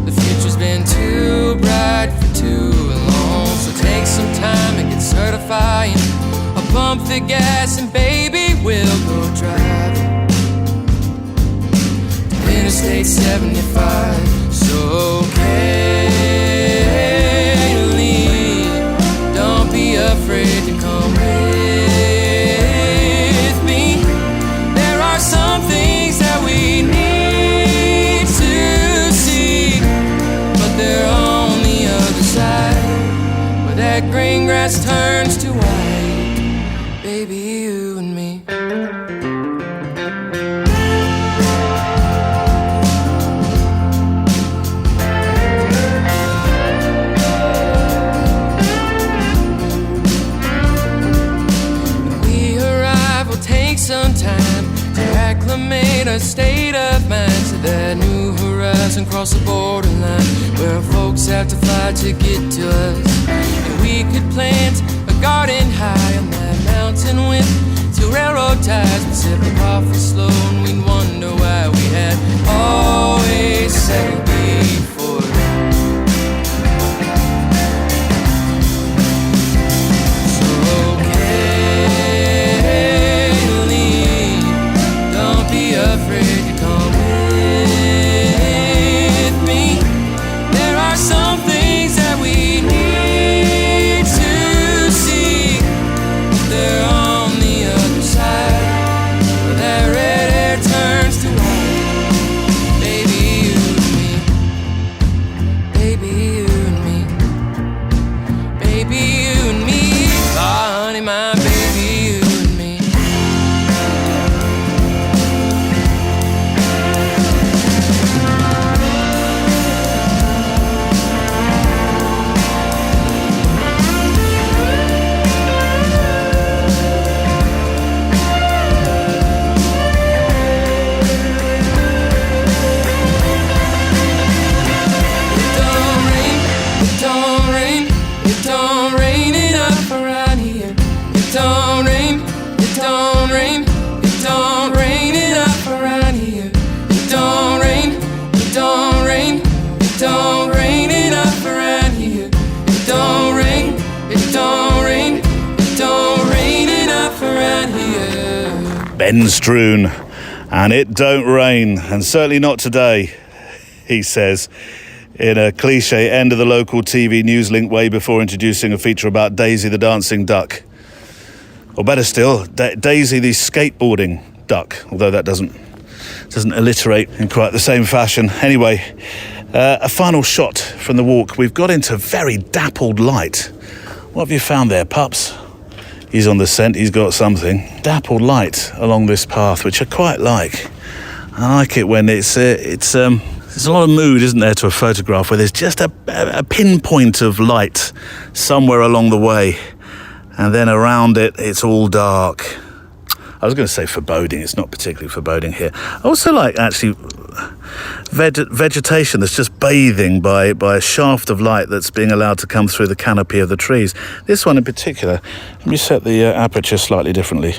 The future's been too bright for too long, so take some time and get certified. I'll pump the gas and baby, we'll go driving to Interstate 75. So Kaylee, don't be afraid to come with me. There are some things that we need to see, but they're on the other side, where that green grass turns to white. Baby, you and me. a state of mind to that new horizon, cross the borderline where folks have to fly to get to us. And we could plant a garden high on that mountain with till railroad ties would sip the coffee slow, and we'd wonder why we had always settled before. So Kaylee, don't be afraid to come with me. There are some things that we need to see. They're on the other side, where that red hair turns to white. Baby, you and me. Baby, you and me. Baby, you and me. Ah, honey, my baby, you and me. It don't rain enough around here. It don't rain enough around here. It don't rain enough around here. It don't rain enough around here. Ben Stroon, and it don't rain, and certainly not today, he says, in a cliche end of the local TV news link way before introducing a feature about Daisy the dancing duck. Or better still, Daisy the skateboarding duck, although that doesn't alliterate in quite the same fashion. Anyway, a final shot from the walk. We've got into very dappled light. What have you found there, pups? He's on the scent, he's got something. Dappled light along this path, which I quite like. I like it when there's a lot of mood, isn't there, to a photograph where there's just a pinpoint of light somewhere along the way, and then around it, it's all dark. I was going to say foreboding. It's not particularly foreboding here. I also like, actually, vegetation that's just bathing by a shaft of light that's being allowed to come through the canopy of the trees. This one in particular, let me set the aperture slightly differently.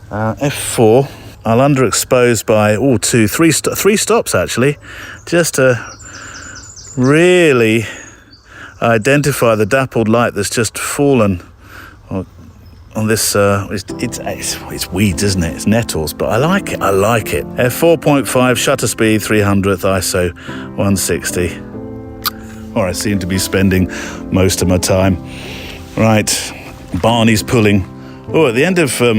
F4. I'll underexpose by three stops actually, just to really identify the dappled light that's just fallen on this. It's weeds, isn't it? It's nettles, but I like it. F4.5, shutter speed 300th, ISO 160. Or I seem to be spending most of my time. Right, Barney's pulling. At the end of I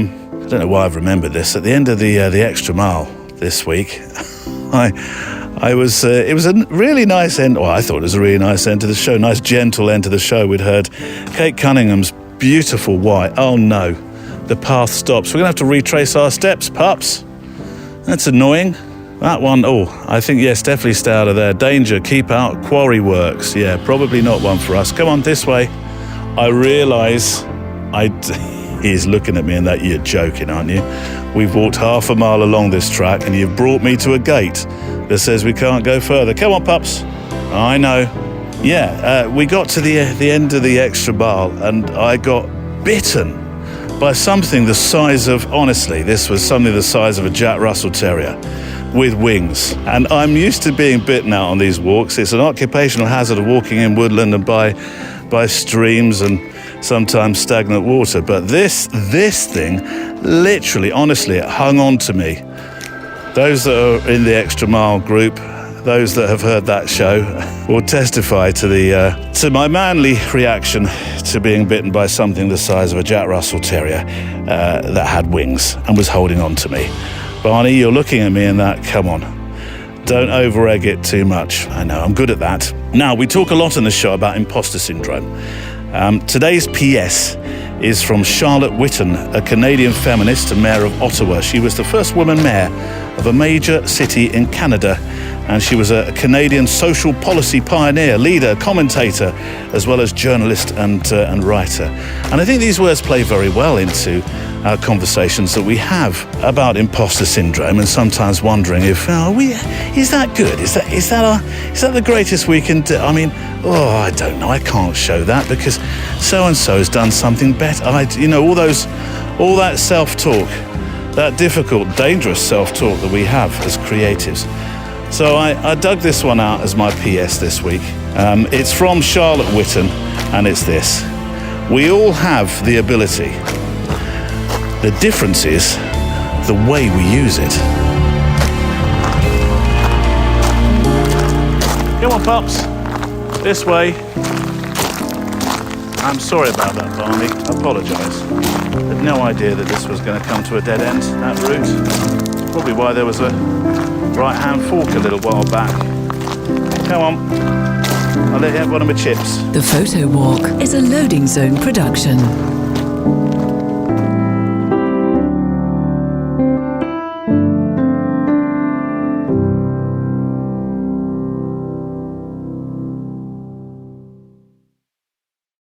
don't know why I've remembered this. At the end of the extra mile this week, it was a really nice end. Well, I thought it was a really nice end to the show. Nice, gentle end to the show. We'd heard Kate Cunningham's beautiful Why. Oh no, the path stops. We're going to have to retrace our steps, pups. That's annoying. That one, I think, yes, definitely stay out of there. Danger, keep out, quarry works. Yeah, probably not one for us. Come on, this way. I realise He's looking at me and that, you're joking, aren't you? We've walked half a mile along this track and you've brought me to a gate that says we can't go further. Come on, pups. I know. Yeah, we got to the end of the extra mile and I got bitten by something the size of, honestly, this was something the size of a Jack Russell Terrier with wings. And I'm used to being bitten out on these walks. It's an occupational hazard of walking in woodland and by streams and sometimes stagnant water, but this thing, literally, honestly, it hung on to me. Those that are in the extra mile group, those that have heard that show, will testify to my manly reaction to being bitten by something the size of a Jack Russell Terrier that had wings and was holding on to me. Barney, you're looking at me and that, come on. Don't over-egg it too much. I know, I'm good at that. Now, we talk a lot in the show about imposter syndrome. Today's PS is from Charlotte Whitton, a Canadian feminist and mayor of Ottawa. She was the first woman mayor of a major city in Canada, and she was a Canadian social policy pioneer, leader, commentator, as well as journalist and writer. And I think these words play very well into our conversations that we have about imposter syndrome, and sometimes wondering if is that good? Is that the greatest we can do? I mean, I don't know. I can't show that because so and so has done something better. All that self-talk, that difficult, dangerous self-talk that we have as creatives. So I dug this one out as my PS this week. It's from Charlotte Whitten, and it's this: we all have the ability. The difference is the way we use it. Come on, pups. This way. I'm sorry about that, Barney. I apologise. Had no idea that this was going to come to a dead end, that route. It's probably why there was a right-hand fork a little while back. Come on. I'll let you have one of my chips. The Photowalk is a Loading Zone production.